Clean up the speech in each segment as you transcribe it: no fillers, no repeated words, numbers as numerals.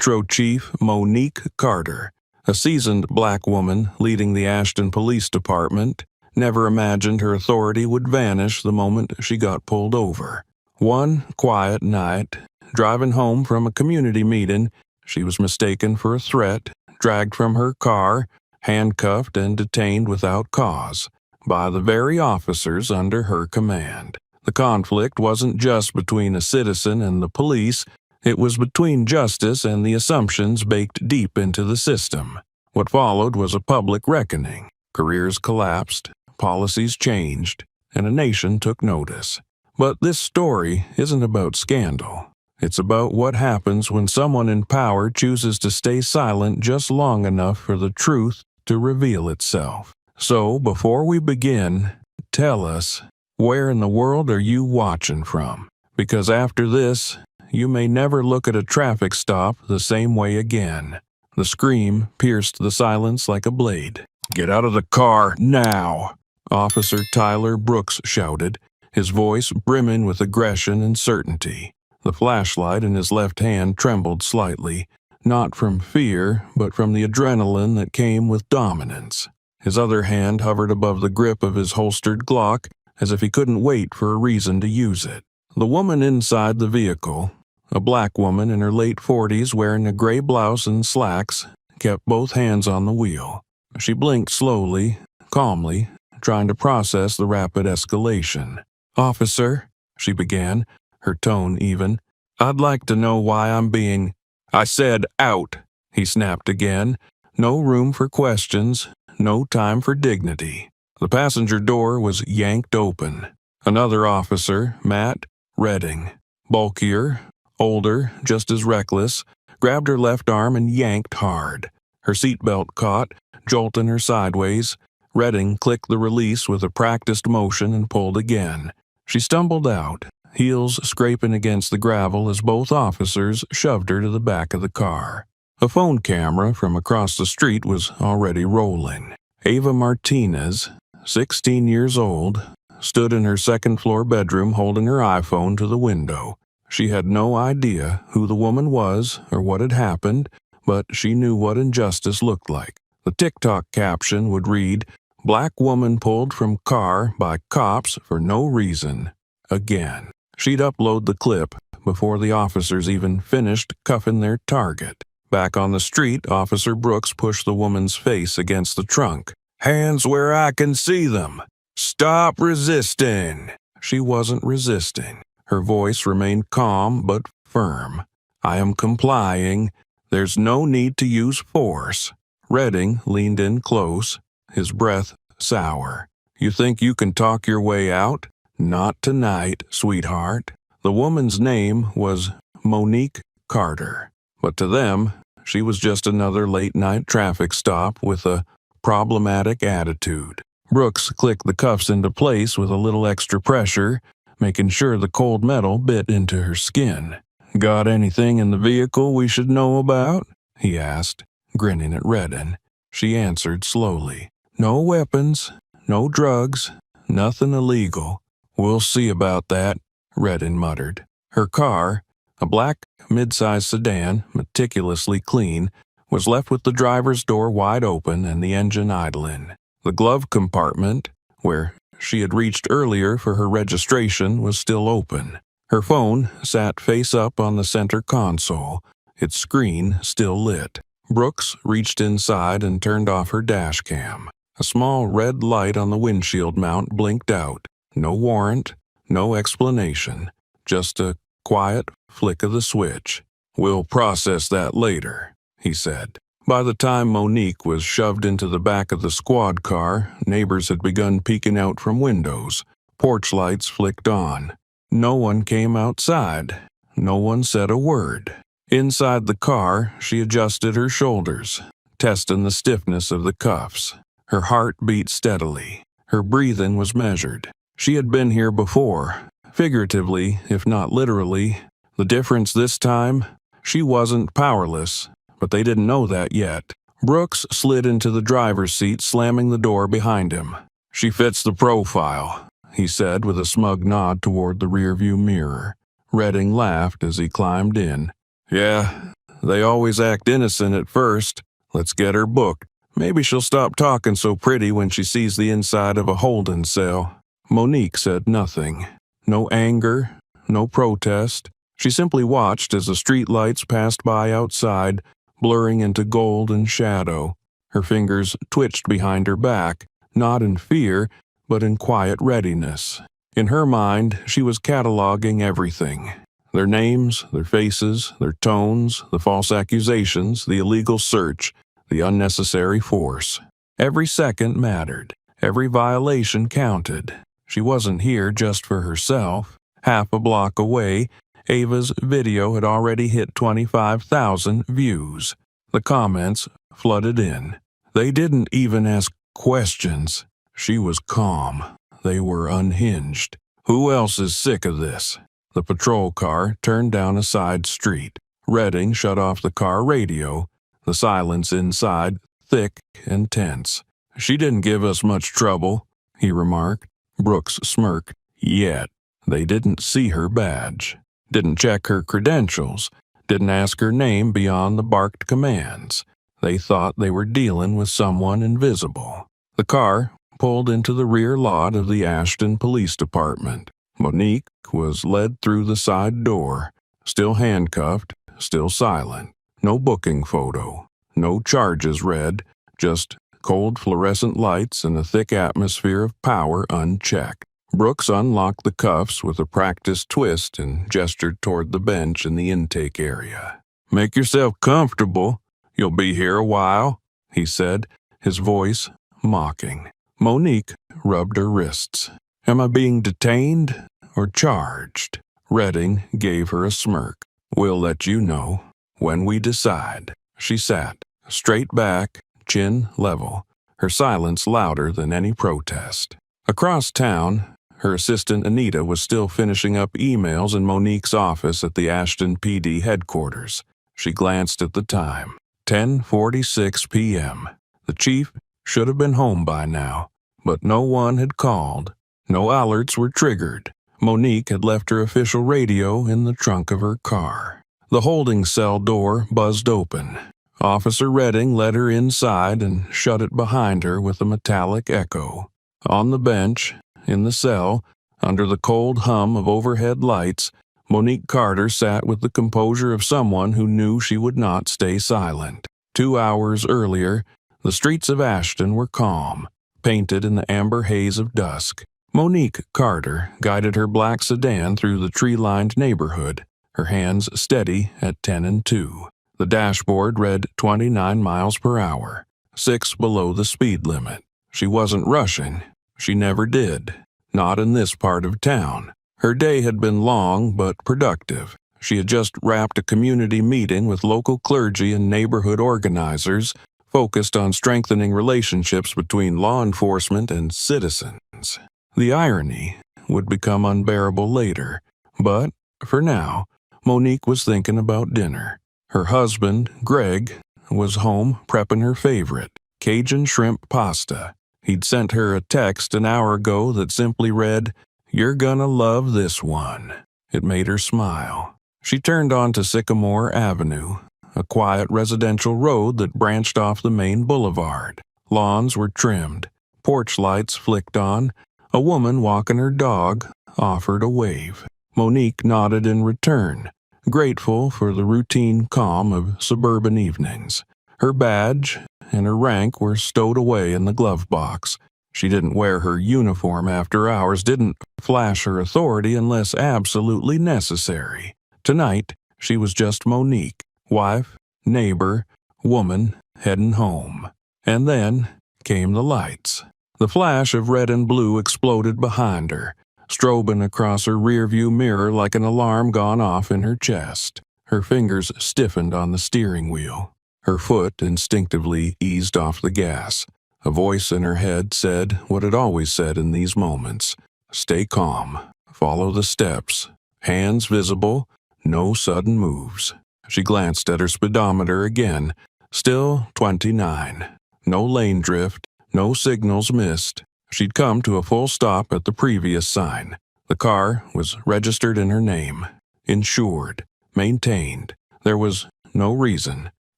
Metro Chief Monique Carter, a seasoned black woman leading the Ashton Police Department, never imagined her authority would vanish the moment she got pulled over. One quiet night, driving home from a community meeting, she was mistaken for a threat, dragged from her car, handcuffed and detained without cause by the very officers under her command. The conflict wasn't just between a citizen and the police, it was between justice and the assumptions baked deep into the system. What followed was a public reckoning. Careers collapsed, policies changed, and a nation took notice. But this story isn't about scandal. It's about what happens when someone in power chooses to stay silent just long enough for the truth to reveal itself. So, before we begin, tell us, where in the world are you watching from? Because after this, you may never look at a traffic stop the same way again. The scream pierced the silence like a blade. "Get out of the car, now!" Officer Tyler Brooks shouted, his voice brimming with aggression and certainty. The flashlight in his left hand trembled slightly, not from fear, but from the adrenaline that came with dominance. His other hand hovered above the grip of his holstered Glock, as if he couldn't wait for a reason to use it. The woman inside the vehicle, a black woman in her late 40s wearing a gray blouse and slacks, kept both hands on the wheel. She blinked slowly, calmly, trying to process the rapid escalation. "Officer," she began, her tone even, "I'd like to know why I'm being—" "I said out," he snapped again. No room for questions, no time for dignity. The passenger door was yanked open. Another officer, Matt Redding, bulkier, older, just as reckless, grabbed her left arm and yanked hard. Her seatbelt caught, jolting her sideways. Redding clicked the release with a practiced motion and pulled again. She stumbled out, heels scraping against the gravel as both officers shoved her to the back of the car. A phone camera from across the street was already rolling. Ava Martinez, 16 years old, stood in her second-floor bedroom holding her iPhone to the window. She had no idea who the woman was or what had happened, but she knew what injustice looked like. The TikTok caption would read, "Black woman pulled from car by cops for no reason. Again." She'd upload the clip before the officers even finished cuffing their target. Back on the street, Officer Brooks pushed the woman's face against the trunk. "Hands where I can see them. Stop resisting." She wasn't resisting. Her voice remained calm but firm. "I am complying. There's no need to use force." Redding leaned in close, his breath sour. "You think you can talk your way out? Not tonight, sweetheart." The woman's name was Monique Carter, but to them, she was just another late-night traffic stop with a problematic attitude. Brooks clicked the cuffs into place with a little extra pressure, making sure the cold metal bit into her skin. "Got anything in the vehicle we should know about?" he asked, grinning at Redding. She answered slowly. "No weapons, no drugs, nothing illegal." "We'll see about that," Redding muttered. Her car, a black mid-size sedan, meticulously clean, was left with the driver's door wide open and the engine idling. The glove compartment, where she had reached earlier for her registration, was still open. Her phone sat face up on the center console, its screen still lit. Brooks reached inside and turned off her dash cam. A small red light on the windshield mount blinked out. No warrant, no explanation, just a quiet flick of the switch. "We'll process that later," he said. By the time Monique was shoved into the back of the squad car, neighbors had begun peeking out from windows. Porch lights flicked on. No one came outside. No one said a word. Inside the car, she adjusted her shoulders, testing the stiffness of the cuffs. Her heart beat steadily. Her breathing was measured. She had been here before, figuratively, if not literally. The difference this time? She wasn't powerless, but they didn't know that yet. Brooks slid into the driver's seat, slamming the door behind him. "She fits the profile," he said with a smug nod toward the rearview mirror. Redding laughed as he climbed in. "Yeah, They always act innocent at first. Let's get her booked. Maybe she'll stop talking so pretty when she sees the inside of a holding cell." Monique said nothing. No anger, no protest. She simply watched as the streetlights passed by outside, blurring into golden shadow. Her fingers twitched behind her back, not in fear, but in quiet readiness. In her mind, she was cataloging everything. Their names, their faces, their tones, the false accusations, the illegal search, the unnecessary force. Every second mattered. Every violation counted. She wasn't here just for herself. Half a block away, Ava's video had already hit 25,000 views. The comments flooded in. They didn't even ask questions. She was calm. They were unhinged. Who else is sick of this? The patrol car turned down a side street. Redding shut off the car radio. The silence inside, thick and tense. "She didn't give us much trouble," he remarked. Brooks smirked. "Yet." They didn't see her badge. Didn't check her credentials. Didn't ask her name beyond the barked commands. They thought they were dealing with someone invisible. The car pulled into the rear lot of the Ashton Police Department. Monique was led through the side door, still handcuffed, still silent. No booking photo, no charges read, just cold fluorescent lights and a thick atmosphere of power unchecked. Brooks unlocked the cuffs with a practiced twist and gestured toward the bench in the intake area. "Make yourself comfortable. You'll be here a while," he said, his voice mocking. Monique rubbed her wrists. "Am I being detained or charged?" Redding gave her a smirk. "We'll let you know when we decide." She sat, straight back, chin level, her silence louder than any protest. Across town, her assistant Anita was still finishing up emails in Monique's office at the Ashton PD headquarters. She glanced at the time. 10:46 p.m. The chief should have been home by now, but no one had called. No alerts were triggered. Monique had left her official radio in the trunk of her car. The holding cell door buzzed open. Officer Redding led her inside and shut it behind her with a metallic echo. On the bench, in the cell, under the cold hum of overhead lights, Monique Carter sat with the composure of someone who knew she would not stay silent. 2 hours earlier, the streets of Ashton were calm, painted in the amber haze of dusk. Monique Carter guided her black sedan through the tree-lined neighborhood, her hands steady at 10 and 2. The dashboard read 29 miles per hour, 6 below the speed limit. She wasn't rushing. She never did. Not in this part of town. Her day had been long but productive. She had just wrapped a community meeting with local clergy and neighborhood organizers focused on strengthening relationships between law enforcement and citizens. The irony would become unbearable later, but for now, Monique was thinking about dinner. Her husband, Greg, was home prepping her favorite, Cajun shrimp pasta. He'd sent her a text an hour ago that simply read, "You're gonna love this one." It made her smile. She turned onto Sycamore Avenue, a quiet residential road that branched off the main boulevard. Lawns were trimmed, porch lights flicked on. A woman walking her dog offered a wave. Monique nodded in return, grateful for the routine calm of suburban evenings. Her badge and her rank were stowed away in the glove box. She didn't wear her uniform after hours, didn't flash her authority unless absolutely necessary. Tonight, she was just Monique, wife, neighbor, woman, heading home. And then came the lights. The flash of red and blue exploded behind her, strobing across her rearview mirror like an alarm gone off in her chest. Her fingers stiffened on the steering wheel. Her foot instinctively eased off the gas. A voice in her head said what it always said in these moments. Stay calm. Follow the steps. Hands visible. No sudden moves. She glanced at her speedometer again. Still 29. No lane drift. No signals missed. She'd come to a full stop at the previous sign. The car was registered in her name. Insured. Maintained. There was no reason,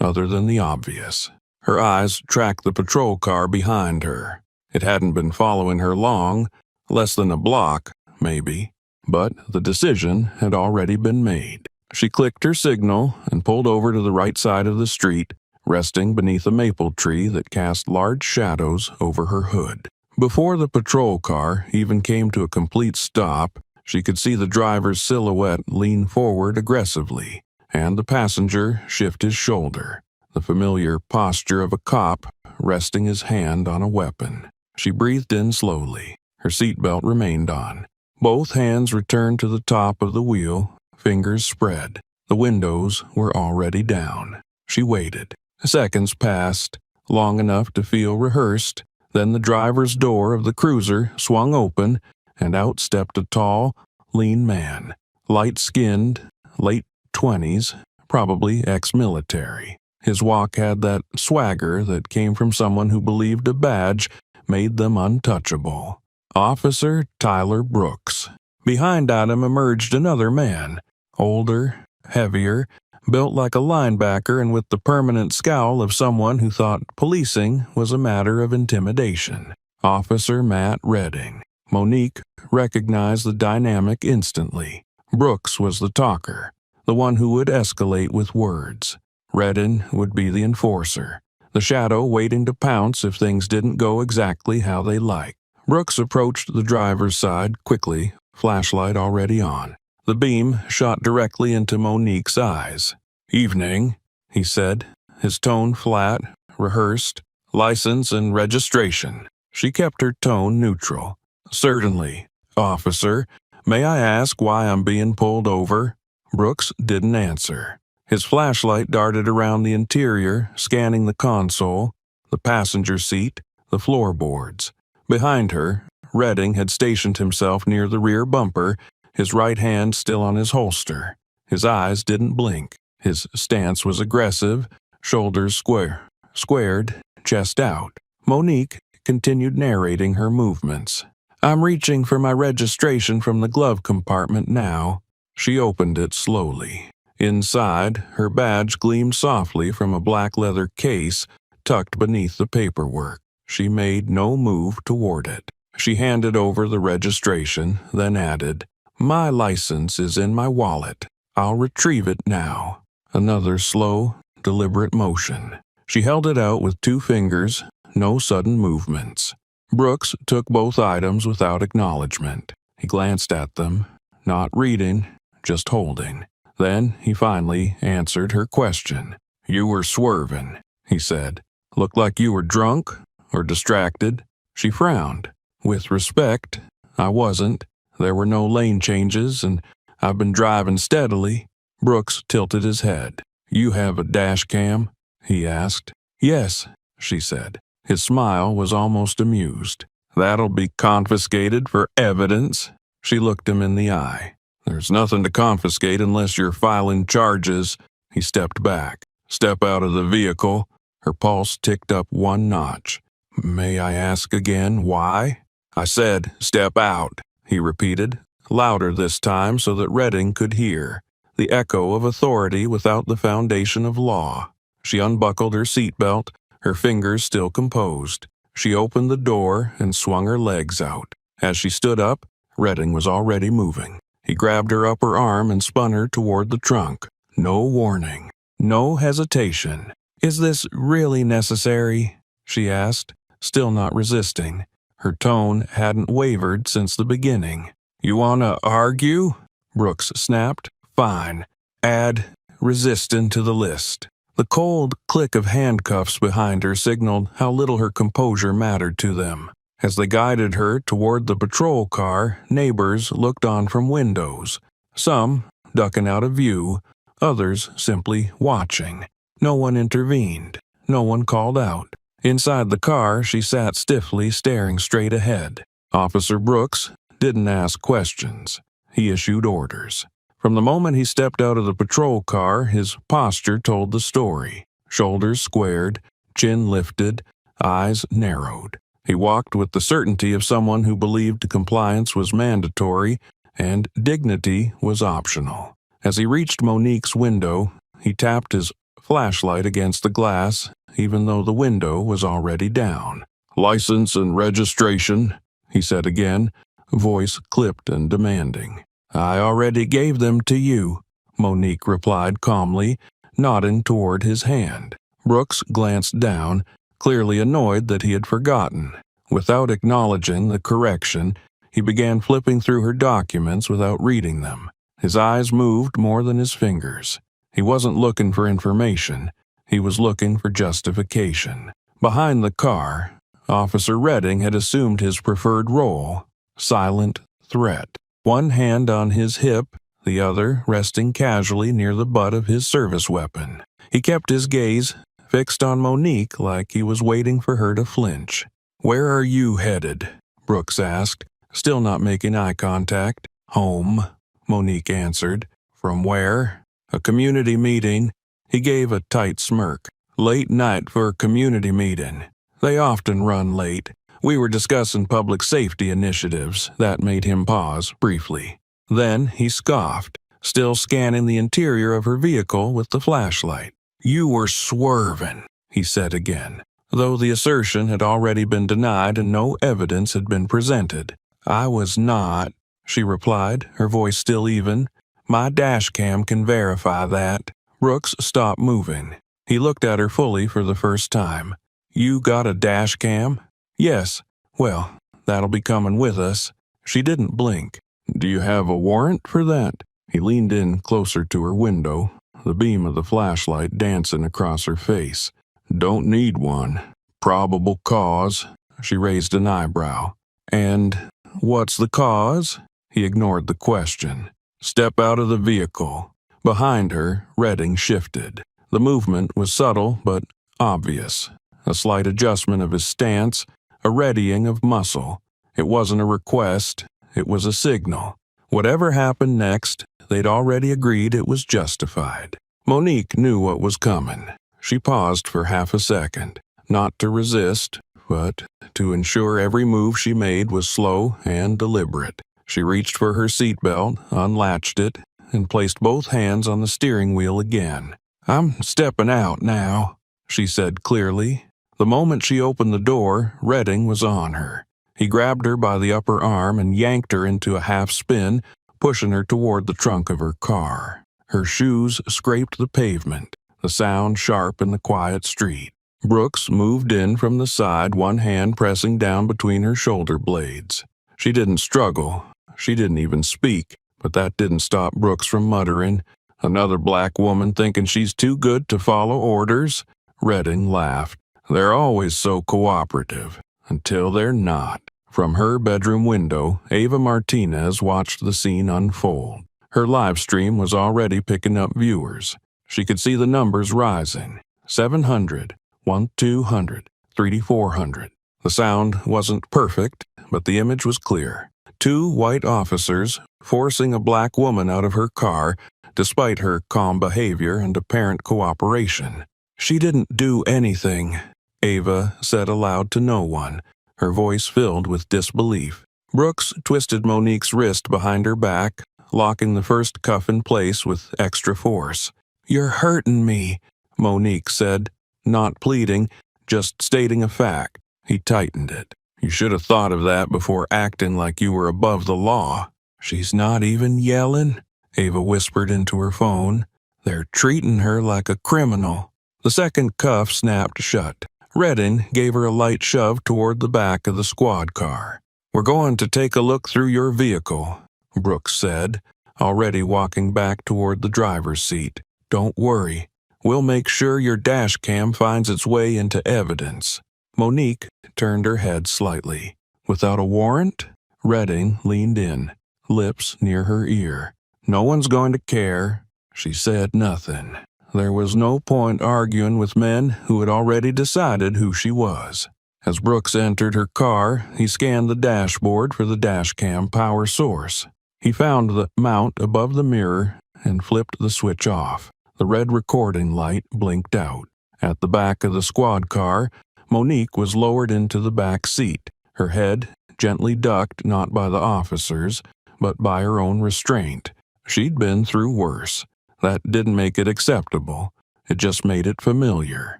other than the obvious. Her eyes tracked the patrol car behind her. It hadn't been following her long, less than a block, maybe, but the decision had already been made. She clicked her signal and pulled over to the right side of the street, resting beneath a maple tree that cast large shadows over her hood. Before the patrol car even came to a complete stop, she could see the driver's silhouette lean forward aggressively, and the passenger shift his shoulder, the familiar posture of a cop resting his hand on a weapon. She breathed in slowly. Her seatbelt remained on. Both hands returned to the top of the wheel, fingers spread. The windows were already down. She waited. Seconds passed, long enough to feel rehearsed. Then the driver's door of the cruiser swung open, and out stepped a tall, lean man, light-skinned, late 20s, probably ex-military. His walk had that swagger that came from someone who believed a badge made them untouchable. Officer Tyler Brooks. Behind Adam emerged another man, older, heavier, built like a linebacker and with the permanent scowl of someone who thought policing was a matter of intimidation. Officer Matt Redding. Monique recognized the dynamic instantly. Brooks was the talker, the one who would escalate with words. Redding would be the enforcer, the shadow waiting to pounce if things didn't go exactly how they liked. Brooks approached the driver's side quickly, flashlight already on. The beam shot directly into Monique's eyes. "Evening," he said, his tone flat, rehearsed. "License and registration." She kept her tone neutral. "Certainly, officer. May I ask why I'm being pulled over?" Brooks didn't answer. His flashlight darted around the interior, scanning the console, the passenger seat, the floorboards. Behind her, Redding had stationed himself near the rear bumper, his right hand still on his holster. His eyes didn't blink. His stance was aggressive, shoulders squared, chest out. Monique continued narrating her movements. "I'm reaching for my registration from the glove compartment now." She opened it slowly. Inside, her badge gleamed softly from a black leather case tucked beneath the paperwork. She made no move toward it. She handed over the registration, then added, "My license is in my wallet. I'll retrieve it now." Another slow, deliberate motion. She held it out with 2 fingers, no sudden movements. Brooks took both items without acknowledgement. He glanced at them, not reading, just holding. Then he finally answered her question. "You were swerving," he said. "Looked like you were drunk or distracted." She frowned. "With respect, I wasn't. There were no lane changes, and I've been driving steadily." Brooks tilted his head. "You have a dash cam?" he asked. "Yes," she said. His smile was almost amused. "That'll be confiscated for evidence." She looked him in the eye. "There's nothing to confiscate unless you're filing charges." He stepped back. "Step out of the vehicle." Her pulse ticked up 1 notch. "May I ask again why?" "I said, step out," he repeated, louder this time so that Redding could hear. The echo of authority without the foundation of law. She unbuckled her seatbelt, her fingers still composed. She opened the door and swung her legs out. As she stood up, Redding was already moving. He grabbed her upper arm and spun her toward the trunk. No warning. No hesitation. "Is this really necessary?" she asked, still not resisting. Her tone hadn't wavered since the beginning. "You wanna argue?" Brooks snapped. "Fine. Add resistant to the list." The cold click of handcuffs behind her signaled how little her composure mattered to them. As they guided her toward the patrol car, neighbors looked on from windows. Some ducking out of view, others simply watching. No one intervened. No one called out. Inside the car, she sat stiffly staring straight ahead. Officer Brooks didn't ask questions. He issued orders. From the moment he stepped out of the patrol car, his posture told the story. Shoulders squared, chin lifted, eyes narrowed. He walked with the certainty of someone who believed compliance was mandatory and dignity was optional. As he reached Monique's window, He tapped his flashlight against the glass, even though the window was already down. "License and registration," he said again, voice clipped and demanding. "I already gave them to you," Monique replied calmly, nodding toward his hand. Brooks glanced down, clearly annoyed that he had forgotten. Without acknowledging the correction, he began flipping through her documents without reading them. His eyes moved more than his fingers. He wasn't looking for information. He was looking for justification. Behind the car, Officer Redding had assumed his preferred role, silent threat. One hand on his hip, the other resting casually near the butt of his service weapon. He kept his gaze fixed on Monique like he was waiting for her to flinch. "Where are you headed?" Brooks asked, still not making eye contact. "Home," Monique answered. "From where?" "A community meeting." He gave a tight smirk. "Late night for a community meeting. They often run late. We were discussing public safety initiatives." That made him pause briefly. Then he scoffed, still scanning the interior of her vehicle with the flashlight. "You were swerving," he said again, though the assertion had already been denied and no evidence had been presented. "I was not," she replied, her voice still even. "My dash cam can verify that." Brooks stopped moving. He looked at her fully for the first time. "You got a dash cam?" "Yes." "Well, that'll be coming with us." She didn't blink. "Do you have a warrant for that?" He leaned in closer to her window, the beam of the flashlight dancing across her face. "Don't need one." "Probable cause." She raised an eyebrow. "And what's the cause?" He ignored the question. "Step out of the vehicle." Behind her, Redding shifted. The movement was subtle but obvious. A slight adjustment of his stance, a readying of muscle. It wasn't a request, it was a signal. Whatever happened next, they'd already agreed it was justified. Monique knew what was coming. She paused for half a second, not to resist, but to ensure every move she made was slow and deliberate. She reached for her seatbelt, unlatched it, and placed both hands on the steering wheel again. "I'm stepping out now," she said clearly. The moment she opened the door, Redding was on her. He grabbed her by the upper arm and yanked her into a half-spin, pushing her toward the trunk of her car. Her shoes scraped the pavement, the sound sharp in the quiet street. Brooks moved in from the side, one hand pressing down between her shoulder blades. She didn't struggle. She didn't even speak, but that didn't stop Brooks from muttering, "Another black woman thinking she's too good to follow orders?" Redding laughed. "They're always so cooperative, until they're not." From her bedroom window, Ava Martinez watched the scene unfold. Her live stream was already picking up viewers. She could see the numbers rising. 700, 1,200, 3,400. The sound wasn't perfect, but the image was clear. Two white officers forcing a black woman out of her car, despite her calm behavior and apparent cooperation. "She didn't do anything," Ava said aloud to no one, her voice filled with disbelief. Brooks twisted Monique's wrist behind her back, locking the first cuff in place with extra force. "You're hurting me," Monique said, not pleading, just stating a fact. He tightened it. "You should have thought of that before acting like you were above the law." "She's not even yelling," Ava whispered into her phone. "They're treating her like a criminal." The second cuff snapped shut. Redding gave her a light shove toward the back of the squad car. "We're going to take a look through your vehicle," Brooks said, already walking back toward the driver's seat. "Don't worry. We'll make sure your dash cam finds its way into evidence." Monique turned her head slightly. "Without a warrant?" Redding leaned in, lips near her ear. "No one's going to care." She said nothing. There was no point arguing with men who had already decided who she was. As Brooks entered her car, he scanned the dashboard for the dashcam power source. He found the mount above the mirror and flipped the switch off. The red recording light blinked out. At the back of the squad car, Monique was lowered into the back seat, her head gently ducked not by the officers, but by her own restraint. She'd been through worse. That didn't make it acceptable. It just made it familiar.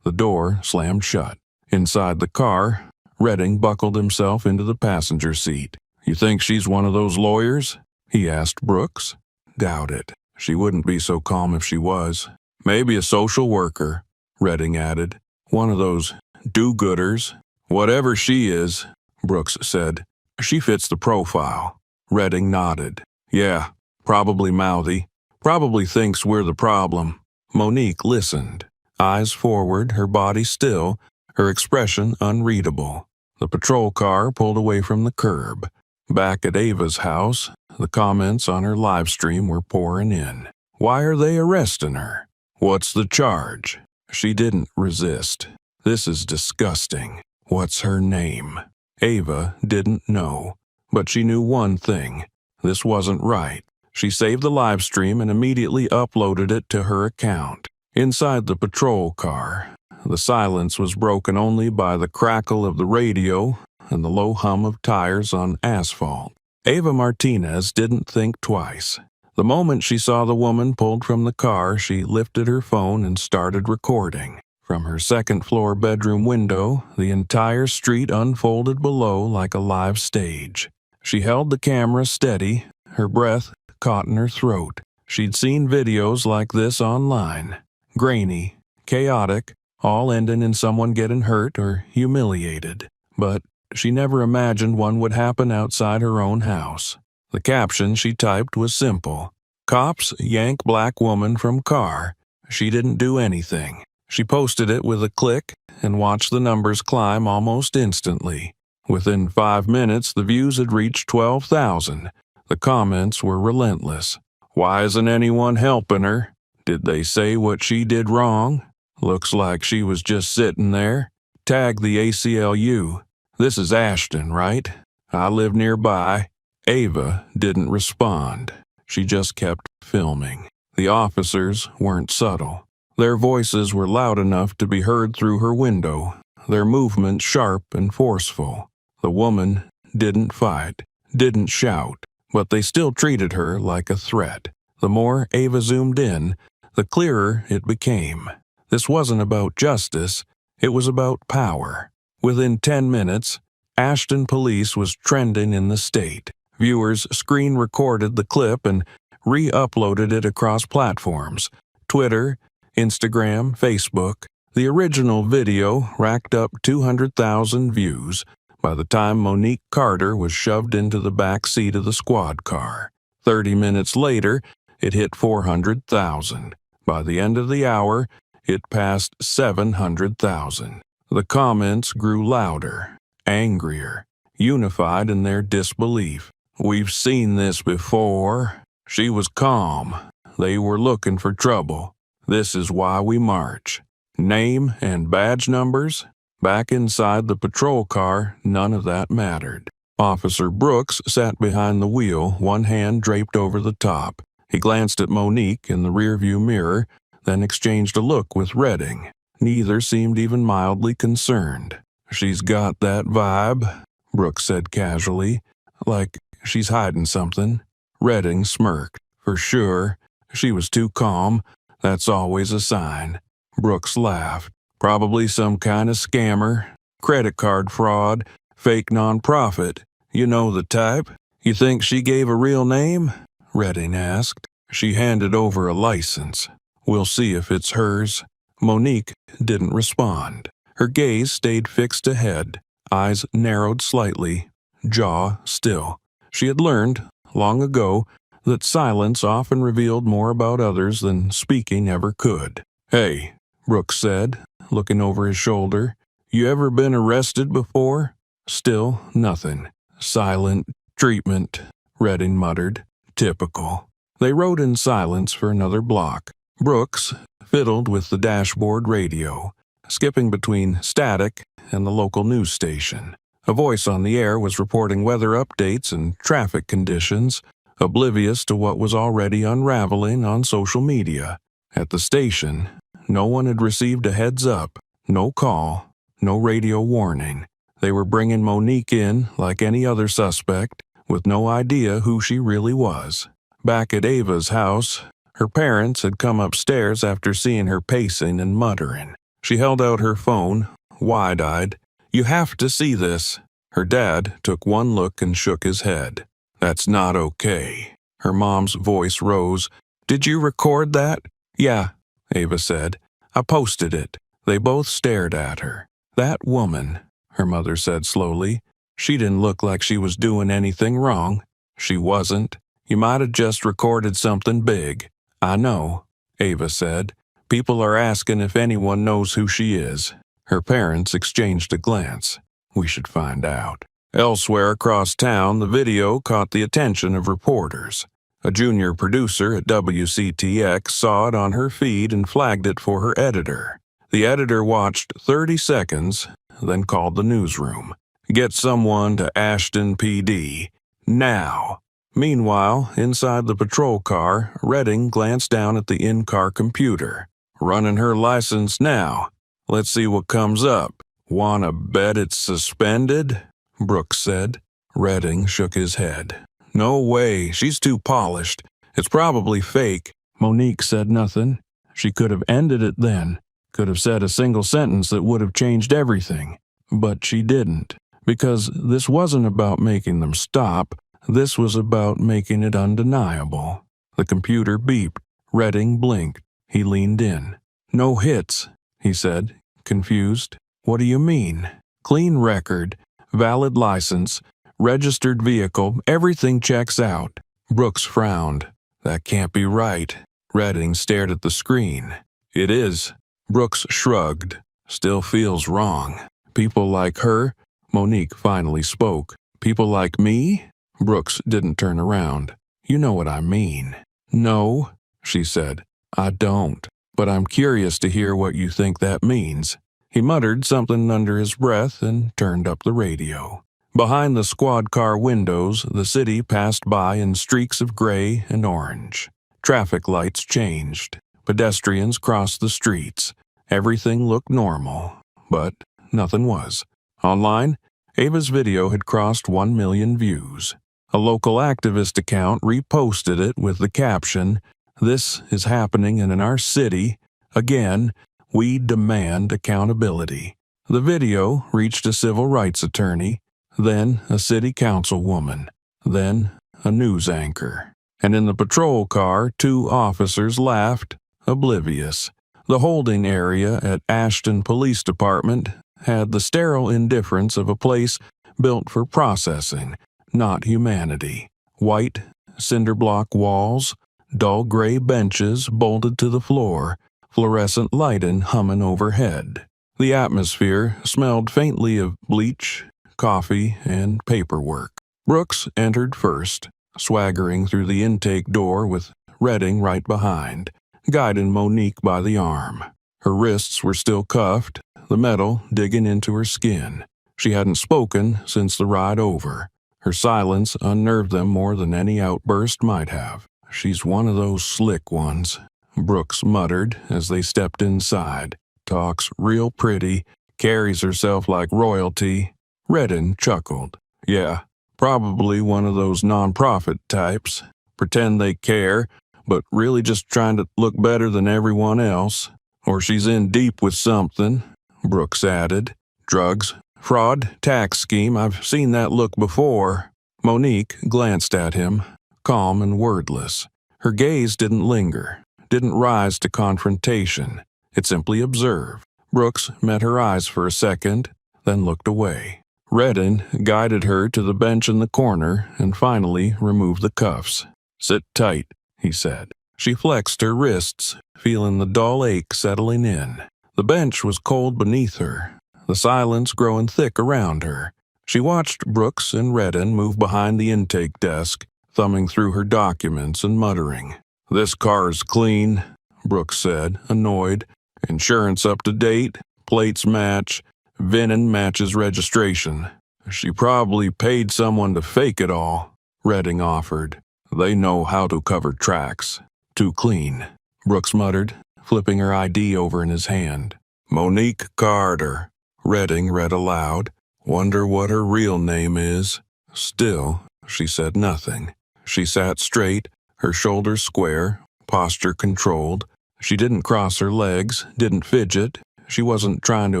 The door slammed shut. Inside the car, Redding buckled himself into the passenger seat. "You think she's one of those lawyers?" he asked Brooks. "Doubt it. She wouldn't be so calm if she was. Maybe a social worker," Redding added. "One of those do-gooders." "Whatever she is," Brooks said, "she fits the profile." Redding nodded. "Yeah, probably mouthy. Probably thinks we're the problem." Monique listened, eyes forward, her body still, her expression unreadable. The patrol car pulled away from the curb. Back at Ava's house, the comments on her live stream were pouring in. "Why are they arresting her? What's the charge?" She didn't resist. "This is disgusting. What's her name?" Ava didn't know, but she knew one thing. This wasn't right. She saved the live stream and immediately uploaded it to her account. Inside the patrol car, the silence was broken only by the crackle of the radio and the low hum of tires on asphalt. Ava Martinez didn't think twice. The moment she saw the woman pulled from the car, she lifted her phone and started recording. From her second-floor bedroom window, the entire street unfolded below like a live stage. She held the camera steady, her breath caught in her throat. She'd seen videos like this online. Grainy, chaotic, all ending in someone getting hurt or humiliated. But she never imagined one would happen outside her own house. The caption she typed was simple. "Cops yank black woman from car. She didn't do anything." She posted it with a click and watched the numbers climb almost instantly. Within 5 minutes, the views had reached 12,000. The comments were relentless. "Why isn't anyone helping her? Did they say what she did wrong? Looks like she was just sitting there. Tag the ACLU. This is Ashton, right? I live nearby." Ava didn't respond. She just kept filming. The officers weren't subtle. Their voices were loud enough to be heard through her window, their movements sharp and forceful. The woman didn't fight, didn't shout, but they still treated her like a threat. The more Ava zoomed in, the clearer it became. This wasn't about justice, it was about power. Within 10 minutes, Ashton Police was trending in the state. Viewers screen-recorded the clip and re-uploaded it across platforms: Twitter, Instagram, Facebook. The original video racked up 200,000 views by the time Monique Carter was shoved into the back seat of the squad car. 30 minutes later, it hit 400,000. By the end of the hour, it passed 700,000. The comments grew louder, angrier, unified in their disbelief. "We've seen this before. She was calm. They were looking for trouble. This is why we march." Name and badge numbers? Back inside the patrol car, none of that mattered. Officer Brooks sat behind the wheel, one hand draped over the top. He glanced at Monique in the rearview mirror, then exchanged a look with Redding. Neither seemed even mildly concerned. "She's got that vibe," Brooks said casually, "like she's hiding something." Redding smirked. "For sure. She was too calm. That's always a sign." Brooks laughed. "Probably some kind of scammer, credit card fraud, fake nonprofit. You know the type." "You think she gave a real name?" Redding asked. "She handed over a license. We'll see if it's hers." Monique didn't respond. Her gaze stayed fixed ahead, eyes narrowed slightly, jaw still. She had learned, long ago, that silence often revealed more about others than speaking ever could. "Hey," Brooks said, looking over his shoulder, "you ever been arrested before?" Still nothing. "Silent treatment," Redding muttered. "Typical." They rode in silence for another block. Brooks fiddled with the dashboard radio, skipping between static and the local news station. A voice on the air was reporting weather updates and traffic conditions, oblivious to what was already unraveling on social media. At the station, no one had received a heads-up, no call, no radio warning. They were bringing Monique in like any other suspect, with no idea who she really was. Back at Ava's house, Her parents had come upstairs after seeing her pacing and muttering. She held out her phone, wide-eyed. "You have to see this." Her dad took one look and shook his head. "That's not okay." Her mom's voice rose. "Did you record that?" "Yeah," Ava said. "I posted it." They both stared at her. "That woman," her mother said slowly, "she didn't look like she was doing anything wrong." "She wasn't. You might have just recorded something big." "I know," Ava said. "People are asking if anyone knows who she is." Her parents exchanged a glance. "We should find out." Elsewhere across town, the video caught the attention of reporters. A junior producer at WCTX saw it on her feed and flagged it for her editor. The editor watched 30 seconds, then called the newsroom. "Get someone to Ashton PD. Now." Meanwhile, inside the patrol car, Redding glanced down at the in-car computer. "Running her license now. Let's see what comes up." "Wanna bet it's suspended?" Brooks said. Redding shook his head. "No way, she's too polished. It's probably fake." Monique said nothing. She could have ended it then, could have said a single sentence that would have changed everything. But she didn't, because this wasn't about making them stop. This was about making it undeniable. The computer beeped. Redding blinked. He leaned in. "No hits," he said, confused. "What do you mean?" "Clean record, valid license, registered vehicle, everything checks out." Brooks frowned. "That can't be right." Redding stared at the screen. "It is." Brooks shrugged. "Still feels wrong." "People like her?" Monique finally spoke. "People like me?" Brooks didn't turn around. "You know what I mean." "No," she said. "I don't. But I'm curious to hear what you think that means." He muttered something under his breath and turned up the radio. Behind the squad car windows, the city passed by in streaks of gray and orange. Traffic lights changed. Pedestrians crossed the streets. Everything looked normal, but nothing was. Online, Ava's video had crossed 1 million views. A local activist account reposted it with the caption, "This is happening in our city. Again, we demand accountability." The video reached a civil rights attorney, then a city councilwoman, then a news anchor. And in the patrol car, 2 officers laughed, oblivious. The holding area at Ashton Police Department had the sterile indifference of a place built for processing, not humanity. White, cinder block walls, dull gray benches bolted to the floor, fluorescent lighting humming overhead. The atmosphere smelled faintly of bleach, coffee, and paperwork. Brooks entered first, swaggering through the intake door with Redding right behind, guiding Monique by the arm. Her wrists were still cuffed, the metal digging into her skin. She hadn't spoken since the ride over. Her silence unnerved them more than any outburst might have. "She's one of those slick ones," Brooks muttered as they stepped inside. "Talks real pretty, carries herself like royalty." Redding chuckled. "Yeah, probably one of those non-profit types. Pretend they care, but really just trying to look better than everyone else. Or she's in deep with something," Brooks added. "Drugs, fraud, tax scheme, I've seen that look before." Monique glanced at him, calm and wordless. Her gaze didn't linger, didn't rise to confrontation. It simply observed. Brooks met her eyes for a second, then looked away. Redding guided her to the bench in the corner and finally removed the cuffs. "Sit tight," he said. She flexed her wrists, feeling the dull ache settling in. The bench was cold beneath her, the silence growing thick around her. She watched Brooks and Redding move behind the intake desk, thumbing through her documents and muttering. "This car's clean," Brooks said, annoyed. "Insurance up to date, plates match, VIN matches registration." "She probably paid someone to fake it all," Redding offered. "They know how to cover tracks." "Too clean," Brooks muttered, flipping her ID over in his hand. "Monique Carter," Redding read aloud. "Wonder what her real name is." Still, she said nothing. She sat straight, her shoulders square, posture controlled. She didn't cross her legs, didn't fidget. She wasn't trying to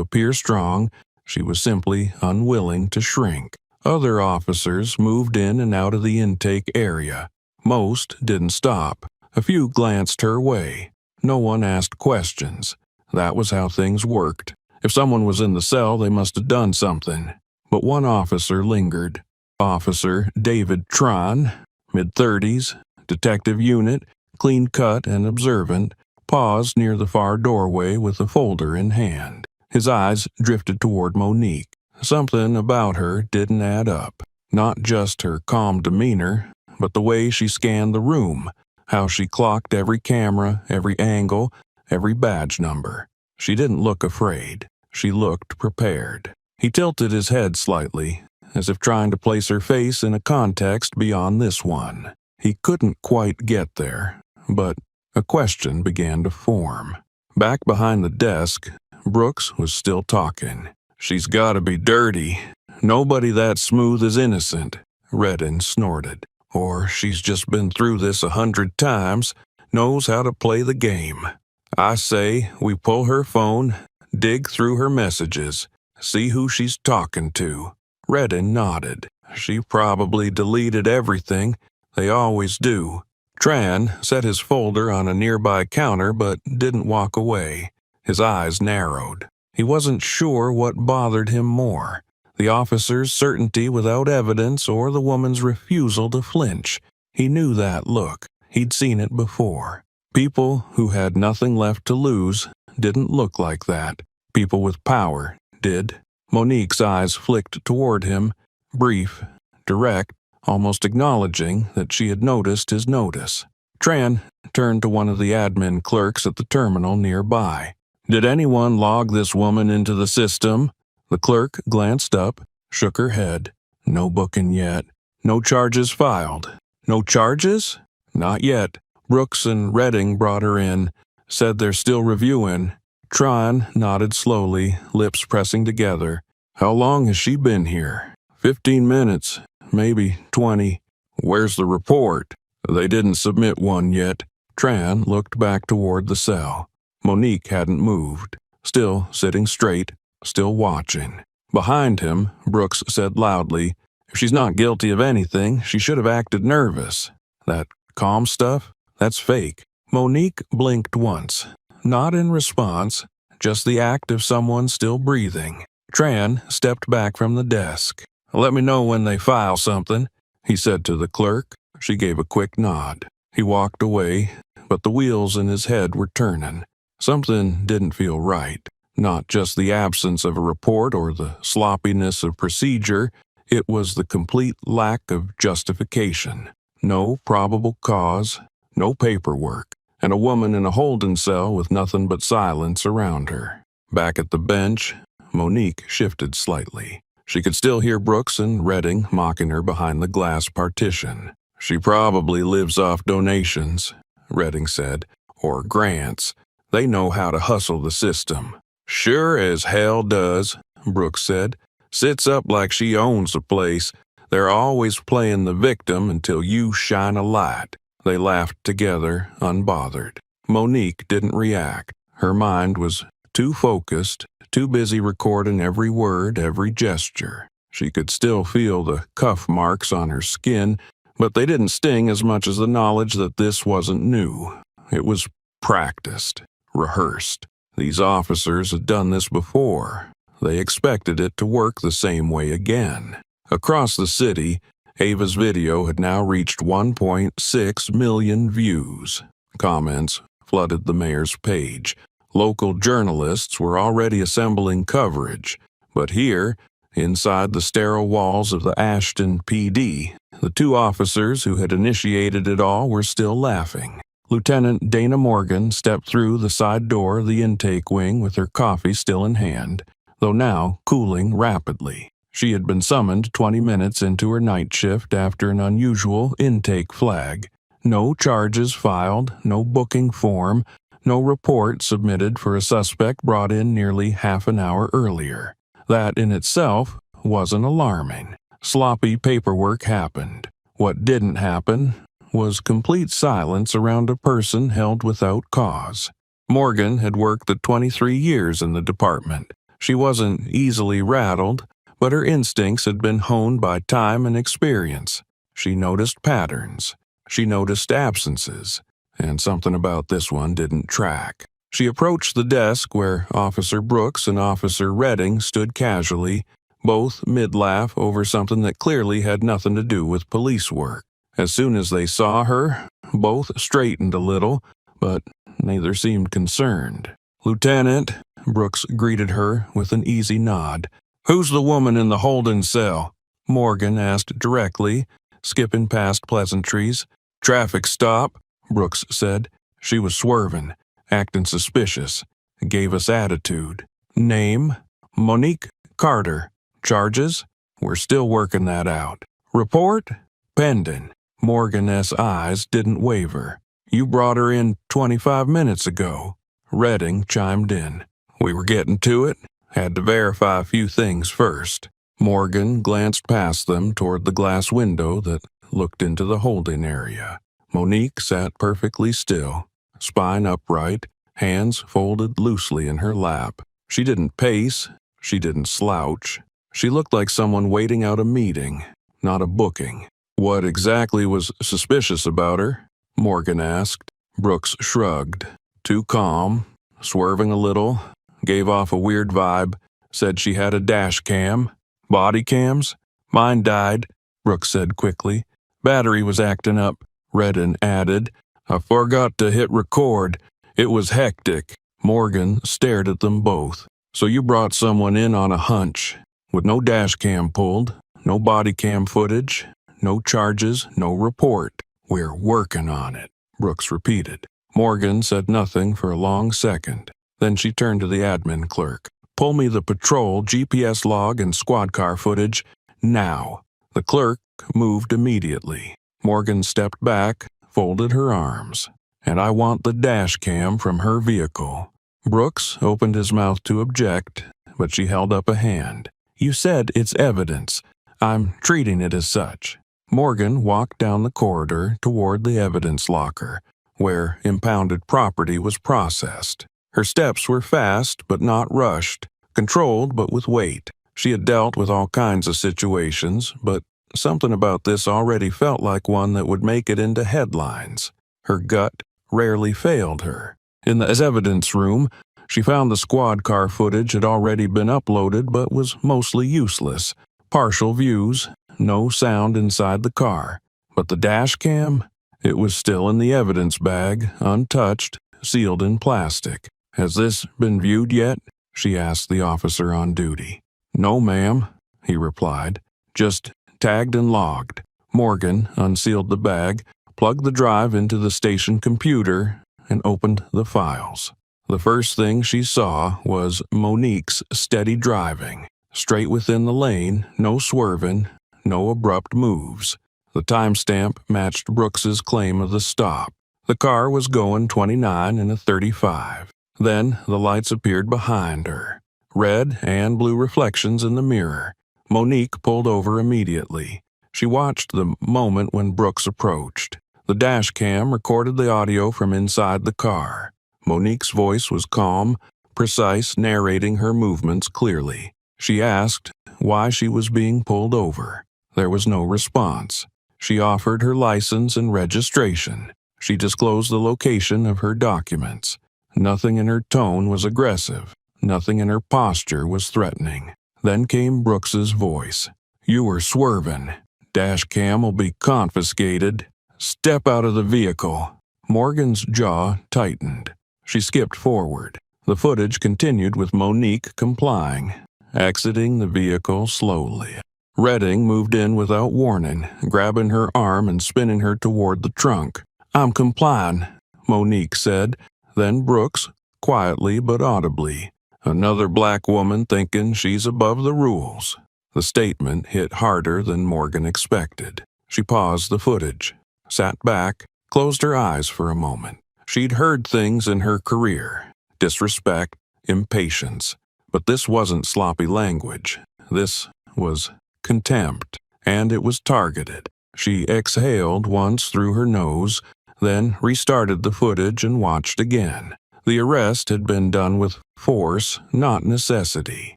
appear strong. She was simply unwilling to shrink. Other officers moved in and out of the intake area. Most didn't stop. A few glanced her way. No one asked questions. That was how things worked. If someone was in the cell, they must have done something. But one officer lingered. Officer David Tron, mid-30s, detective unit, clean-cut and observant, paused near the far doorway with a folder in hand. His eyes drifted toward Monique. Something about her didn't add up. Not just her calm demeanor, but the way she scanned the room, how she clocked every camera, every angle, every badge number. She didn't look afraid. She looked prepared. He tilted his head slightly, as if trying to place her face in a context beyond this one. He couldn't quite get there, but a question began to form. Back behind the desk, Brooks was still talking. "She's gotta be dirty. Nobody that smooth is innocent," Redden snorted. "Or she's just been through this 100 times, knows how to play the game. I say we pull her phone, dig through her messages, see who she's talking to." Redden nodded. "She probably deleted everything. They always do." Tran set his folder on a nearby counter but didn't walk away. His eyes narrowed. He wasn't sure what bothered him more, the officer's certainty without evidence or the woman's refusal to flinch. He knew that look. He'd seen it before. People who had nothing left to lose didn't look like that. People with power did. Monique's eyes flicked toward him, brief, direct, almost acknowledging that she had noticed his notice. Tran turned to one of the admin clerks at the terminal nearby. "Did anyone log this woman into the system?" The clerk glanced up, shook her head. "No booking yet. No charges filed." "No charges?" "Not yet. Brooks and Redding brought her in. Said they're still reviewing." Tron nodded slowly, lips pressing together. "How long has she been here?" 15 minutes, maybe 20. "Where's the report?" "They didn't submit one yet." Tran looked back toward the cell. Monique hadn't moved, still sitting straight, still watching. Behind him, Brooks said loudly, "If she's not guilty of anything, she should have acted nervous. That calm stuff, that's fake." Monique blinked once, not in response, just the act of someone still breathing. Tran stepped back from the desk. "Let me know when they file something," he said to the clerk. She gave a quick nod. He walked away, but the wheels in his head were turning. Something didn't feel right. Not just the absence of a report or the sloppiness of procedure, it was the complete lack of justification. No probable cause, no paperwork, and a woman in a holding cell with nothing but silence around her. Back at the bench, Monique shifted slightly. She could still hear Brooks and Redding mocking her behind the glass partition. "She probably lives off donations," Redding said, "or grants. They know how to hustle the system." "Sure as hell does," Brooks said. "Sits up like she owns the place. They're always playing the victim until you shine a light." They laughed together, unbothered. Monique didn't react. Her mind was too focused, too busy recording every word, every gesture. She could still feel the cuff marks on her skin, but they didn't sting as much as the knowledge that this wasn't new. It was practiced, rehearsed. These officers had done this before. They expected it to work the same way again. Across the city, Ava's video had now reached 1.6 million views. Comments flooded the mayor's page. Local journalists were already assembling coverage, but here, inside the sterile walls of the Ashton PD, the two officers who had initiated it all were still laughing. Lieutenant Dana Morgan stepped through the side door of the intake wing with her coffee still in hand, though now cooling rapidly. She had been summoned 20 minutes into her night shift after an unusual intake flag. No charges filed, no booking form, no report submitted for a suspect brought in nearly half an hour earlier. That in itself wasn't alarming. Sloppy paperwork happened. What didn't happen was complete silence around a person held without cause. Morgan had worked 23 years in the department. She wasn't easily rattled, but her instincts had been honed by time and experience. She noticed patterns. She noticed absences, and something about this one didn't track. She approached the desk where Officer Brooks and Officer Redding stood casually, both mid-laugh over something that clearly had nothing to do with police work. As soon as they saw her, both straightened a little, but neither seemed concerned. "Lieutenant," Brooks greeted her with an easy nod. "Who's the woman in the holding cell?" Morgan asked directly, skipping past pleasantries. "Traffic stop," Brooks said. "She was swerving, acting suspicious. Gave us attitude." "Name?" "Monique Carter." "Charges?" "We're still working that out." "Report?" "Pending." Morgan's eyes didn't waver. "You brought her in 25 minutes ago." Redding chimed in. "We were getting to it. Had to verify a few things first." Morgan glanced past them toward the glass window that looked into the holding area. Monique sat perfectly still, spine upright, hands folded loosely in her lap. She didn't pace. She didn't slouch. She looked like someone waiting out a meeting, not a booking. "What exactly was suspicious about her?" Morgan asked. Brooks shrugged. "Too calm, swerving a little, gave off a weird vibe, said she had a dash cam. Body cams? Mine died," Brooks said quickly. "Battery was acting up," Redden added. "I forgot to hit record. It was hectic." Morgan stared at them both. "So you brought someone in on a hunch, with no dash cam pulled, no body cam footage, no charges, no report." "We're working on it," Brooks repeated. Morgan said nothing for a long second. Then she turned to the admin clerk. "Pull me the patrol GPS log and squad car footage, now." The clerk moved immediately. Morgan stepped back, folded her arms. "And I want the dash cam from her vehicle." Brooks opened his mouth to object, but she held up a hand. "You said it's evidence. I'm treating it as such." Morgan walked down the corridor toward the evidence locker, where impounded property was processed. Her steps were fast but not rushed, controlled but with weight. She had dealt with all kinds of situations, but something about this already felt like one that would make it into headlines. Her gut rarely failed her. In the evidence room, she found the squad car footage had already been uploaded but was mostly useless. Partial views, no sound inside the car. But the dash cam? It was still in the evidence bag, untouched, sealed in plastic. "Has this been viewed yet?" she asked the officer on duty. "No, ma'am," he replied. "Just tagged and logged." Morgan unsealed the bag, plugged the drive into the station computer, and opened the files. The first thing she saw was Monique's steady driving. Straight within the lane, no swerving, no abrupt moves. The timestamp matched Brooks's claim of the stop. The car was going 29 in a 35. Then the lights appeared behind her. Red and blue reflections in the mirror. Monique pulled over immediately. She watched the moment when Brooks approached. The dash cam recorded the audio from inside the car. Monique's voice was calm, precise, narrating her movements clearly. She asked why she was being pulled over. There was no response. She offered her license and registration. She disclosed the location of her documents. Nothing in her tone was aggressive. Nothing in her posture was threatening. Then came Brooks's voice. "You were swerving. Dash cam will be confiscated. Step out of the vehicle." Morgan's jaw tightened. She skipped forward. The footage continued with Monique complying, exiting the vehicle slowly. Redding moved in without warning, grabbing her arm and spinning her toward the trunk. "I'm complying," Monique said. Then Brooks, quietly but audibly. "Another black woman thinking she's above the rules." The statement hit harder than Morgan expected. She paused the footage, sat back, closed her eyes for a moment. She'd heard things in her career: disrespect, impatience. But this wasn't sloppy language. This was contempt, and it was targeted. She exhaled once through her nose, then restarted the footage and watched again. The arrest had been done with force, not necessity.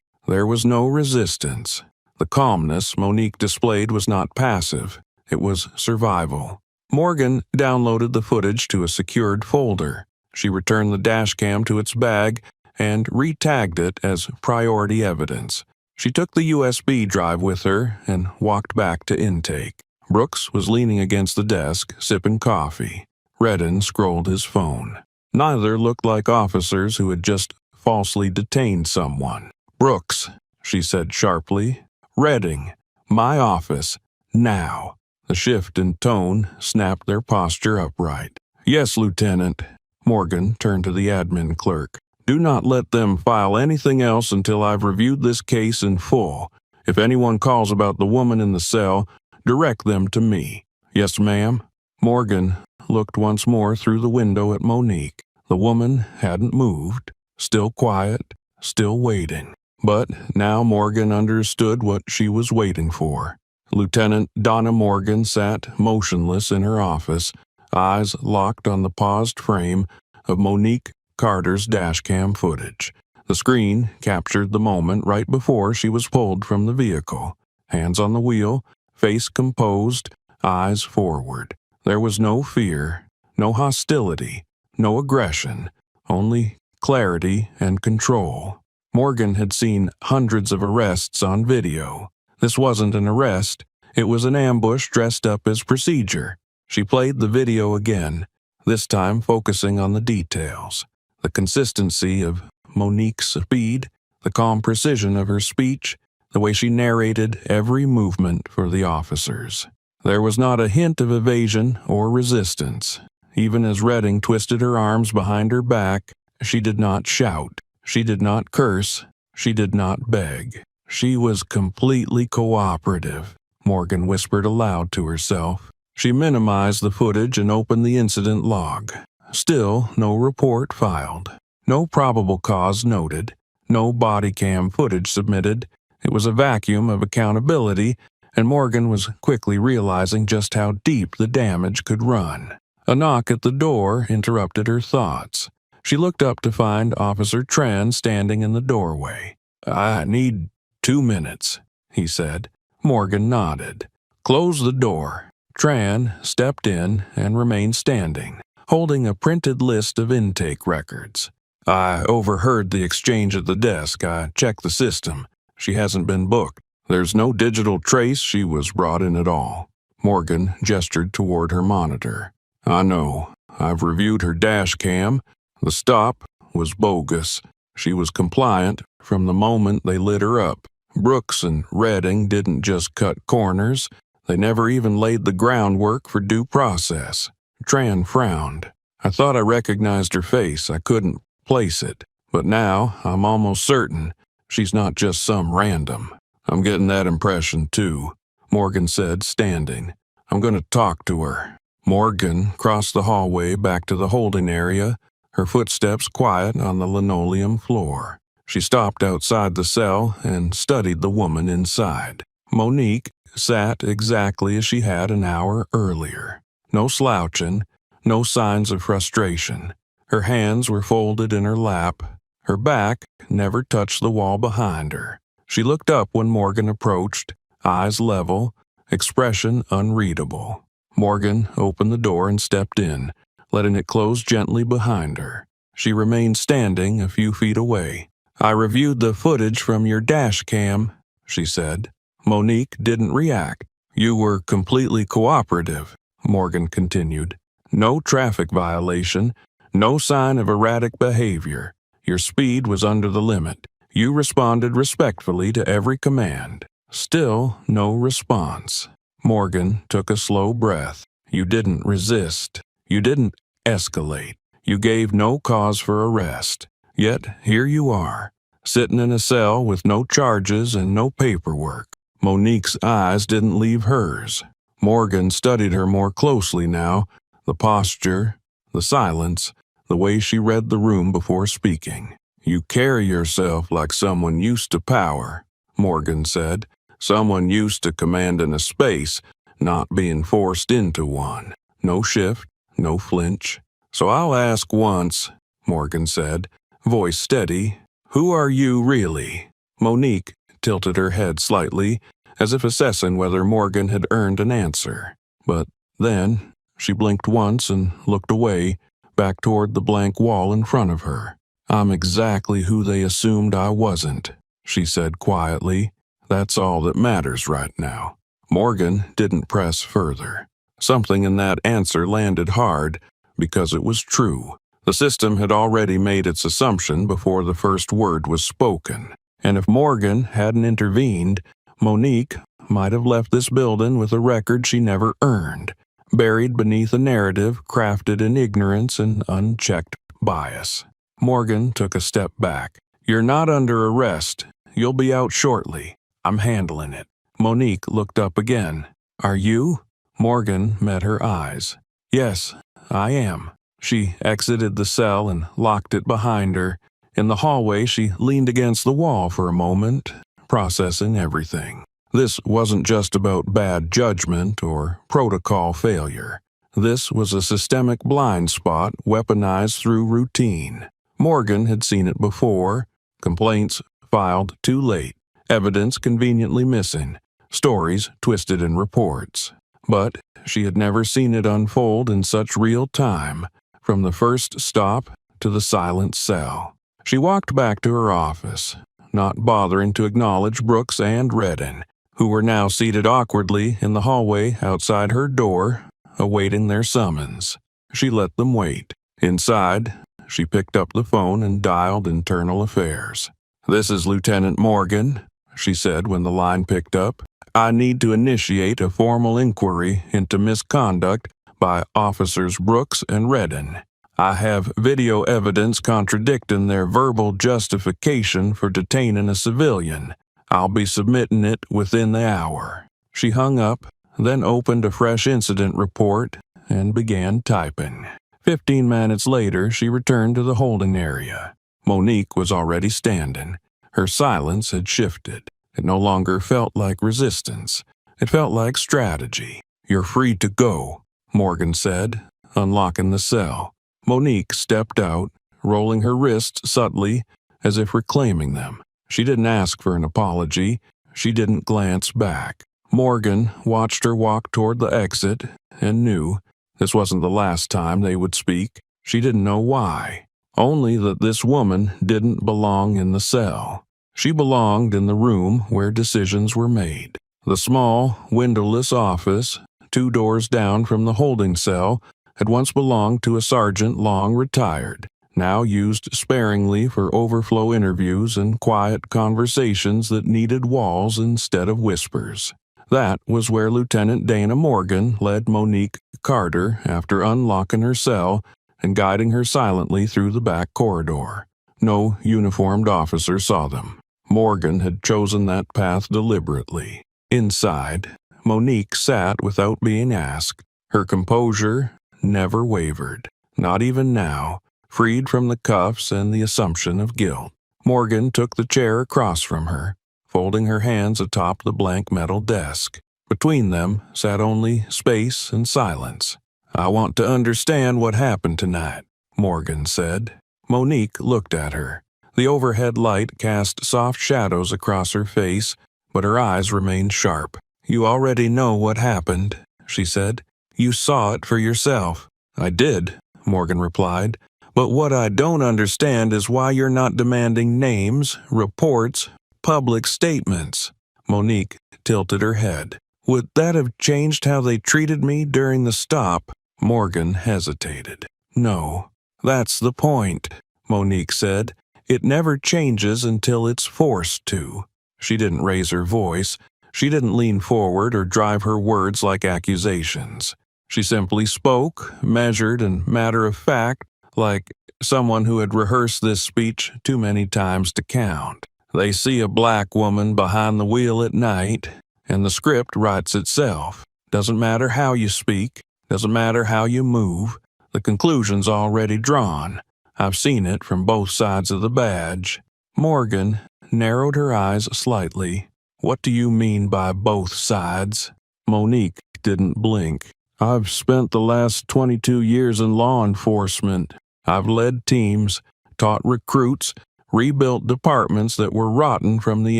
There was no resistance. The calmness Monique displayed was not passive. It was survival. Morgan downloaded the footage to a secured folder. She returned the dashcam to its bag and re-tagged it as priority evidence. She took the USB drive with her and walked back to intake. Brooks was leaning against the desk, sipping coffee. Redden scrolled his phone. Neither looked like officers who had just falsely detained someone. "Brooks," she said sharply. "Redding, my office, now." The shift in tone snapped their posture upright. "Yes, Lieutenant." Morgan turned to the admin clerk. "Do not let them file anything else until I've reviewed this case in full. If anyone calls about the woman in the cell, direct them to me." "Yes, ma'am." Morgan looked once more through the window at Monique. The woman hadn't moved, still quiet, still waiting. But now Morgan understood what she was waiting for. Lieutenant Donna Morgan sat motionless in her office, eyes locked on the paused frame of Monique Carter's dashcam footage. The screen captured the moment right before she was pulled from the vehicle. Hands on the wheel, face composed, eyes forward. There was no fear, no hostility, no aggression, only clarity and control. Morgan had seen hundreds of arrests on video. This wasn't an arrest, it was an ambush dressed up as procedure. She played the video again, this time focusing on the details. The consistency of Monique's speed, the calm precision of her speech, the way she narrated every movement for the officers. There was not a hint of evasion or resistance. Even as Redding twisted her arms behind her back, she did not shout. She did not curse. She did not beg. She was completely cooperative, Morgan whispered aloud to herself. She minimized the footage and opened the incident log. Still, no report filed. No probable cause noted. No body cam footage submitted. It was a vacuum of accountability, and Morgan was quickly realizing just how deep the damage could run. A knock at the door interrupted her thoughts. She looked up to find Officer Tran standing in the doorway. "I need 2 minutes," he said. Morgan nodded. "Close the door." Tran stepped in and remained standing, holding a printed list of intake records. "I overheard the exchange at the desk. I checked the system. She hasn't been booked. There's no digital trace she was brought in at all." Morgan gestured toward her monitor. "I know. I've reviewed her dash cam. The stop was bogus. She was compliant from the moment they lit her up. Brooks and Redding didn't just cut corners. They never even laid the groundwork for due process." Tran frowned. "I thought I recognized her face. I couldn't place it. But now I'm almost certain she's not just some random." "I'm getting that impression, too," Morgan said, standing. "I'm going to talk to her." Morgan crossed the hallway back to the holding area, her footsteps quiet on the linoleum floor. She stopped outside the cell and studied the woman inside. Monique sat exactly as she had an hour earlier. No slouching, no signs of frustration. Her hands were folded in her lap. Her back never touched the wall behind her. She looked up when Morgan approached, eyes level, expression unreadable. Morgan opened the door and stepped in, letting it close gently behind her. She remained standing a few feet away. "I reviewed the footage from your dash cam," she said. Monique didn't react. "You were completely cooperative," Morgan continued. "No traffic violation, no sign of erratic behavior. Your speed was under the limit. You responded respectfully to every command." Still no response. Morgan took a slow breath. "You didn't resist. You didn't escalate. You gave no cause for arrest. Yet here you are, sitting in a cell with no charges and no paperwork." Monique's eyes didn't leave hers. Morgan studied her more closely now, the posture, the silence, the way she read the room before speaking. "You carry yourself like someone used to power," Morgan said. "Someone used to commanding a space, not being forced into one. No shift, no flinch. "So I'll ask once," Morgan said, voice steady. "Who are you really?" Monique tilted her head slightly, as if assessing whether Morgan had earned an answer. But then she blinked once and looked away, back toward the blank wall in front of her. "I'm exactly who they assumed I wasn't," she said quietly. "That's all that matters right now." Morgan didn't press further. Something in that answer landed hard, because it was true. The system had already made its assumption before the first word was spoken. And if Morgan hadn't intervened, Monique might have left this building with a record she never earned, buried beneath a narrative crafted in ignorance and unchecked bias. Morgan took a step back. "You're not under arrest. You'll be out shortly. I'm handling it." Monique looked up again. "Are you?" Morgan met her eyes. "Yes, I am." She exited the cell and locked it behind her. In the hallway, she leaned against the wall for a moment, processing everything. This wasn't just about bad judgment or protocol failure. This was a systemic blind spot weaponized through routine. Morgan had seen it before. Complaints filed too late. Evidence conveniently missing. Stories twisted in reports. But she had never seen it unfold in such real time, from the first stop to the silent cell. She walked back to her office, not bothering to acknowledge Brooks and Redden, who were now seated awkwardly in the hallway outside her door, awaiting their summons. She let them wait. Inside, she picked up the phone and dialed Internal Affairs. "This is Lieutenant Morgan," she said when the line picked up. "I need to initiate a formal inquiry into misconduct by Officers Brooks and Redden. I have video evidence contradicting their verbal justification for detaining a civilian. I'll be submitting it within the hour." She hung up, then opened a fresh incident report and began typing. 15 minutes later, she returned to the holding area. Monique was already standing. Her silence had shifted. It no longer felt like resistance. It felt like strategy. "You're free to go," Morgan said, unlocking the cell. Monique stepped out, rolling her wrists subtly, as if reclaiming them. She didn't ask for an apology. She didn't glance back. Morgan watched her walk toward the exit and knew this wasn't the last time they would speak. She didn't know why. Only that this woman didn't belong in the cell. She belonged in the room where decisions were made. The small, windowless office, 2 doors down from the holding cell, had once belonged to a sergeant long retired, now used sparingly for overflow interviews and quiet conversations that needed walls instead of whispers. That was where Lieutenant Dana Morgan led Monique Carter after unlocking her cell and guiding her silently through the back corridor. No uniformed officer saw them. Morgan had chosen that path deliberately. Inside, Monique sat without being asked. Her composure never wavered, not even now, freed from the cuffs and the assumption of guilt. Morgan took the chair across from her, folding her hands atop the blank metal desk. Between them sat only space and silence. "I want to understand what happened tonight," Morgan said. Monique looked at her. The overhead light cast soft shadows across her face, but her eyes remained sharp. "You already know what happened," she said. "You saw it for yourself." "I did," Morgan replied. "But what I don't understand is why you're not demanding names, reports, public statements." Monique tilted her head. "Would that have changed how they treated me during the stop?" Morgan hesitated. "No, that's the point," Monique said. "It never changes until it's forced to." She didn't raise her voice. She didn't lean forward or drive her words like accusations. She simply spoke, measured and matter of fact, like someone who had rehearsed this speech too many times to count. "They see a black woman behind the wheel at night, and the script writes itself. Doesn't matter how you speak, doesn't matter how you move, the conclusion's already drawn. I've seen it from both sides of the badge." Morgan narrowed her eyes slightly. "What do you mean by both sides?" Monique Monique didn't blink. "I've spent the last 22 years in law enforcement. I've led teams, taught recruits, rebuilt departments that were rotten from the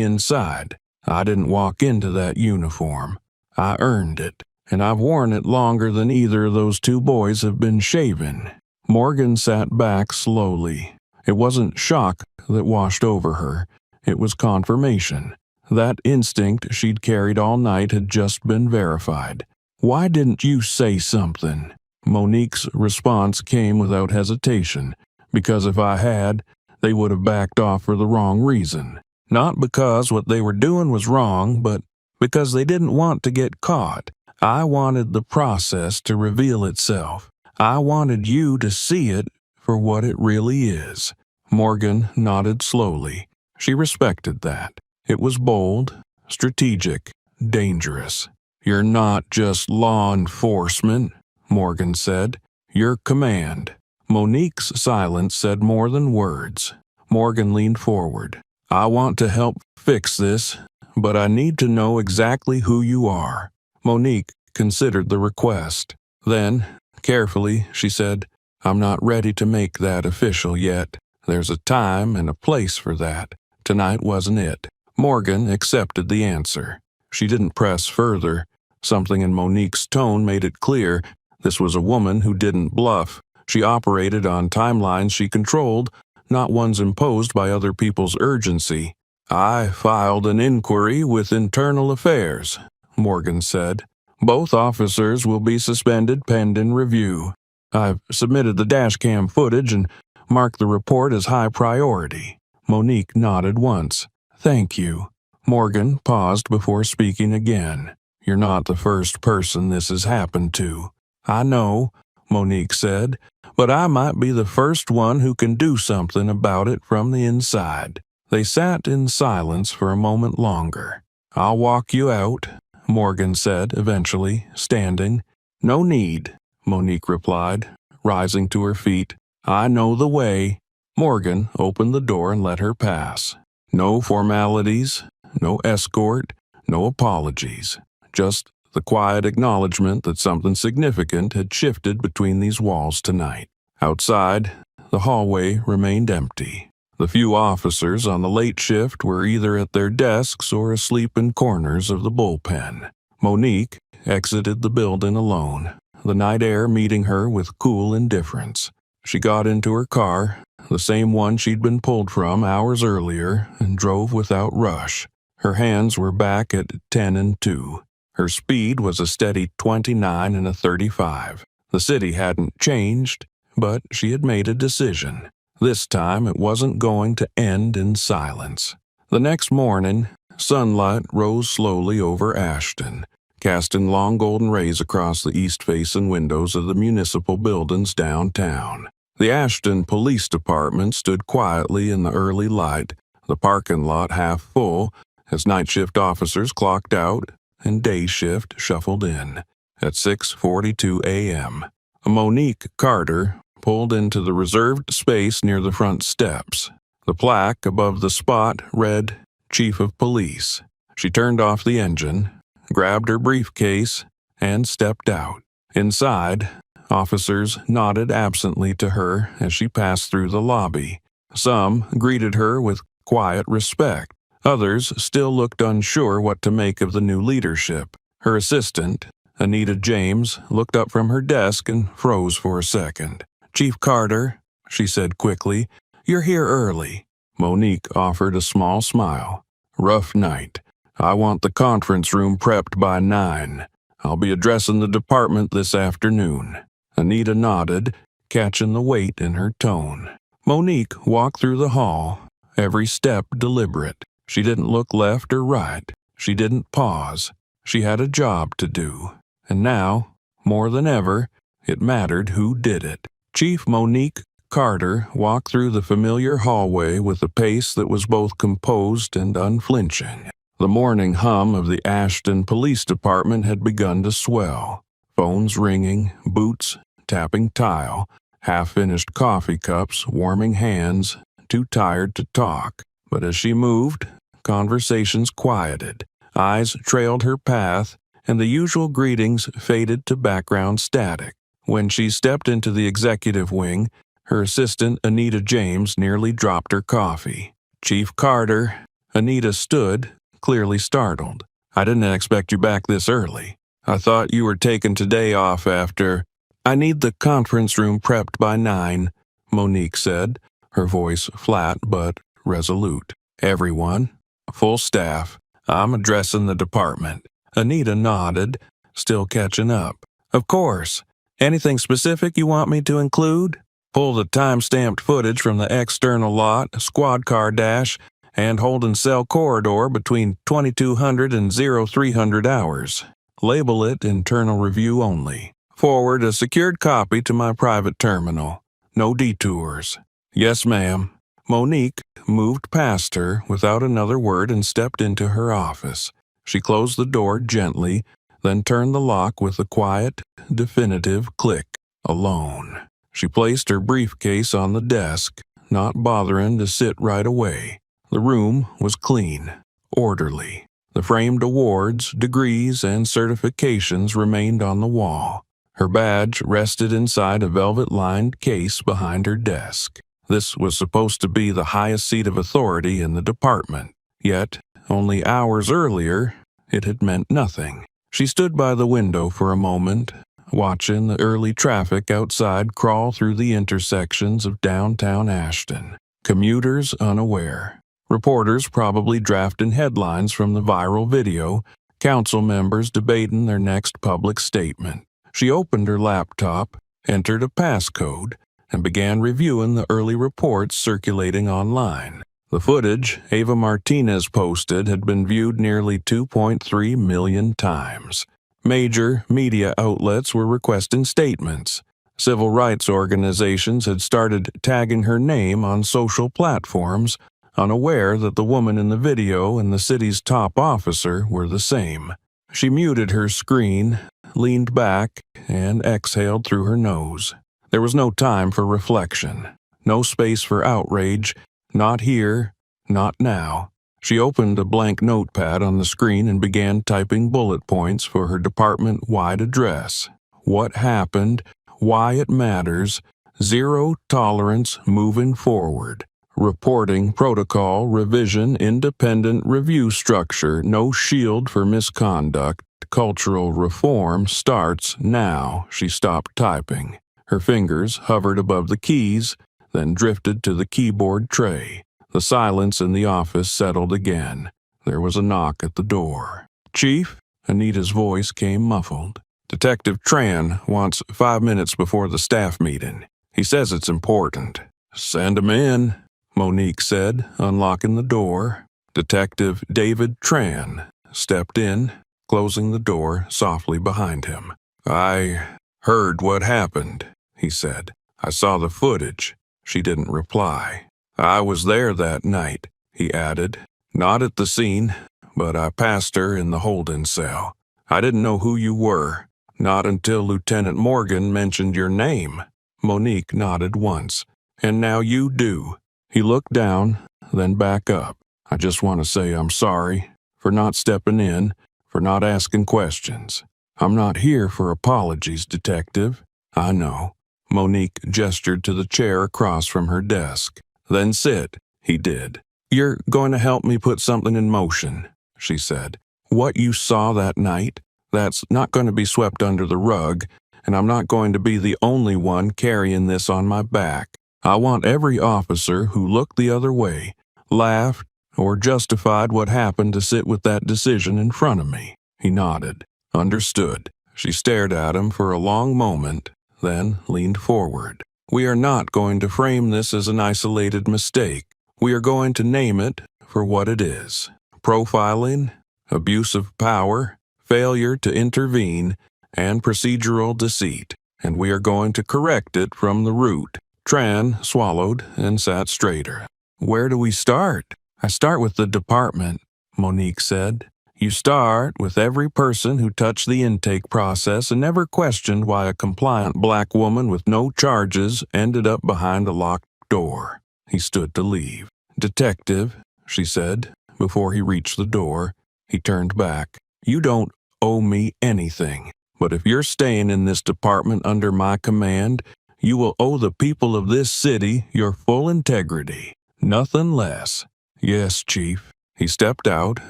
inside. I didn't walk into that uniform. I earned it, and I've worn it longer than either of those two boys have been shaven." Morgan sat back slowly. It wasn't shock that washed over her. It was confirmation. That instinct she'd carried all night had just been verified. "Why didn't you say something?" Monique's response came without hesitation. "Because if I had, they would have backed off for the wrong reason. Not because what they were doing was wrong, but because they didn't want to get caught. I wanted the process to reveal itself. I wanted you to see it for what it really is." Morgan nodded slowly. She respected that. It was bold, strategic, dangerous. "You're not just law enforcement," Morgan said. "You're command." Monique's silence said more than words. Morgan leaned forward. "I want to help fix this, but I need to know exactly who you are." Monique considered the request. Then, carefully, she said, "I'm not ready to make that official yet. There's a time and a place for that. Tonight wasn't it." Morgan accepted the answer. She didn't press further. Something in Monique's tone made it clear this was a woman who didn't bluff. She operated on timelines she controlled, not ones imposed by other people's urgency. "I filed an inquiry with Internal Affairs," Morgan said. "Both officers will be suspended pending review. I've submitted the dashcam footage and marked the report as high priority." Monique nodded once. "Thank you." Morgan paused before speaking again. "You're not the first person this has happened to." "I know," Monique said, "but I might be the first one who can do something about it from the inside." They sat in silence for a moment longer. "I'll walk you out," Morgan said eventually, standing. "No need," Monique replied, rising to her feet. "I know the way." Morgan opened the door and let her pass. No formalities, no escort, no apologies. Just the quiet acknowledgement that something significant had shifted between these walls tonight. Outside, the hallway remained empty. The few officers on the late shift were either at their desks or asleep in corners of the bullpen. Monique exited the building alone, the night air meeting her with cool indifference. She got into her car, the same one she'd been pulled from hours earlier, and drove without rush. Her hands were back at 10 and 2. Her speed was a steady 29 and a 35. The city hadn't changed, but she had made a decision. This time it wasn't going to end in silence. The next morning, sunlight rose slowly over Ashton, casting long golden rays across the east-facing windows of the municipal buildings downtown. The Ashton Police Department stood quietly in the early light, the parking lot half full, as night shift officers clocked out and day shift shuffled in. At 6:42 a.m., Monique Carter pulled into the reserved space near the front steps. The plaque above the spot read, "Chief of Police." She turned off the engine, grabbed her briefcase, and stepped out. Inside, officers nodded absently to her as she passed through the lobby. Some greeted her with quiet respect. Others still looked unsure what to make of the new leadership. Her assistant, Anita James, looked up from her desk and froze for a second. "Chief Carter," she said quickly, "you're here early." Monique offered a small smile. "Rough night. I want the conference room prepped by 9. I'll be addressing the department this afternoon." Anita nodded, catching the weight in her tone. Monique walked through the hall, every step deliberate. She didn't look left or right. She didn't pause. She had a job to do. And now, more than ever, it mattered who did it. Chief Monique Carter walked through the familiar hallway with a pace that was both composed and unflinching. The morning hum of the Ashton Police Department had begun to swell. Phones ringing, boots tapping tile, half-finished coffee cups warming hands, too tired to talk. But as she moved, conversations quieted. Eyes trailed her path, and the usual greetings faded to background static. When she stepped into the executive wing, her assistant, Anita James, nearly dropped her coffee. "Chief Carter." Anita stood, clearly startled. "I didn't expect you back this early. I thought you were taking today off after—" "I need the conference room prepped by 9, Monique said, her voice flat but resolute. "Everyone? Full staff. I'm addressing the department." Anita nodded, still catching up. "Of course. Anything specific you want me to include?" "Pull the time-stamped footage from the external lot, squad car dash, and holding cell corridor between 2200 and 0300 hours. Label it internal review only. Forward a secured copy to my private terminal. No detours." "Yes, ma'am." Monique moved past her without another word and stepped into her office. She closed the door gently, then turned the lock with a quiet, definitive click. Alone. She placed her briefcase on the desk, not bothering to sit right away. The room was clean, orderly. The framed awards, degrees, and certifications remained on the wall. Her badge rested inside a velvet-lined case behind her desk. This was supposed to be the highest seat of authority in the department. Yet, only hours earlier, it had meant nothing. She stood by the window for a moment, watching the early traffic outside crawl through the intersections of downtown Ashton. Commuters unaware. Reporters probably drafting headlines from the viral video, council members debating their next public statement. She opened her laptop, entered a passcode, and began reviewing the early reports circulating online. The footage Ava Martinez posted had been viewed nearly 2.3 million times. Major media outlets were requesting statements. Civil rights organizations had started tagging her name on social platforms, unaware that the woman in the video and the city's top officer were the same. She muted her screen, leaned back, and exhaled through her nose. There was no time for reflection, no space for outrage, not here, not now. She opened a blank notepad on the screen and began typing bullet points for her department-wide address. What happened, why it matters, zero tolerance moving forward. Reporting protocol revision independent review structure, no shield for misconduct. Cultural reform starts now. She stopped typing. Her fingers hovered above the keys, then drifted to the keyboard tray. The silence in the office settled again. There was a knock at the door. "Chief?" Anita's voice came muffled. "Detective Tran wants 5 minutes before the staff meeting. He says it's important." "Send him in," Monique said, unlocking the door. Detective David Tran stepped in, closing the door softly behind him. "I heard what happened," he said. "I saw the footage." She didn't reply. "I was there that night," he added. "Not at the scene, but I passed her in the holding cell. I didn't know who you were, not until Lieutenant Morgan mentioned your name." Monique nodded once. "And now you do." He looked down, then back up. "I just want to say I'm sorry for not stepping in, for not asking questions. I'm not here for apologies, Detective." "I know." Monique gestured to the chair across from her desk. "Then sit." He did. "You're going to help me put something in motion," she said. "What you saw that night, that's not going to be swept under the rug, and I'm not going to be the only one carrying this on my back. I want every officer who looked the other way, laughed, or justified what happened to sit with that decision in front of me." He nodded. "Understood." She stared at him for a long moment, then leaned forward. "We are not going to frame this as an isolated mistake. We are going to name it for what it is. Profiling, abuse of power, failure to intervene, and procedural deceit. And we are going to correct it from the root." Tran swallowed and sat straighter. "Where do we start?" "I start with the department," Monique said. "You start with every person who touched the intake process and never questioned why a compliant black woman with no charges ended up behind a locked door." He stood to leave. "Detective," she said, before he reached the door. He turned back. "You don't owe me anything. But if you're staying in this department under my command, you will owe the people of this city your full integrity. Nothing less. Yes, Chief. He stepped out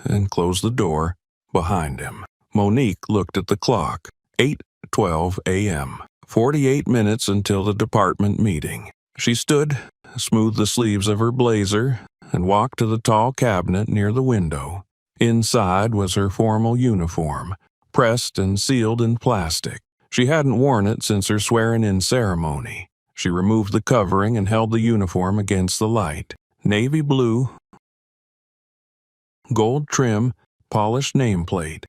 and closed the door behind him. Monique looked at the clock. 8:12 a.m. 48 minutes until the department meeting. She stood, smoothed the sleeves of her blazer, and walked to the tall cabinet near the window. Inside was her formal uniform, pressed and sealed in plastic. She hadn't worn it since her swearing-in ceremony. She removed the covering and held the uniform against the light. Navy blue, gold trim, polished nameplate.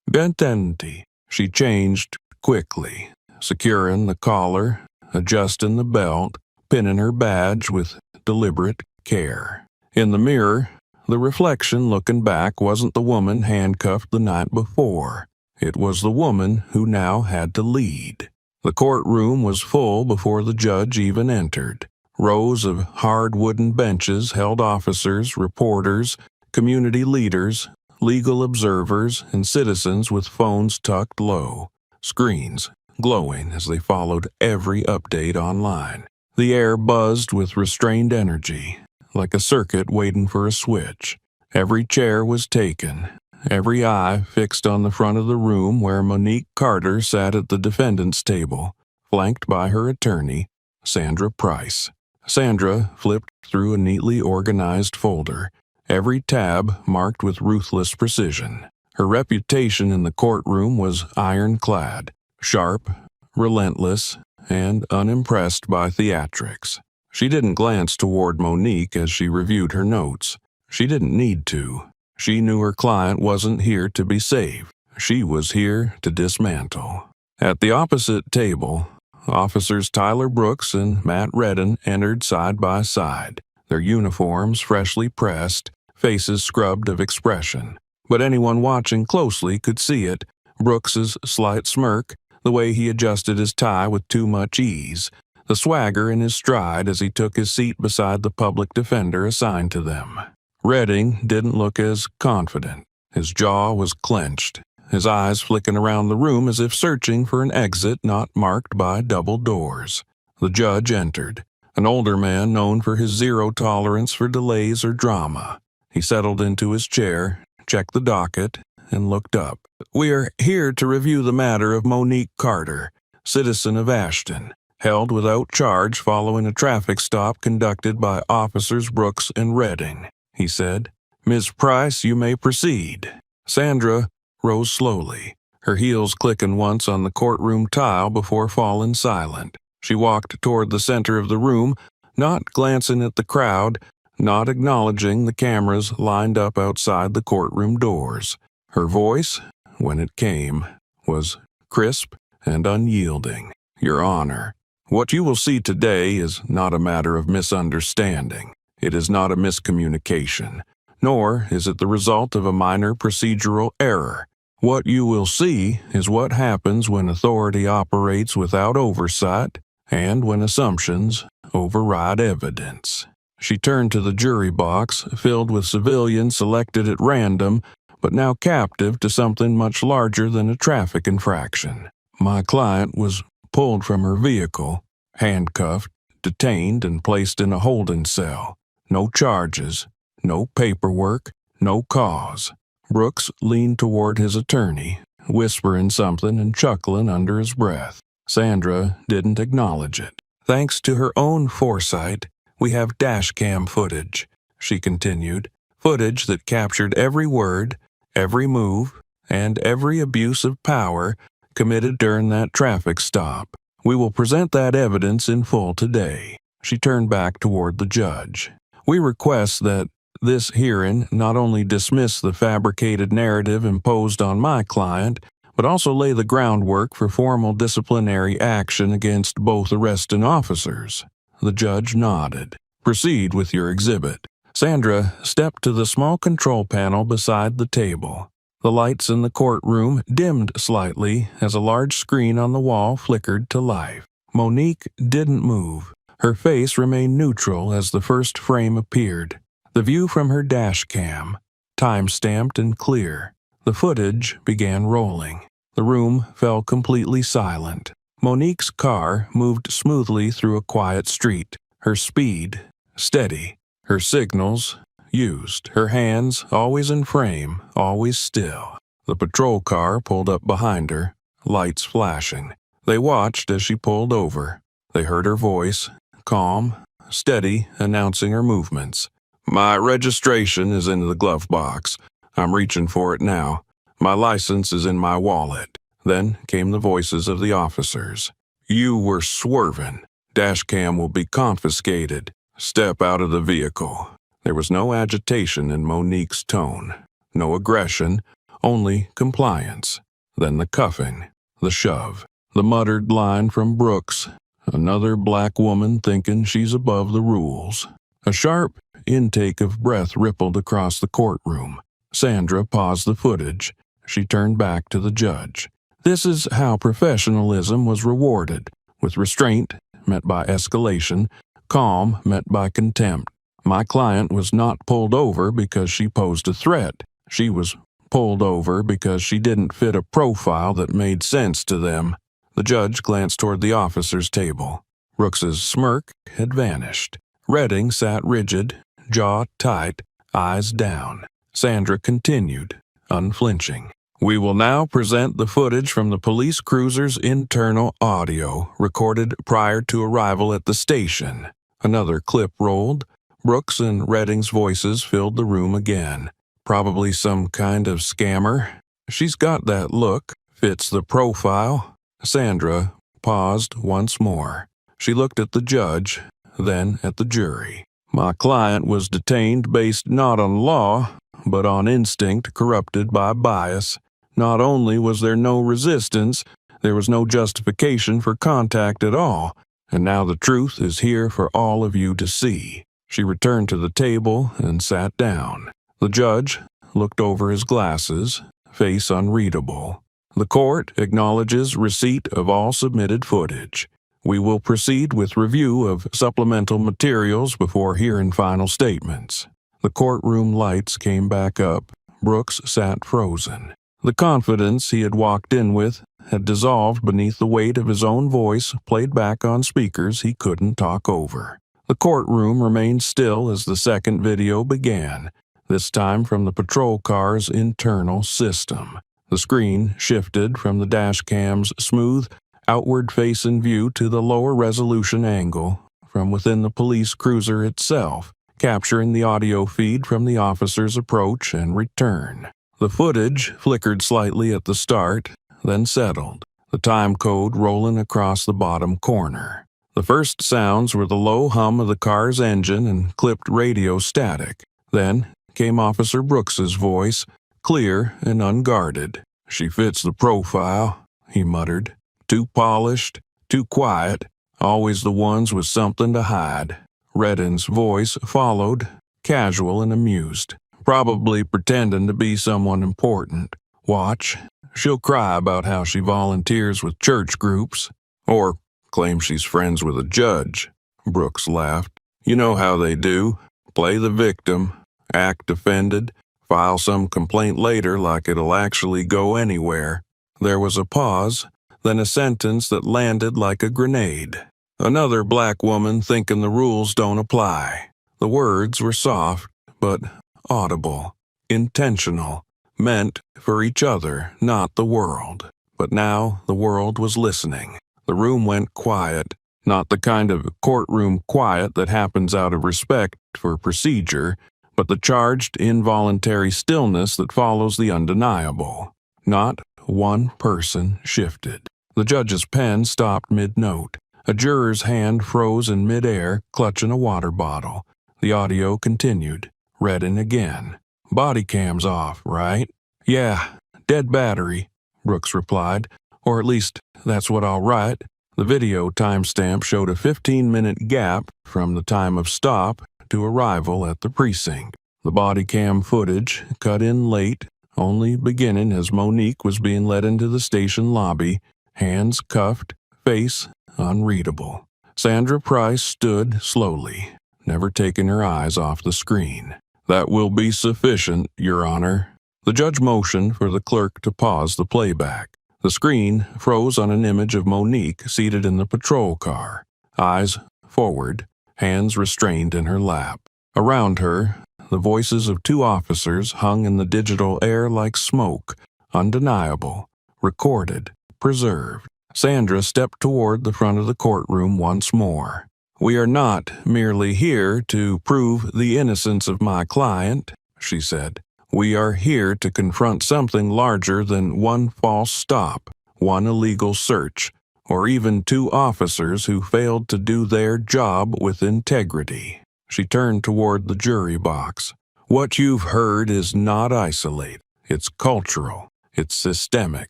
Bententi. She changed quickly, securing the collar, adjusting the belt, pinning her badge with deliberate care. In the mirror, the reflection looking back wasn't the woman handcuffed the night before. It was the woman who now had to lead. The courtroom was full before the judge even entered. Rows of hard wooden benches held officers, reporters, community leaders, legal observers, and citizens with phones tucked low, screens glowing as they followed every update online. The air buzzed with restrained energy, like a circuit waiting for a switch. Every chair was taken, every eye fixed on the front of the room where Monique Carter sat at the defendant's table, flanked by her attorney, Sandra Price. Sandra flipped through a neatly organized folder, every tab marked with ruthless precision. Her reputation in the courtroom was ironclad, sharp, relentless, and unimpressed by theatrics. She didn't glance toward Monique as she reviewed her notes. She didn't need to. She knew her client wasn't here to be saved. She was here to dismantle. At the opposite table, Officers Tyler Brooks and Matt Redden entered side by side, their uniforms freshly pressed, faces scrubbed of expression. But anyone watching closely could see it, Brooks's slight smirk, the way he adjusted his tie with too much ease, the swagger in his stride as he took his seat beside the public defender assigned to them. Redding didn't look as confident. His jaw was clenched, his eyes flicking around the room as if searching for an exit not marked by double doors. The judge entered, an older man known for his zero tolerance for delays or drama. He settled into his chair, checked the docket, and looked up. "We are here to review the matter of Monique Carter, citizen of Ashton, held without charge following a traffic stop conducted by Officers Brooks and Redding," he said. "Ms. Price, you may proceed." Sandra rose slowly, her heels clicking once on the courtroom tile before falling silent. She walked toward the center of the room, not glancing at the crowd, not acknowledging the cameras lined up outside the courtroom doors. Her voice, when it came, was crisp and unyielding. "Your Honor, what you will see today is not a matter of misunderstanding. It is not a miscommunication, nor is it the result of a minor procedural error. What you will see is what happens when authority operates without oversight and when assumptions override evidence." She turned to the jury box, filled with civilians selected at random, but now captive to something much larger than a traffic infraction. "My client was pulled from her vehicle, handcuffed, detained, and placed in a holding cell. No charges, no paperwork, no cause." Brooks leaned toward his attorney, whispering something and chuckling under his breath. Sandra didn't acknowledge it. "Thanks to her own foresight, we have dashcam footage," she continued, "footage that captured every word, every move, and every abuse of power committed during that traffic stop. We will present that evidence in full today." She turned back toward the judge. "We request that this hearing not only dismiss the fabricated narrative imposed on my client, but also lay the groundwork for formal disciplinary action against both arresting officers." The judge nodded. "Proceed with your exhibit." Sandra stepped to the small control panel beside the table. The lights in the courtroom dimmed slightly as a large screen on the wall flickered to life. Monique didn't move. Her face remained neutral as the first frame appeared. The view from her dash cam, time-stamped and clear, The footage began rolling. The room fell completely silent. Monique's car moved smoothly through a quiet street, her speed steady, her signals used, her hands always in frame, always still. The patrol car pulled up behind her, lights flashing. They watched as she pulled over. They heard her voice, calm, steady, announcing her movements. "My registration is in the glove box. I'm reaching for it now. My license is in my wallet." Then came the voices of the officers. "You were swerving. Dashcam will be confiscated. Step out of the vehicle." There was no agitation in Monique's tone, no aggression, only compliance. Then the cuffing, the shove, the muttered line from Brooks, "Another black woman thinking she's above the rules." A sharp intake of breath rippled across the courtroom. Sandra paused the footage. She turned back to the judge. This is how professionalism was rewarded, with restraint met by escalation, calm met by contempt. My client was not pulled over because she posed a threat. She was pulled over because she didn't fit a profile that made sense to them. The judge glanced toward the officer's table. Brooks's smirk had vanished. Redding sat rigid, jaw tight, eyes down. Sandra continued, unflinching. "We will now present the footage from the police cruiser's internal audio, recorded prior to arrival at the station." Another clip rolled. Brooks and Redding's voices filled the room again. "Probably some kind of scammer. She's got that look. Fits the profile." Sandra paused once more. She looked at the judge, then at the jury. "My client was detained based not on law, but on instinct corrupted by bias. Not only was there no resistance, there was no justification for contact at all, and now the truth is here for all of you to see." She returned to the table and sat down. The judge looked over his glasses, face unreadable. "The court acknowledges receipt of all submitted footage. We will proceed with review of supplemental materials before hearing final statements." The courtroom lights came back up. Brooks sat frozen. The confidence he had walked in with had dissolved beneath the weight of his own voice played back on speakers he couldn't talk over. The courtroom remained still as the second video began, this time from the patrol car's internal system. The screen shifted from the dashcam's smooth, outward-facing view to the lower-resolution angle from within the police cruiser itself, capturing the audio feed from the officer's approach and return. The footage flickered slightly at the start, then settled, the time code rolling across the bottom corner. The first sounds were the low hum of the car's engine and clipped radio static. Then came Officer Brooks's voice, clear and unguarded. "She fits the profile," he muttered. "Too polished, too quiet, always the ones with something to hide." Redding's voice followed, casual and amused. "Probably pretending to be someone important. Watch, she'll cry about how she volunteers with church groups, or claim she's friends with a judge." Brooks laughed. "You know how they do. Play the victim, act offended, file some complaint later like it'll actually go anywhere." There was a pause, then a sentence that landed like a grenade. "Another black woman thinking the rules don't apply." The words were soft, but audible, intentional, meant for each other, not the world. But now the world was listening. The room went quiet, not the kind of courtroom quiet that happens out of respect for procedure, but the charged, involuntary stillness that follows the undeniable. Not one person shifted. The judge's pen stopped mid-note. A juror's hand froze in mid-air, clutching a water bottle. The audio continued. Redding again. "Body cam's off, right?" "Yeah, dead battery," Brooks replied. "Or at least, that's what I'll write." The video timestamp showed a 15-minute gap from the time of stop to arrival at the precinct. The body cam footage, cut in late, only beginning as Monique was being led into the station lobby, hands cuffed, face unreadable. Sandra Price stood slowly, never taking her eyes off the screen. "That will be sufficient, Your Honor." The judge motioned for the clerk to pause the playback. The screen froze on an image of Monique seated in the patrol car, eyes forward, hands restrained in her lap. Around her, the voices of two officers hung in the digital air like smoke, undeniable, recorded, preserved. Sandra stepped toward the front of the courtroom once more. "We are not merely here to prove the innocence of my client," she said. "We are here to confront something larger than one false stop, one illegal search, or even two officers who failed to do their job with integrity." She turned toward the jury box. "What you've heard is not isolated. It's cultural. It's systemic.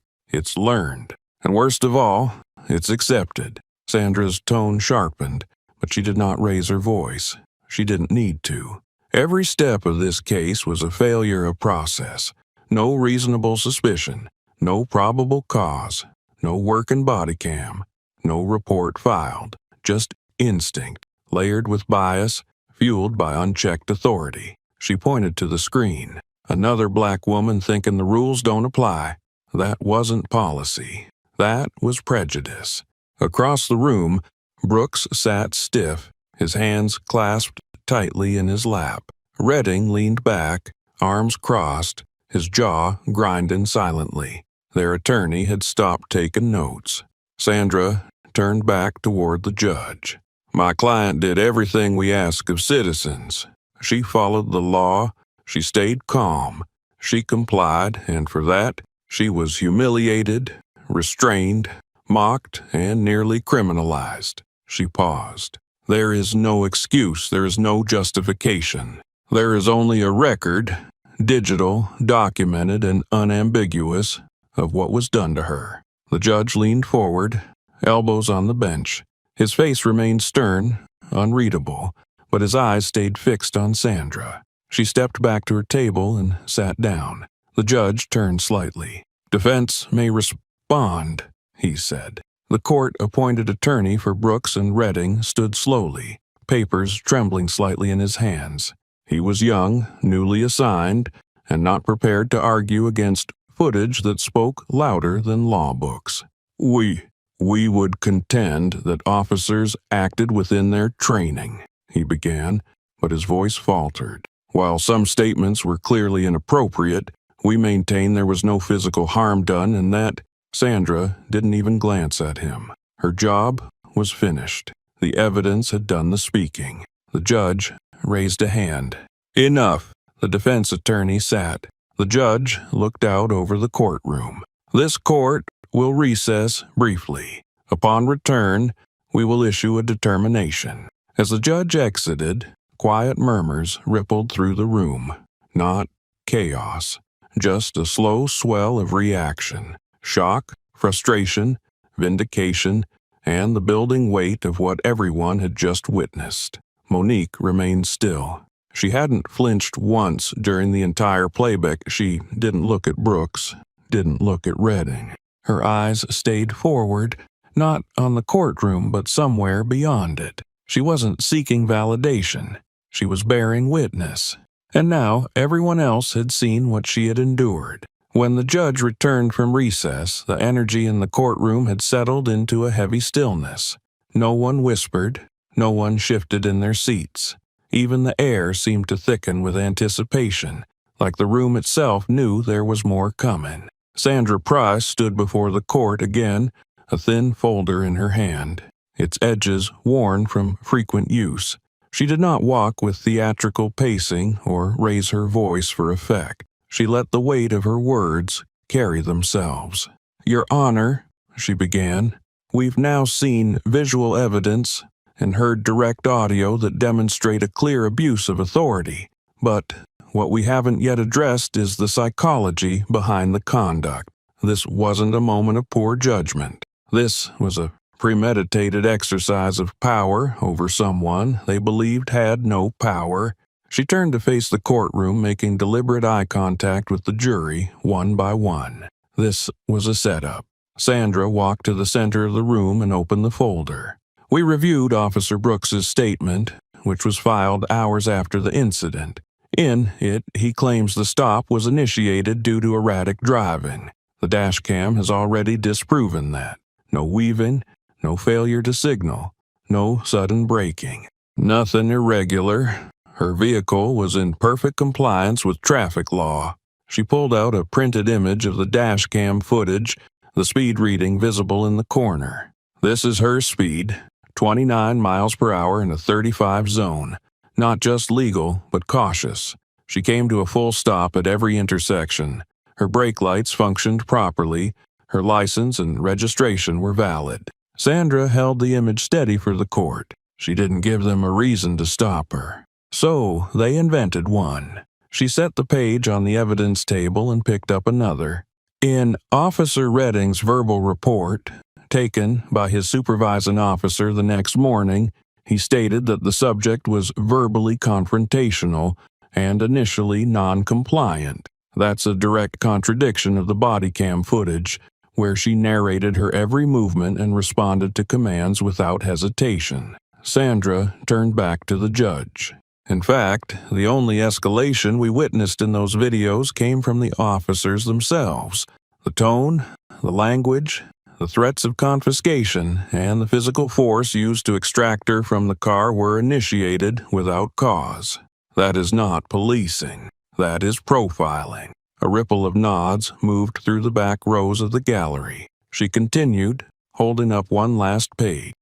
It's learned. And worst of all, it's accepted." Sandra's tone sharpened, but she did not raise her voice. She didn't need to. Every step of this case was a failure of process. No reasonable suspicion, no probable cause, no working body cam, no report filed. Just instinct, layered with bias, fueled by unchecked authority. She pointed to the screen. "Another black woman thinking the rules don't apply. That wasn't policy. That was prejudice." Across the room, Brooks sat stiff, his hands clasped tightly in his lap. Redding leaned back, arms crossed, his jaw grinding silently. Their attorney had stopped taking notes. Sandra turned back toward the judge. "My client did everything we ask of citizens. She followed the law, she stayed calm, she complied, and for that, she was humiliated, restrained, mocked, and nearly criminalized." She paused. "There is no excuse, there is no justification. There is only a record, digital, documented, and unambiguous, of what was done to her." The judge leaned forward, elbows on the bench. His face remained stern, unreadable, but his eyes stayed fixed on Sandra. She stepped back to her table and sat down. The judge turned slightly. "Defense may respond," he said. The court-appointed attorney for Brooks and Redding stood slowly, papers trembling slightly in his hands. He was young, newly assigned, and not prepared to argue against footage that spoke louder than law books. We would contend that officers acted within their training," he began, but his voice faltered. "While some statements were clearly inappropriate, we maintain there was no physical harm done and that—" Sandra didn't even glance at him. Her job was finished. The evidence had done the speaking. The judge raised a hand. "Enough." The defense attorney sat. The judge looked out over the courtroom. "This court will recess briefly. Upon return, we will issue a determination." As the judge exited, quiet murmurs rippled through the room. Not chaos, just a slow swell of reaction. Shock, frustration, vindication, and the building weight of what everyone had just witnessed. Monique remained still. She hadn't flinched once during the entire playback. She didn't look at Brooks, didn't look at Redding. Her eyes stayed forward, not on the courtroom but somewhere beyond it. She wasn't seeking validation. She was bearing witness. And now everyone else had seen what she had endured. When the judge returned from recess, the energy in the courtroom had settled into a heavy stillness. No one whispered, no one shifted in their seats. Even the air seemed to thicken with anticipation, like the room itself knew there was more coming. Sandra Price stood before the court again, a thin folder in her hand, its edges worn from frequent use. She did not walk with theatrical pacing or raise her voice for effect. She let the weight of her words carry themselves. "Your Honor," she began, "we've now seen visual evidence and heard direct audio that demonstrate a clear abuse of authority. But what we haven't yet addressed is the psychology behind the conduct. This wasn't a moment of poor judgment. This was a premeditated exercise of power over someone they believed had no power." She turned to face the courtroom, making deliberate eye contact with the jury, one by one. This was a setup. Sandra walked to the center of the room and opened the folder. "We reviewed Officer Brooks's statement, which was filed hours after the incident. In it, he claims the stop was initiated due to erratic driving. The dashcam has already disproven that. No weaving, no failure to signal, no sudden braking. Nothing irregular. Her vehicle was in perfect compliance with traffic law. She pulled out a printed image of the dashcam footage, the speed reading visible in the corner. This is her speed, 29 miles per hour in a 35 zone. Not just legal, but cautious. She came to a full stop at every intersection. Her brake lights functioned properly. Her license and registration were valid. Sandra held the image steady for the court. She didn't give them a reason to stop her. So they invented one. She set the page on the evidence table and picked up another. In Officer Redding's verbal report, taken by his supervising officer the next morning, he stated that the subject was verbally confrontational and initially non-compliant. That's a direct contradiction of the body cam footage, where she narrated her every movement and responded to commands without hesitation. Sandra turned back to the judge. In fact, the only escalation we witnessed in those videos came from the officers themselves. The tone, the language, the threats of confiscation, and the physical force used to extract her from the car were initiated without cause. That is not policing. That is profiling. A ripple of nods moved through the back rows of the gallery. She continued, holding up one last page.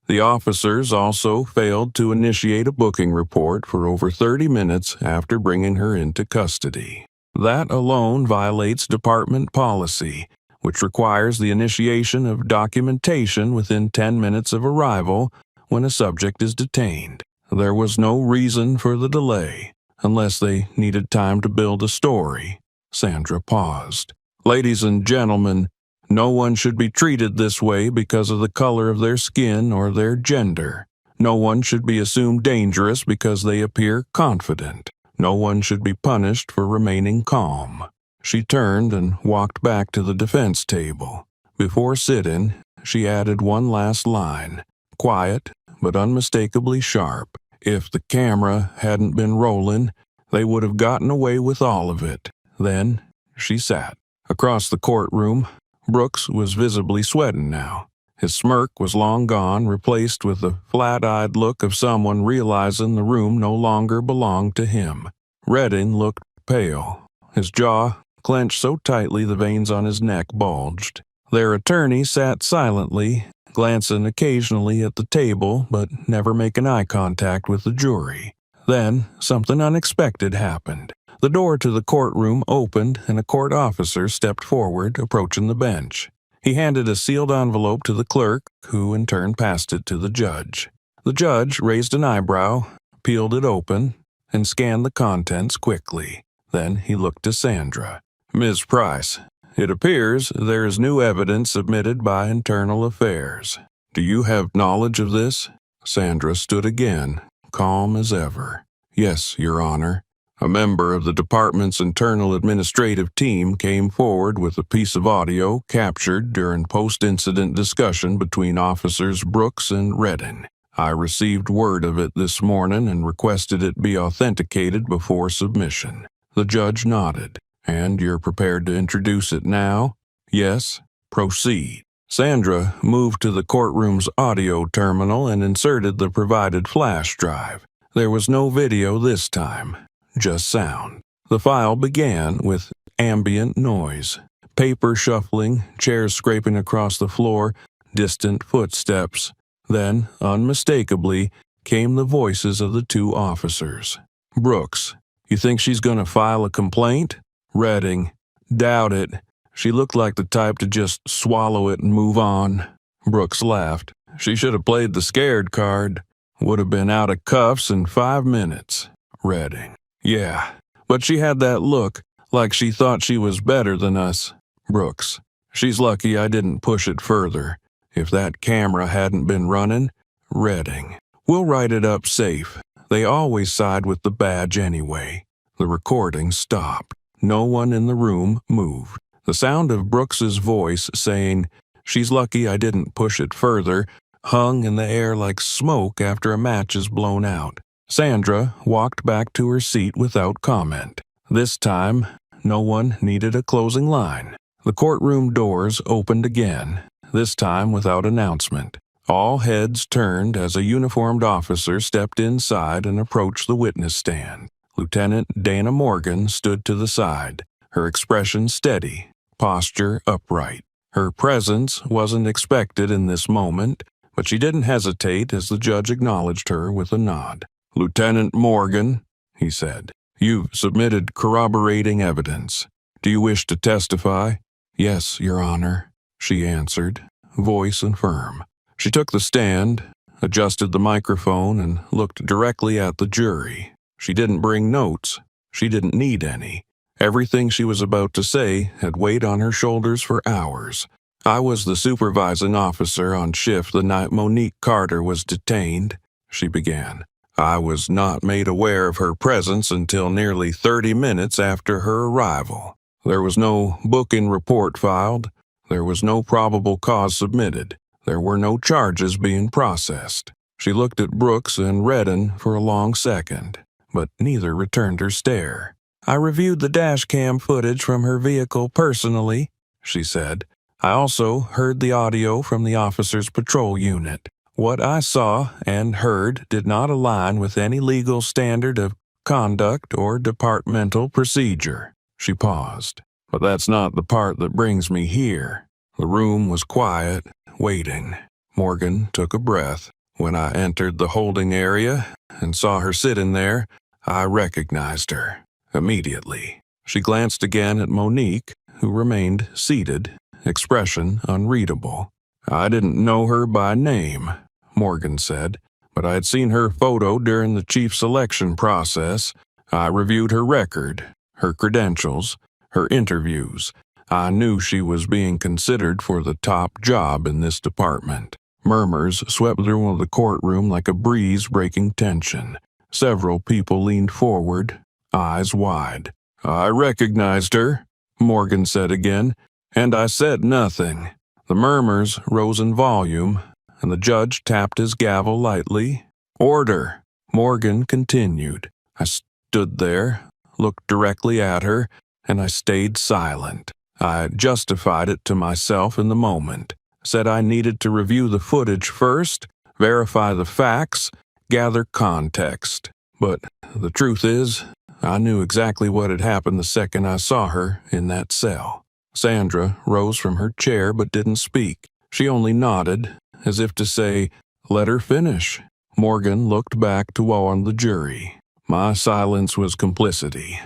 The officers also failed to initiate a booking report for over 30 minutes after bringing her into custody. That alone violates department policy, which requires the initiation of documentation within 10 minutes of arrival when a subject is detained. There was no reason for the delay, unless they needed time to build a story. Sandra paused. Ladies and gentlemen, no one should be treated this way because of the color of their skin or their gender. No one should be assumed dangerous because they appear confident. No one should be punished for remaining calm. She turned and walked back to the defense table. Before sitting, she added one last line, quiet but unmistakably sharp. If the camera hadn't been rolling, they would have gotten away with all of it. Then she sat. Across the courtroom, Brooks was visibly sweating now. His smirk was long gone, replaced with the flat-eyed look of someone realizing the room no longer belonged to him. Redding looked pale. His jaw clenched so tightly the veins on his neck bulged. Their attorney sat silently, glancing occasionally at the table but never making eye contact with the jury. Then something unexpected happened. The door to the courtroom opened and a court officer stepped forward, approaching the bench. He handed a sealed envelope to the clerk, who in turn passed it to the judge. The judge raised an eyebrow, peeled it open, and scanned the contents quickly. Then he looked to Sandra. Ms. Price, it appears there is new evidence submitted by Internal Affairs. Do you have knowledge of this? Sandra stood again, calm as ever. Yes, Your Honor. A member of the department's internal administrative team came forward with a piece of audio captured during post-incident discussion between Officers Brooks and Redding. I received word of it this morning and requested it be authenticated before submission. The judge nodded. And you're prepared to introduce it now? Yes? Proceed. Sandra moved to the courtroom's audio terminal and inserted the provided flash drive. There was no video this time. Just sound. The file began with ambient noise, paper shuffling, chairs scraping across the floor, distant footsteps. Then, unmistakably, came the voices of the two officers. Brooks, you think she's going to file a complaint? Redding, doubt it. She looked like the type to just swallow it and move on. Brooks laughed. She should have played the scared card. Would have been out of cuffs in 5 minutes. Redding. Yeah, but she had that look, like she thought she was better than us. Brooks. She's lucky I didn't push it further. If that camera hadn't been running. Redding. We'll write it up safe. They always side with the badge anyway. The recording stopped. No one in the room moved. The sound of Brooks's voice saying, "She's lucky I didn't push it further," hung in the air like smoke after a match is blown out. Sandra walked back to her seat without comment. This time, no one needed a closing line. The courtroom doors opened again, this time without announcement. All heads turned as a uniformed officer stepped inside and approached the witness stand. Lieutenant Dana Morgan stood to the side, her expression steady, posture upright. Her presence wasn't expected in this moment, but she didn't hesitate as the judge acknowledged her with a nod. "Lieutenant Morgan," he said, "you've submitted corroborating evidence. Do you wish to testify?" "Yes, Your Honor," she answered, voice and firm. She took the stand, adjusted the microphone, and looked directly at the jury. She didn't bring notes. She didn't need any. Everything she was about to say had weighed on her shoulders for hours. "I was the supervising officer on shift the night Monique Carter was detained," she began. "I was not made aware of her presence until nearly 30 minutes after her arrival. There was no booking report filed. There was no probable cause submitted. There were no charges being processed." She looked at Brooks and Redden for a long second, but neither returned her stare. "I reviewed the dash cam footage from her vehicle personally," she said. "I also heard the audio from the officer's patrol unit. What I saw and heard did not align with any legal standard of conduct or departmental procedure." She paused. "But that's not the part that brings me here." The room was quiet, waiting. Morgan took a breath. "When I entered the holding area and saw her sitting there, I recognized her immediately." She glanced again at Monique, who remained seated, expression unreadable. "I didn't know her by name," Morgan said, "but I had seen her photo during the chief selection process. I reviewed her record, her credentials, her interviews. I knew she was being considered for the top job in this department." Murmurs swept through the courtroom like a breeze breaking tension. Several people leaned forward, eyes wide. "I recognized her," Morgan said again, "and I said nothing." The murmurs rose in volume, and the judge tapped his gavel lightly. "Order," Morgan continued. "I stood there, looked directly at her, and I stayed silent. I justified it to myself in the moment, said I needed to review the footage first, verify the facts, gather context. But the truth is, I knew exactly what had happened the second I saw her in that cell." Sandra rose from her chair but didn't speak. She only nodded, as if to say, "Let her finish." Morgan looked back to warn the jury. "My silence was complicity.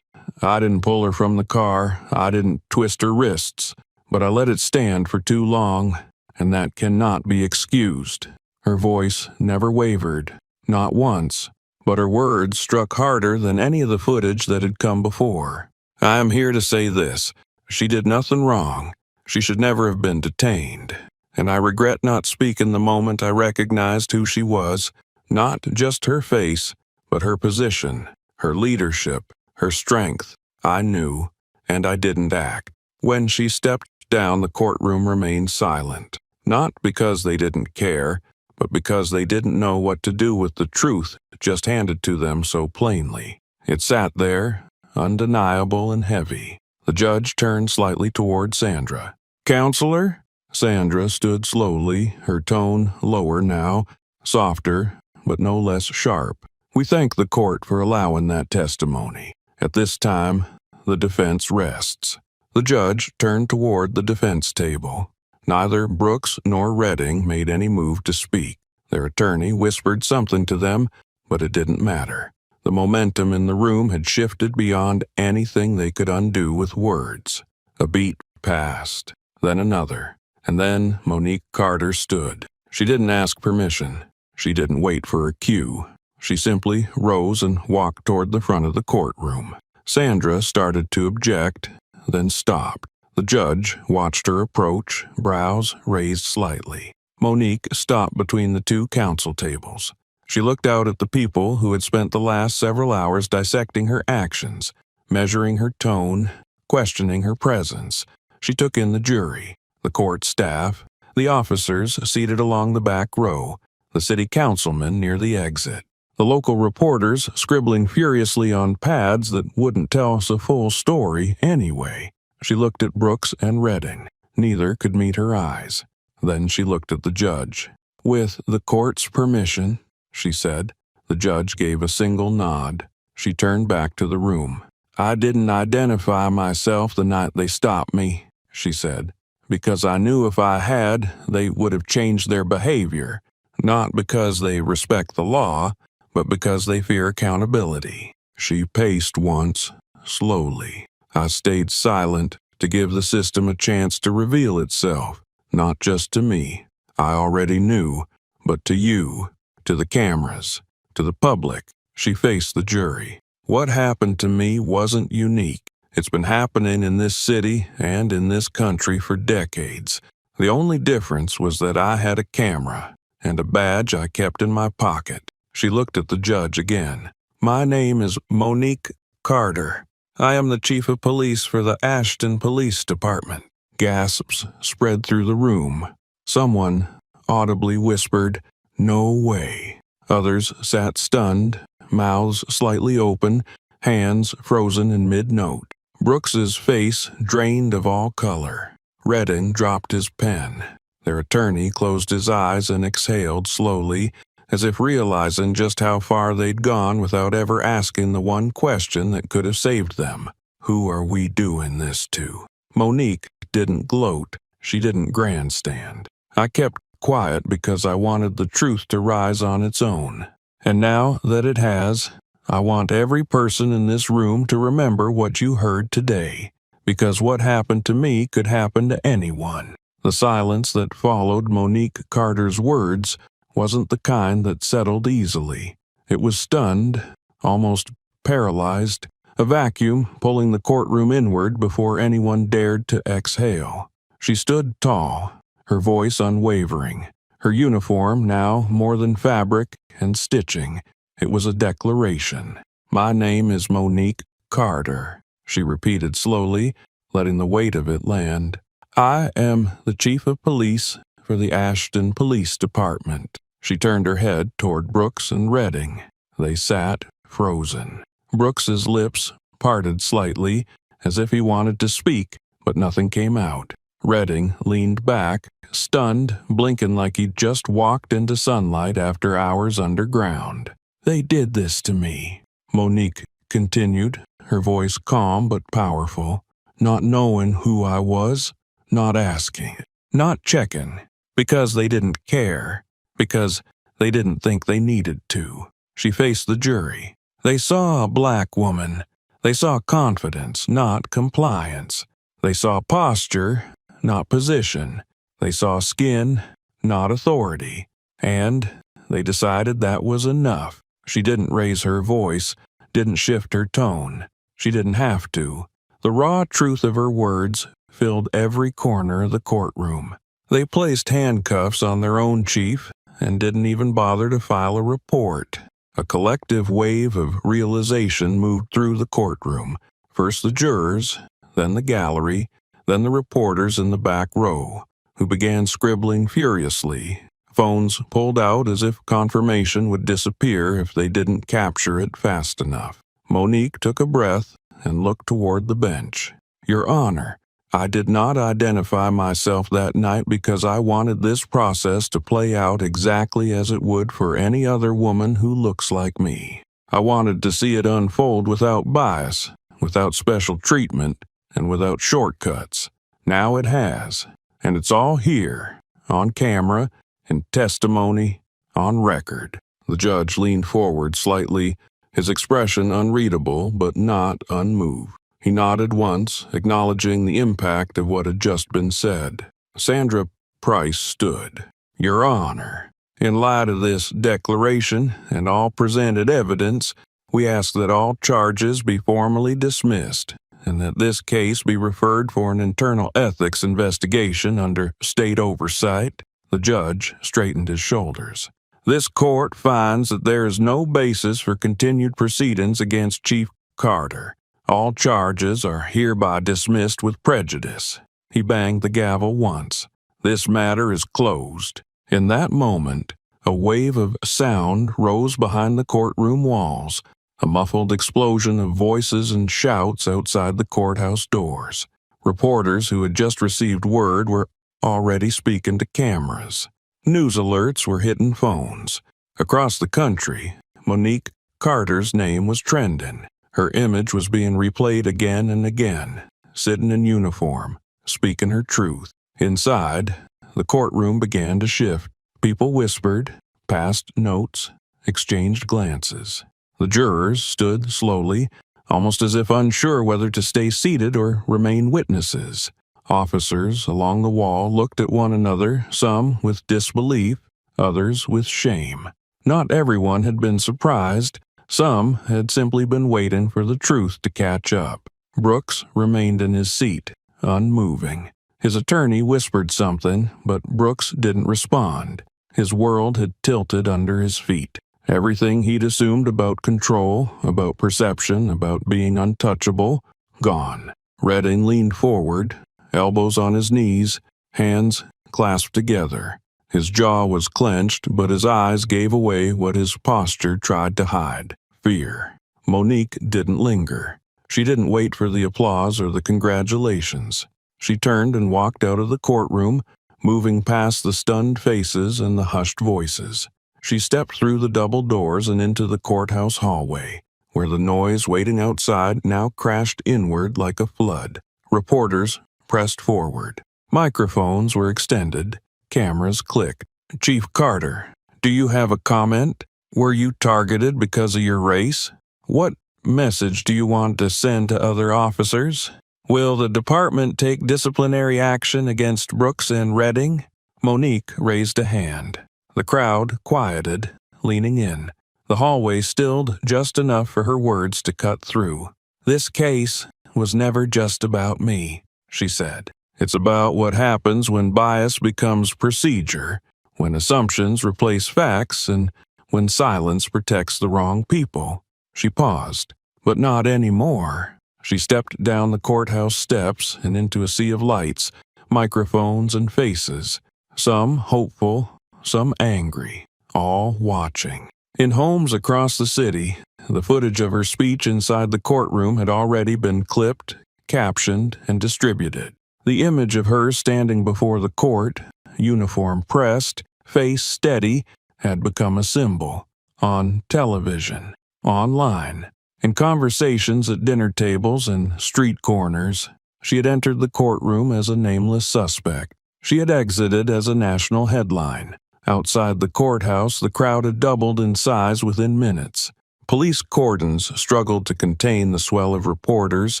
I didn't pull her from the car, I didn't twist her wrists, but I let it stand for too long, and that cannot be excused." Her voice never wavered, not once, but her words struck harder than any of the footage that had come before. "I am here to say this. She did nothing wrong. She should never have been detained. And I regret not speaking the moment I recognized who she was, not just her face, but her position, her leadership, her strength. I knew, and I didn't act." When she stepped down, the courtroom remained silent, not because they didn't care, but because they didn't know what to do with the truth just handed to them so plainly. It sat there, undeniable and heavy. The judge turned slightly toward Sandra. "Counselor?" Sandra stood slowly, her tone lower now, softer, but no less sharp. "We thank the court for allowing that testimony. At this time, the defense rests." The judge turned toward the defense table. Neither Brooks nor Redding made any move to speak. Their attorney whispered something to them, but it didn't matter. The momentum in the room had shifted beyond anything they could undo with words. A beat passed, then another, and then Monique Carter stood. She didn't ask permission. She didn't wait for a cue. She simply rose and walked toward the front of the courtroom. Sandra started to object, then stopped. The judge watched her approach, brows raised slightly. Monique stopped between the two counsel tables. She looked out at the people who had spent the last several hours dissecting her actions, measuring her tone, questioning her presence. She took in the jury, the court staff, the officers seated along the back row, the city councilman near the exit. the local reporters scribbling furiously on pads that wouldn't tell us a full story anyway. She looked at Brooks and Redding. Neither could meet her eyes. Then she looked at the judge. "With the court's permission," she said. The judge gave a single nod. She turned back to the room. "I didn't identify myself the night they stopped me," she said, "because I knew if I had, they would have changed their behavior, not because they respect the law, but because they fear accountability." She paced once, slowly. "I stayed silent to give the system a chance to reveal itself, not just to me. I already knew, but to you, to the cameras, to the public." She faced the jury. "What happened to me wasn't unique. It's been happening in this city and in this country for decades. The only difference was that I had a camera and a badge I kept in my pocket." She looked at the judge again. "My name is Monique Carter. I am the chief of police for the Ashton Police Department." Gasps spread through the room. Someone audibly whispered, "No way." Others sat stunned, mouths slightly open, hands frozen in mid-note. Brooks's face drained of all color. Redding dropped his pen. Their attorney closed his eyes and exhaled slowly, as if realizing just how far they'd gone without ever asking the one question that could have saved them. "Who are we doing this to?" Monique didn't gloat. She didn't grandstand. "I kept quiet because I wanted the truth to rise on its own. And now that it has, I want every person in this room to remember what you heard today, because what happened to me could happen to anyone." The silence that followed Monique Carter's words wasn't the kind that settled easily. It was stunned, almost paralyzed, a vacuum pulling the courtroom inward before anyone dared to exhale. She stood tall, her voice unwavering, her uniform now more than fabric and stitching. It was a declaration. "My name is Monique Carter," she repeated slowly, letting the weight of it land. "I am the chief of police for the Ashton Police Department." She turned her head toward Brooks and Redding. They sat, frozen. Brooks's lips parted slightly, as if he wanted to speak, but nothing came out. Redding leaned back, stunned, blinking like he'd just walked into sunlight after hours underground. "They did this to me," Monique continued, her voice calm but powerful, "not knowing who I was, not asking, not checking, because they didn't care, because they didn't think they needed to." She faced the jury. "They saw a black woman. They saw confidence, not compliance. They saw posture, not position. They saw skin, not authority. And they decided that was enough." She didn't raise her voice, didn't shift her tone. She didn't have to. The raw truth of her words filled every corner of the courtroom. They placed handcuffs on their own chief and didn't even bother to file a report. A collective wave of realization moved through the courtroom. First the jurors, then the gallery, then the reporters in the back row, who began scribbling furiously, phones pulled out as if confirmation would disappear if they didn't capture it fast enough. Monique took a breath and looked toward the bench. "Your Honor, I did not identify myself that night because I wanted this process to play out exactly as it would for any other woman who looks like me. I wanted to see it unfold without bias, without special treatment, and without shortcuts. Now it has, and it's all here, on camera, in testimony, on record." The judge leaned forward slightly, his expression unreadable but not unmoved. He nodded once, acknowledging the impact of what had just been said. Sandra Price stood. "Your Honor, in light of this declaration and all presented evidence, we ask that all charges be formally dismissed, and that this case be referred for an internal ethics investigation under state oversight." The judge straightened his shoulders. "This court finds that there is no basis for continued proceedings against Chief Carter. All charges are hereby dismissed with prejudice." He banged the gavel once. "This matter is closed." In that moment, A wave of sound rose behind the courtroom walls, a muffled explosion of voices and shouts outside the courthouse doors. Reporters who had just received word were already speaking to cameras. News alerts were hitting phones. Across the country, Monique Carter's name was trending. Her image was being replayed again and again, sitting in uniform, speaking her truth. Inside, the courtroom began to shift. People whispered, passed notes, exchanged glances. The jurors stood slowly, almost as if unsure whether to stay seated or remain witnesses. Officers along the wall looked at one another, some with disbelief, others with shame. Not everyone had been surprised. Some had simply been waiting for the truth to catch up. Brooks remained in his seat, unmoving. His attorney whispered something, but Brooks didn't respond. His world had tilted under his feet. Everything he'd assumed about control, about perception, about being untouchable, gone. Redding leaned forward, elbows on his knees, hands clasped together. His jaw was clenched, but his eyes gave away what his posture tried to hide: fear. Monique didn't linger. She didn't wait for the applause or the congratulations. She turned and walked out of the courtroom, moving past the stunned faces and the hushed voices. She stepped through the double doors and into the courthouse hallway, where the noise waiting outside now crashed inward like a flood. Reporters pressed forward. Microphones were extended. Cameras clicked. "Chief Carter, do you have a comment? Were you targeted because of your race? What message do you want to send to other officers? Will the department take disciplinary action against Brooks and Redding?" Monique raised a hand. The crowd quieted, leaning in. The hallway stilled just enough for her words to cut through. "This case was never just about me," she said. "It's about what happens when bias becomes procedure, when assumptions replace facts, and when silence protects the wrong people." She paused. "But not anymore." She stepped down the courthouse steps and into a sea of lights, microphones and faces, some hopeful, some angry, all watching. In homes across the city, the footage of her speech inside the courtroom had already been clipped, captioned, and distributed. The image of her standing before the court, uniform pressed, face steady, had become a symbol. On television, online, in conversations at dinner tables and street corners, she had entered the courtroom as a nameless suspect. She had exited as a national headline. Outside the courthouse, the crowd had doubled in size within minutes. Police cordons struggled to contain the swell of reporters,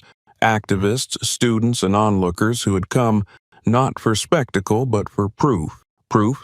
activists, students, and onlookers who had come not for spectacle but for proof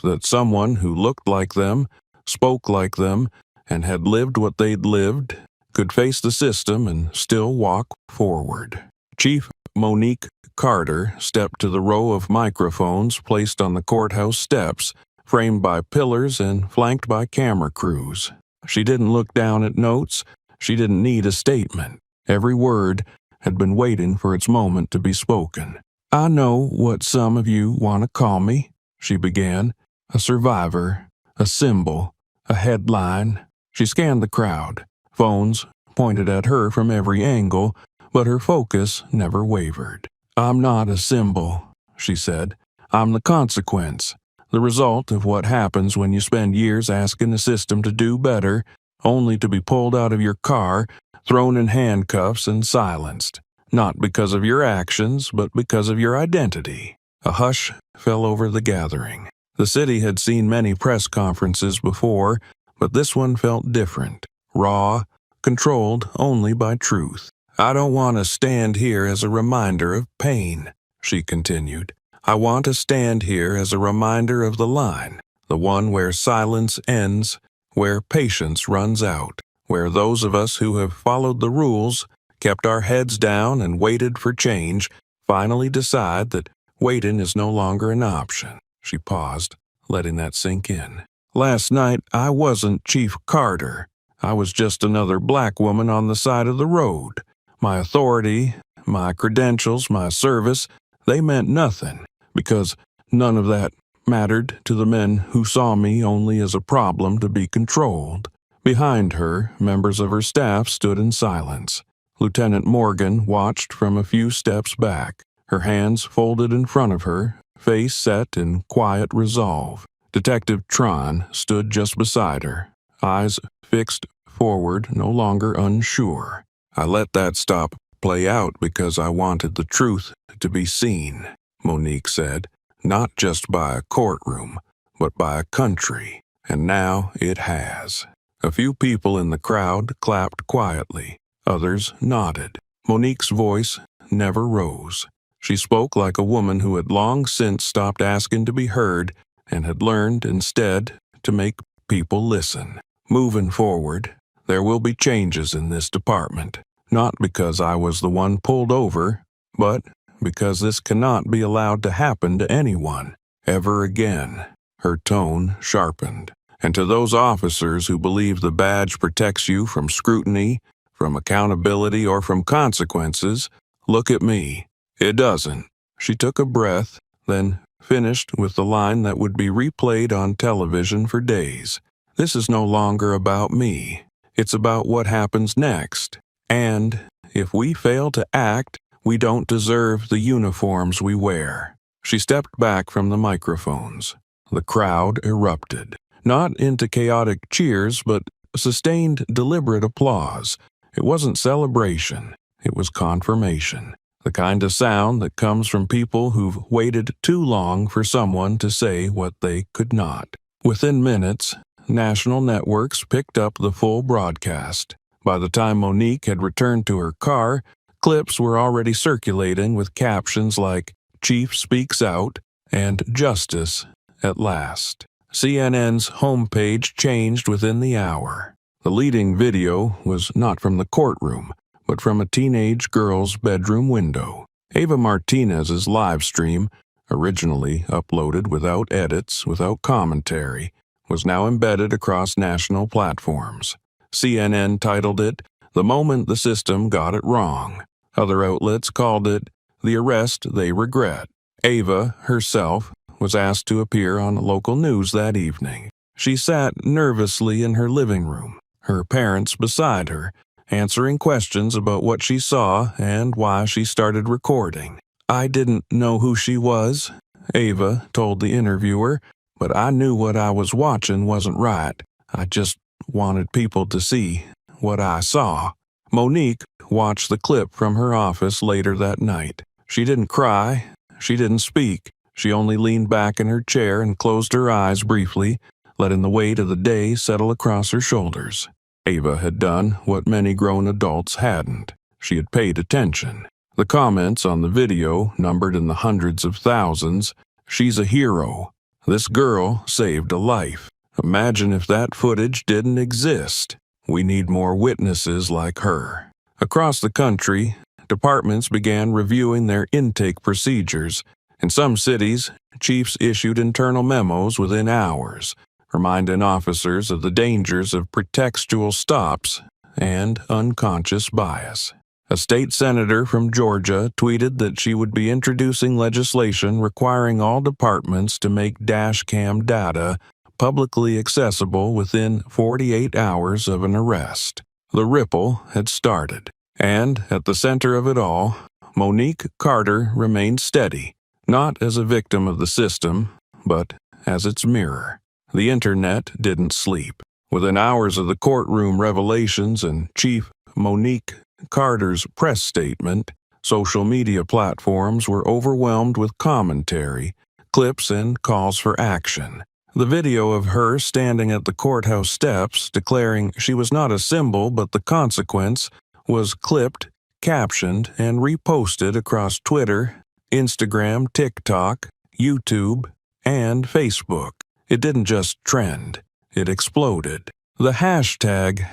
that someone who looked like them, spoke like them, and had lived what they'd lived could face the system and still walk forward. Chief Monique Carter stepped to the row of microphones placed on the courthouse steps, framed by pillars and flanked by camera crews. She didn't look down at notes. She didn't need a statement. Every word had been waiting for its moment to be spoken. "I know what some of you want to call me," she began. "A survivor, a symbol, a headline." She scanned the crowd. Phones pointed at her from every angle, but her focus never wavered. "I'm not a symbol," she said. "I'm the consequence. The result of what happens when you spend years asking the system to do better, only to be pulled out of your car, thrown in handcuffs, and silenced. Not because of your actions, but because of your identity." A hush fell over the gathering. The city had seen many press conferences before, but this one felt different, raw, controlled only by truth. "I don't want to stand here as a reminder of pain," she continued. "I want to stand here as a reminder of the line, the one where silence ends, where patience runs out, where those of us who have followed the rules, kept our heads down and waited for change, finally decide that waiting is no longer an option." She paused, letting that sink in. "Last night, I wasn't Chief Carter. I was just another black woman on the side of the road. My authority, my credentials, my service, they meant nothing, because none of that mattered to the men who saw me only as a problem to be controlled. Behind her, members of her staff stood in silence. Lieutenant Morgan watched from a few steps back, her hands folded in front of her, face set in quiet resolve. Detective Tron stood just beside her, eyes fixed forward, no longer unsure. "I let that stop play out because I wanted the truth to be seen," Monique said, "not just by a courtroom, but by a country, and now it has." A few people in the crowd clapped quietly. Others nodded. Monique's voice never rose. She spoke like a woman who had long since stopped asking to be heard and had learned instead to make people listen. "Moving forward, there will be changes in this department, not because I was the one pulled over, but because this cannot be allowed to happen to anyone, ever again." Her tone sharpened. "And to those officers who believe the badge protects you from scrutiny, from accountability, or from consequences, look at me. It doesn't." She took a breath, then finished with the line that would be replayed on television for days. "This is no longer about me. It's about what happens next. And if we fail to act, we don't deserve the uniforms we wear." She stepped back from the microphones. The crowd erupted, not into chaotic cheers, but sustained, deliberate applause. It wasn't celebration. It was confirmation. The kind of sound that comes from people who've waited too long for someone to say what they could not. Within minutes, national networks picked up the full broadcast. By the time Monique had returned to her car, clips were already circulating with captions like "Chief Speaks Out" and "Justice at Last." CNN's homepage changed within the hour. The leading video was not from the courtroom, but from a teenage girl's bedroom window. Ava Martinez's live stream, originally uploaded without edits, without commentary, was now embedded across national platforms. CNN titled it, "The Moment the System Got It Wrong." Other outlets called it, "The Arrest They Regret." Ava, herself, was asked to appear on local news that evening. She sat nervously in her living room, her parents beside her, answering questions about what she saw and why she started recording. "I didn't know who she was," Ava told the interviewer, "but I knew what I was watching wasn't right. I just wanted people to see what I saw." Monique watched the clip from her office later that night. She didn't cry. She didn't speak. She only leaned back in her chair and closed her eyes briefly, letting the weight of the day settle across her shoulders. Ava had done what many grown adults hadn't. She had paid attention. The comments on the video numbered in the hundreds of thousands. "She's a hero. This girl saved a life. Imagine if that footage didn't exist. We need more witnesses like her." Across the country, departments began reviewing their intake procedures. In some cities, chiefs issued internal memos within hours, reminding officers of the dangers of pretextual stops and unconscious bias. A state senator from Georgia tweeted that she would be introducing legislation requiring all departments to make dashcam data publicly accessible within 48 hours of an arrest. The ripple had started, and at the center of it all, Monique Carter remained steady, not as a victim of the system, but as its mirror. The internet didn't sleep. Within hours of the courtroom revelations and Chief Monique Carter's press statement, social media platforms were overwhelmed with commentary, clips, and calls for action. The video of her standing at the courthouse steps declaring she was not a symbol but the consequence was clipped, captioned, and reposted across Twitter, Instagram, TikTok, YouTube, and Facebook. It didn't just trend, it exploded. The hashtag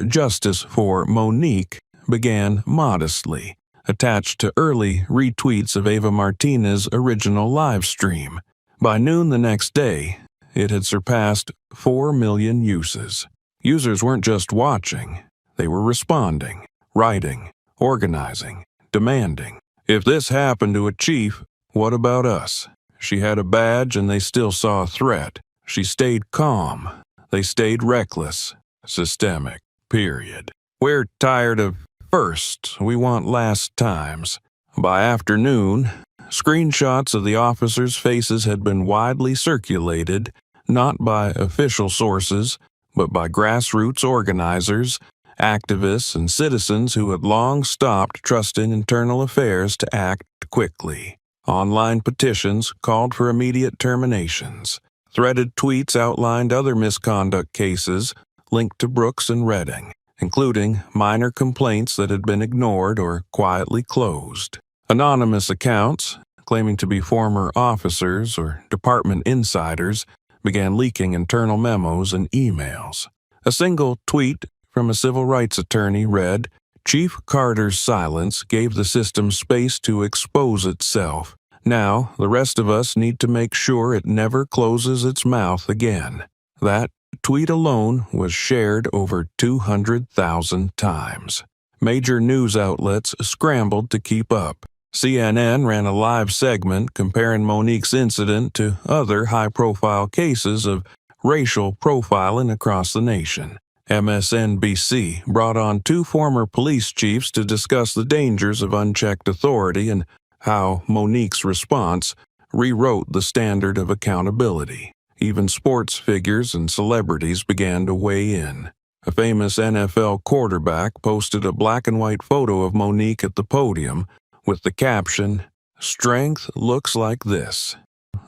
#Justice for Monique began modestly, attached to early retweets of Ava Martinez's original live stream. By noon the next day, it had surpassed 4 million uses. Users weren't just watching, they were responding, writing, organizing, demanding. "If this happened to a chief, what about us?" She had a badge and they still saw a threat. She stayed calm. They stayed reckless. Systemic. Period. We're tired of first. We want last times. By afternoon, screenshots of the officers' faces had been widely circulated, not by official sources, but by grassroots organizers, activists, and citizens who had long stopped trusting internal affairs to act quickly. Online petitions called for immediate terminations. Threaded tweets outlined other misconduct cases linked to Brooks and Redding, including minor complaints that had been ignored or quietly closed. Anonymous accounts, claiming to be former officers or department insiders, began leaking internal memos and emails. A single tweet from a civil rights attorney read, "Chief Carter's silence gave the system space to expose itself. Now, the rest of us need to make sure it never closes its mouth again." That tweet alone was shared over 200,000 times. Major news outlets scrambled to keep up. CNN ran a live segment comparing Monique's incident to other high-profile cases of racial profiling across the nation. MSNBC brought on two former police chiefs to discuss the dangers of unchecked authority and how Monique's response rewrote the standard of accountability. Even sports figures and celebrities began to weigh in. A famous NFL quarterback posted a black-and-white photo of Monique at the podium with the caption, "Strength looks like this."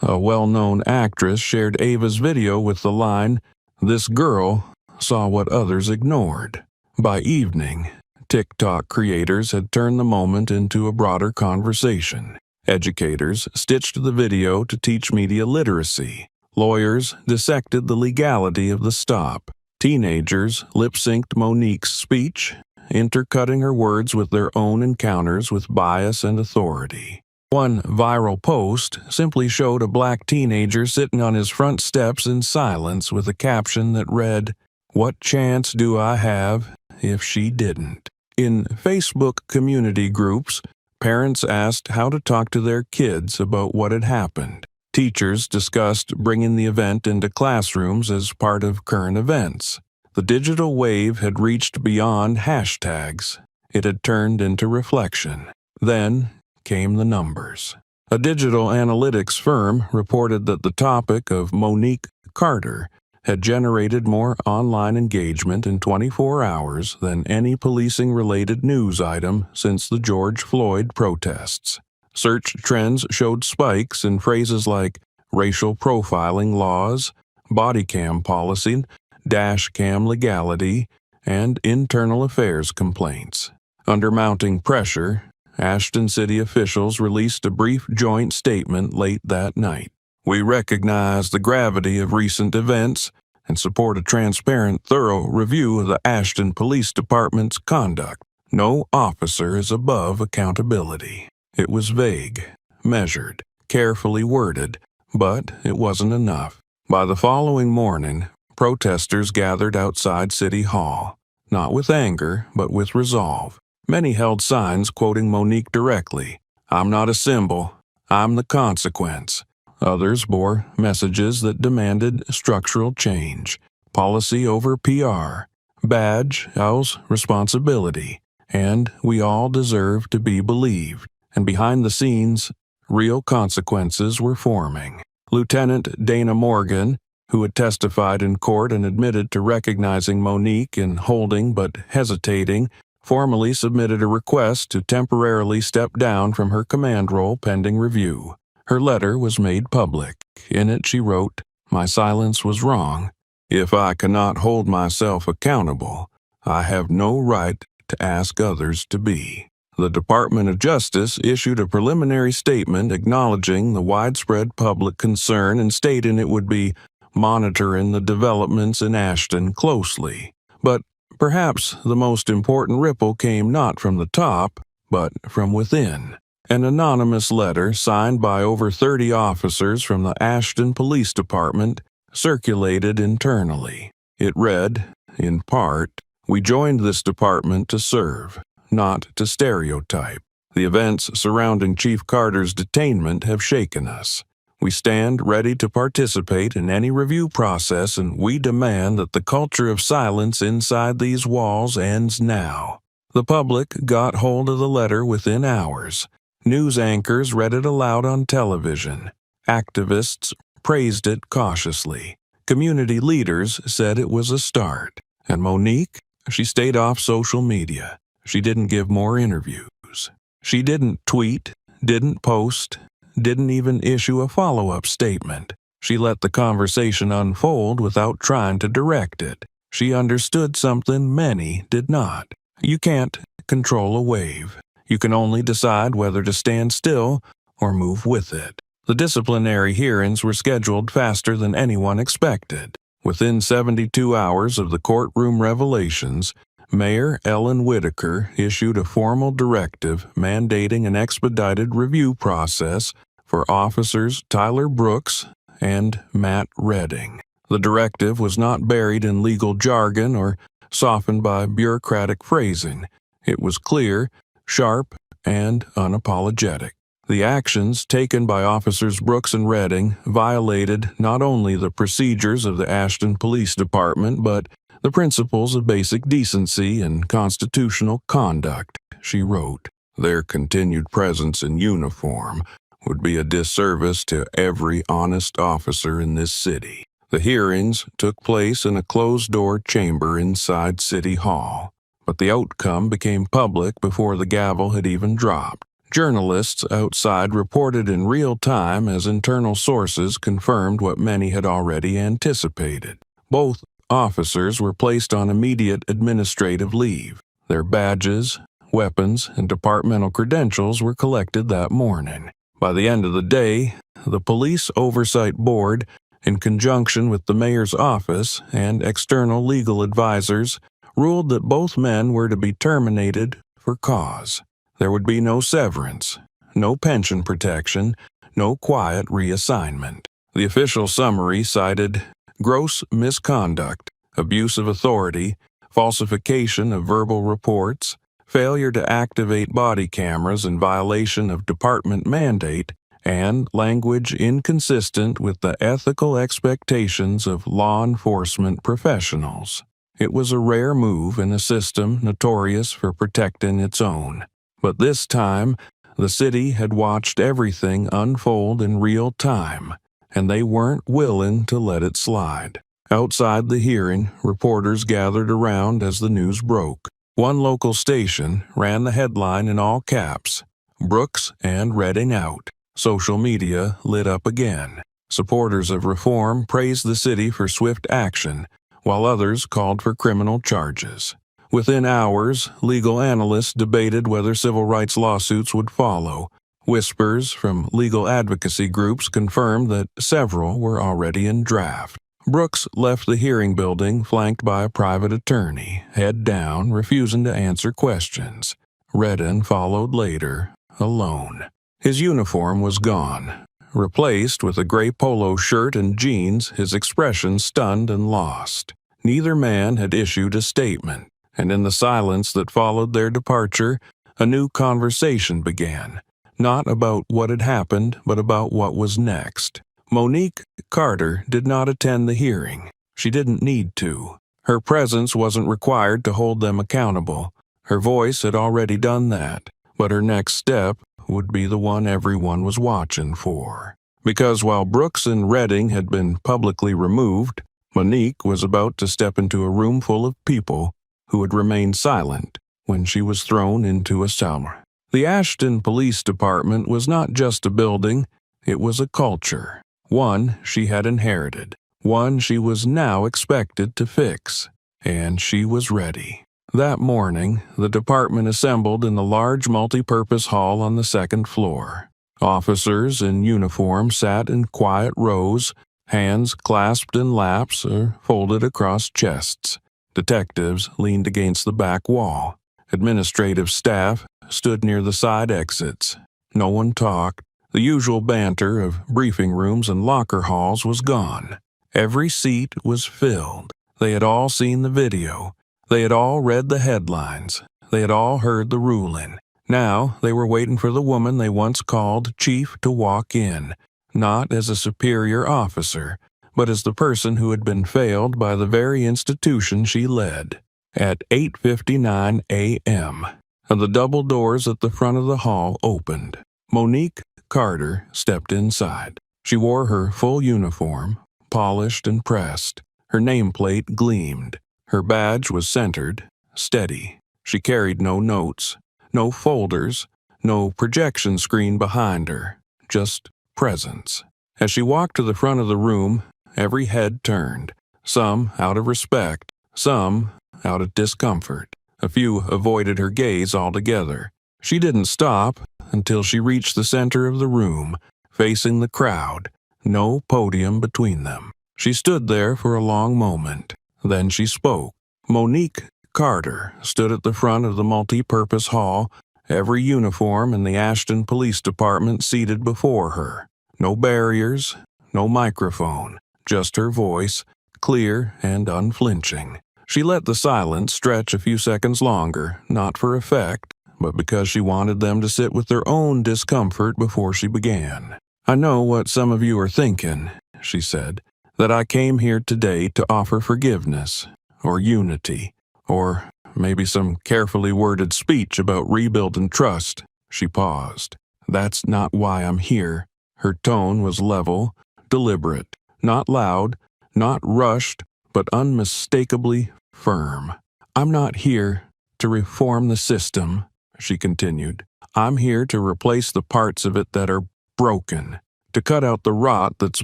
A well-known actress shared Ava's video with the line, "This girl saw what others ignored." By evening, TikTok creators had turned the moment into a broader conversation. Educators stitched the video to teach media literacy. Lawyers dissected the legality of the stop. Teenagers lip-synced Monique's speech, intercutting her words with their own encounters with bias and authority. One viral post simply showed a black teenager sitting on his front steps in silence with a caption that read, "What chance do I have if she didn't?" In Facebook community groups, parents asked how to talk to their kids about what had happened. Teachers discussed bringing the event into classrooms as part of current events. The digital wave had reached beyond hashtags. It had turned into reflection. Then came the numbers. A digital analytics firm reported that the topic of Monique Carter had generated more online engagement in 24 hours than any policing-related news item since the George Floyd protests. Search trends showed spikes in phrases like racial profiling laws, body cam policy, dash cam legality, and internal affairs complaints. Under mounting pressure, Ashton City officials released a brief joint statement late that night. "We recognize the gravity of recent events and support a transparent, thorough review of the Ashton Police Department's conduct. No officer is above accountability." It was vague, measured, carefully worded, but it wasn't enough. By the following morning, protesters gathered outside City Hall, not with anger, but with resolve. Many held signs quoting Monique directly, "I'm not a symbol, I'm the consequence." Others bore messages that demanded structural change, policy over PR, badge else responsibility, and we all deserve to be believed. And behind the scenes, real consequences were forming. Lieutenant Dana Morgan, who had testified in court and admitted to recognizing Monique in holding but hesitating, formally submitted a request to temporarily step down from her command role pending review. Her letter was made public. In it she wrote, "My silence was wrong. If I cannot hold myself accountable, I have no right to ask others to be." The Department of Justice issued a preliminary statement acknowledging the widespread public concern and stating it would be monitoring the developments in Ashton closely. But perhaps the most important ripple came not from the top, but from within. An anonymous letter signed by over 30 officers from the Ashton Police Department circulated internally. It read, in part, "We joined this department to serve, not to stereotype. The events surrounding Chief Carter's detainment have shaken us. We stand ready to participate in any review process, and we demand that the culture of silence inside these walls ends now." The public got hold of the letter within hours. News anchors read it aloud on television. Activists praised it cautiously. Community leaders said it was a start. And Monique, she stayed off social media. She didn't give more interviews. She didn't tweet, didn't post, didn't even issue a follow-up statement. She let the conversation unfold without trying to direct it. She understood something many did not. You can't control a wave. You can only decide whether to stand still or move with it. The disciplinary hearings were scheduled faster than anyone expected. Within 72 hours of the courtroom revelations, Mayor Ellen Whitaker issued a formal directive mandating an expedited review process for officers Tyler Brooks and Matt Redding. The directive was not buried in legal jargon or softened by bureaucratic phrasing. It was clear, sharp, and unapologetic. The actions taken by Officers Brooks and Redding violated not only the procedures of the Ashton Police Department, but the principles of basic decency and constitutional conduct, she wrote. Their continued presence in uniform would be a disservice to every honest officer in this city. The hearings took place in a closed-door chamber inside City Hall, but the outcome became public before the gavel had even dropped. Journalists outside reported in real time as internal sources confirmed what many had already anticipated. Both officers were placed on immediate administrative leave. Their badges, weapons, and departmental credentials were collected that morning. By the end of the day, the Police Oversight Board, in conjunction with the mayor's office and external legal advisors, ruled that both men were to be terminated for cause. There would be no severance, no pension protection, no quiet reassignment. The official summary cited gross misconduct, abuse of authority, falsification of verbal reports, failure to activate body cameras in violation of department mandate, and language inconsistent with the ethical expectations of law enforcement professionals. It was a rare move in a system notorious for protecting its own. But this time, the city had watched everything unfold in real time, and they weren't willing to let it slide. Outside the hearing, reporters gathered around as the news broke. One local station ran the headline in all caps, "Brooks and Redding out." Social media lit up again. Supporters of reform praised the city for swift action, while others called for criminal charges. Within hours, legal analysts debated whether civil rights lawsuits would follow. Whispers from legal advocacy groups confirmed that several were already in draft. Brooks left the hearing building flanked by a private attorney, head down, refusing to answer questions. Redding followed later, alone. His uniform was gone. Replaced with a gray polo shirt and jeans, his expression stunned and lost. Neither man had issued a statement, and in the silence that followed their departure, a new conversation began, not about what had happened, but about what was next. Monique Carter did not attend the hearing. She didn't need to. Her presence wasn't required to hold them accountable. Her voice had already done that, but her next step would be the one everyone was watching for. Because while Brooks and Redding had been publicly removed, Monique was about to step into a room full of people who had remained silent when she was thrown into a cellar. The Ashton Police Department was not just a building, it was a culture. One she had inherited, one she was now expected to fix, and she was ready. That morning, the department assembled in the large multi-purpose hall on the second floor. Officers in uniform sat in quiet rows, hands clasped in laps or folded across chests. Detectives leaned against the back wall. Administrative staff stood near the side exits. No one talked. The usual banter of briefing rooms and locker halls was gone. Every seat was filled. They had all seen the video. They had all read the headlines. They had all heard the ruling. Now they were waiting for the woman they once called Chief to walk in. not as a superior officer, but as the person who had been failed by the very institution she led. At 8:59 a.m., the double doors at the front of the hall opened. Monique Carter stepped inside. She wore her full uniform, polished and pressed. Her nameplate gleamed. Her badge was centered, steady. She carried no notes, no folders, no projection screen behind her, just presence. As she walked to the front of the room, every head turned, some out of respect, some out of discomfort. A few avoided her gaze altogether. She didn't stop until she reached the center of the room, facing the crowd, no podium between them. She stood there for a long moment. Then she spoke. Monique Carter stood at the front of the multi-purpose hall, every uniform in the Ashton Police Department seated before her. No barriers, no microphone, just her voice, clear and unflinching. She let the silence stretch a few seconds longer, not for effect, but because she wanted them to sit with their own discomfort before she began. "I know what some of you are thinking," she said, "that I came here today to offer forgiveness, or unity, or maybe some carefully worded speech about rebuilding trust." She paused. "That's not why I'm here." Her tone was level, deliberate, not loud, not rushed, but unmistakably firm. "I'm not here to reform the system," she continued. "I'm here to replace the parts of it that are broken, to cut out the rot that's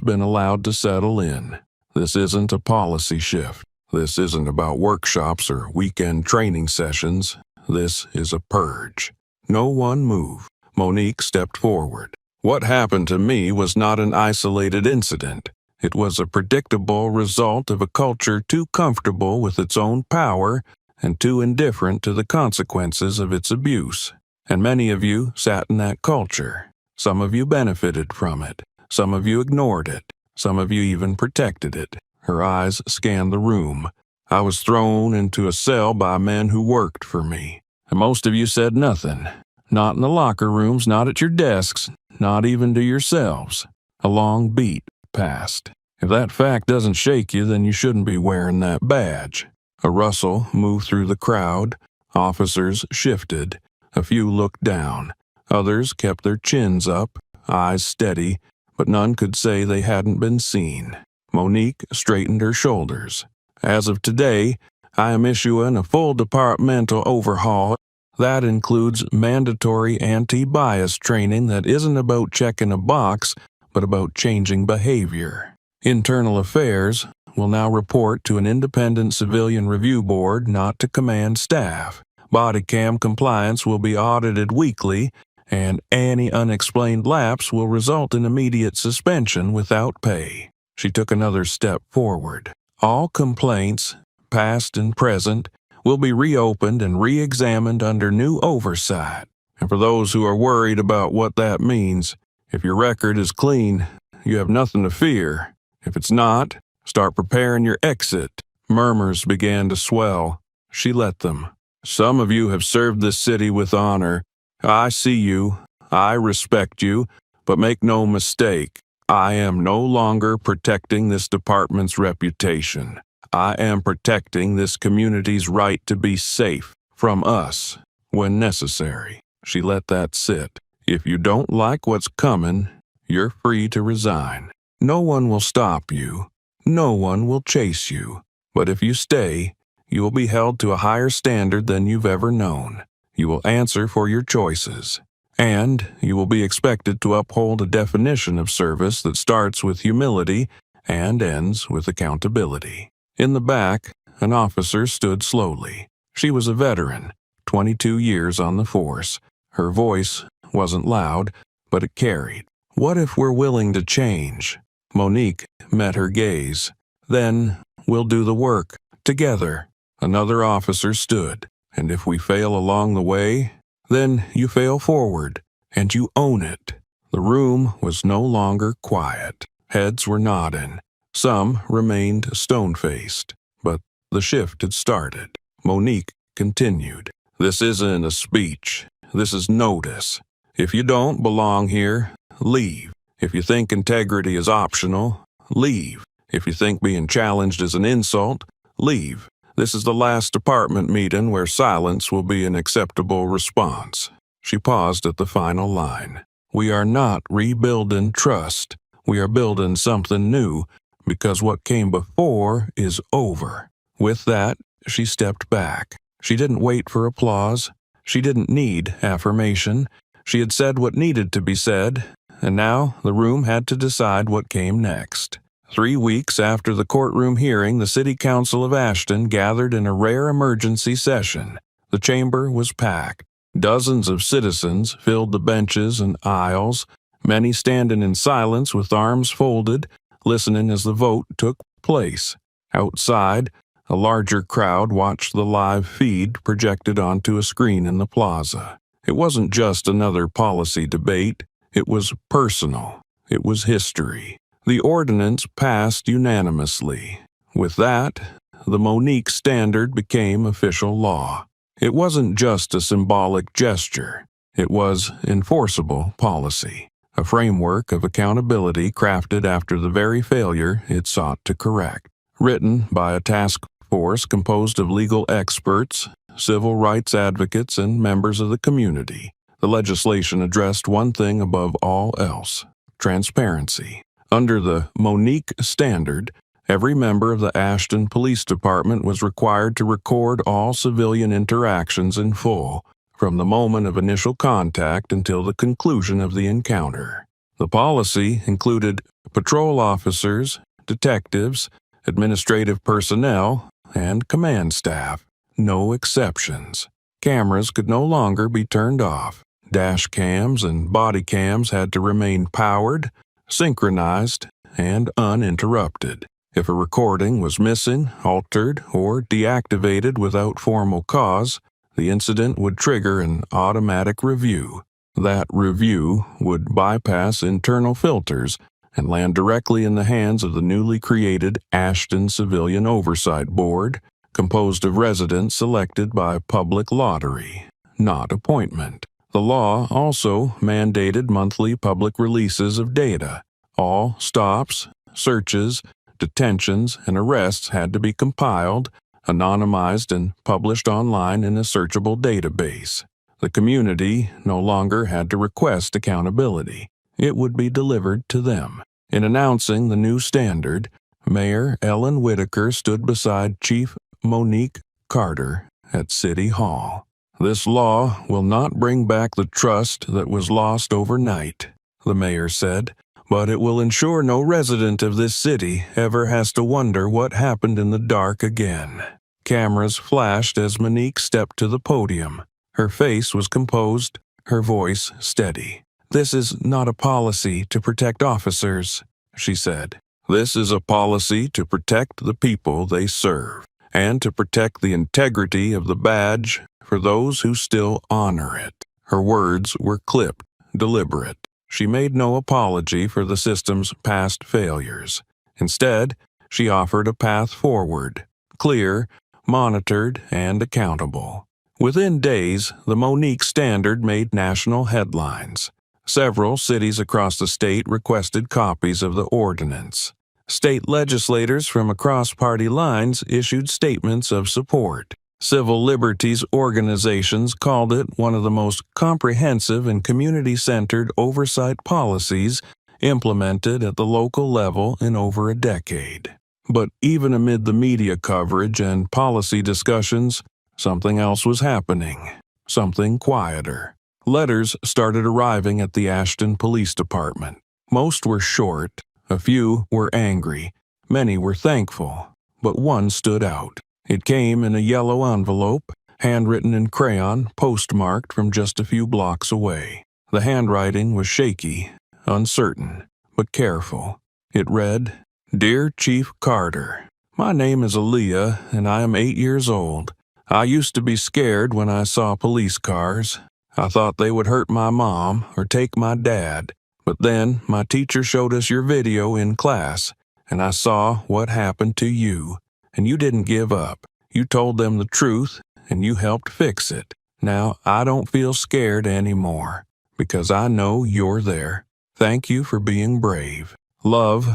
been allowed to settle in. This isn't a policy shift. This isn't about workshops or weekend training sessions. This is a purge." No one moved. Monique stepped forward. "What happened to me was not an isolated incident. It was a predictable result of a culture too comfortable with its own power and too indifferent to the consequences of its abuse. And many of you sat in that culture. Some of you benefited from it. Some of you ignored it. Some of you even protected it." Her eyes scanned the room. "I was thrown into a cell by men who worked for me. And most of you said nothing. Not in the locker rooms, not at your desks, not even to yourselves." A long beat passed. "If that fact doesn't shake you, then you shouldn't be wearing that badge." A rustle moved through the crowd. Officers shifted. A few looked down. Others kept their chins up, eyes steady, but none could say they hadn't been seen. Monique straightened her shoulders. "As of today, I am issuing a full departmental overhaul. That includes mandatory anti-bias training that isn't about checking a box, but about changing behavior. Internal Affairs will now report to an independent civilian review board, not to command staff. Body cam compliance will be audited weekly, and any unexplained lapse will result in immediate suspension without pay." She took another step forward. "All complaints, past and present, will be reopened and re-examined under new oversight. And for those who are worried about what that means, if your record is clean, you have nothing to fear. If it's not, start preparing your exit." Murmurs began to swell. She let them. "Some of you have served this city with honor. I see you. I respect you. But make no mistake, I am no longer protecting this department's reputation. I am protecting this community's right to be safe from us when necessary." She let that sit. "If you don't like what's coming, you're free to resign. No one will stop you. No one will chase you. But if you stay, you will be held to a higher standard than you've ever known. You will answer for your choices. And you will be expected to uphold a definition of service that starts with humility and ends with accountability." In the back, an officer stood slowly. She was a veteran, 22 years on the force. Her voice wasn't loud, but it carried. "What if we're willing to change?" Monique met her gaze. "Then we'll do the work, together." Another officer stood. "And if we fail along the way, then you fail forward, and you own it." The room was no longer quiet. Heads were nodding. Some remained stone-faced, but the shift had started. Monique continued. "This isn't a speech. This is notice. If you don't belong here, leave. If you think integrity is optional, leave. If you think being challenged is an insult, leave. This is the last department meeting where silence will be an acceptable response." She paused at the final line. "We are not rebuilding trust. We are building something new, because what came before is over." With that, she stepped back. She didn't wait for applause. She didn't need affirmation. She had said what needed to be said, and now the room had to decide what came next. 3 weeks after the courtroom hearing, the City Council of Ashton gathered in a rare emergency session. The chamber was packed. Dozens of citizens filled the benches and aisles, many standing in silence with arms folded, listening as the vote took place. Outside, a larger crowd watched the live feed projected onto a screen in the plaza. It wasn't just another policy debate. It was personal. It was history. The ordinance passed unanimously. With that, the Monique Standard became official law. It wasn't just a symbolic gesture. It was enforceable policy, a framework of accountability crafted after the very failure it sought to correct. Written by a task force composed of legal experts, civil rights advocates, and members of the community, the legislation addressed one thing above all else: transparency. Under the Monique Standard, every member of the Ashton Police Department was required to record all civilian interactions in full, from the moment of initial contact until the conclusion of the encounter. The policy included patrol officers, detectives, administrative personnel, and command staff. No exceptions. Cameras could no longer be turned off. Dash cams and body cams had to remain powered, synchronized, and uninterrupted. If a recording was missing, altered, or deactivated without formal cause, the incident would trigger an automatic review. That review would bypass internal filters and land directly in the hands of the newly created Ashton Civilian Oversight Board, composed of residents selected by public lottery, not appointment. The law also mandated monthly public releases of data. All stops, searches, detentions, and arrests had to be compiled, anonymized, and published online in a searchable database. The community no longer had to request accountability. It would be delivered to them. In announcing the new standard, Mayor Ellen Whitaker stood beside Chief Monique Carter at City Hall. "This law will not bring back the trust that was lost overnight," the mayor said, "but it will ensure no resident of this city ever has to wonder what happened in the dark again." Cameras flashed as Monique stepped to the podium. Her face was composed, her voice steady. "This is not a policy to protect officers," she said. "This is a policy to protect the people they serve, and to protect the integrity of the badge for those who still honor it." Her words were clipped, deliberate. She made no apology for the system's past failures. Instead, she offered a path forward, clear, monitored, and accountable. Within days, the Monique Standard made national headlines. Several cities across the state requested copies of the ordinance. State legislators from across party lines issued statements of support. Civil liberties organizations called it one of the most comprehensive and community-centered oversight policies implemented at the local level in over a decade. But even amid the media coverage and policy discussions, something else was happening, something quieter. Letters started arriving at the Ashton Police Department. Most were short, a few were angry, many were thankful, but one stood out. It came in a yellow envelope, handwritten in crayon, postmarked from just a few blocks away. The handwriting was shaky, uncertain, but careful. It read, "Dear Chief Carter, my name is Aaliyah, and I am 8 years old. I used to be scared when I saw police cars. I thought they would hurt my mom or take my dad. But then my teacher showed us your video in class, and I saw what happened to you. And you didn't give up. You told them the truth, and you helped fix it. Now I don't feel scared anymore, because I know you're there. Thank you for being brave. Love,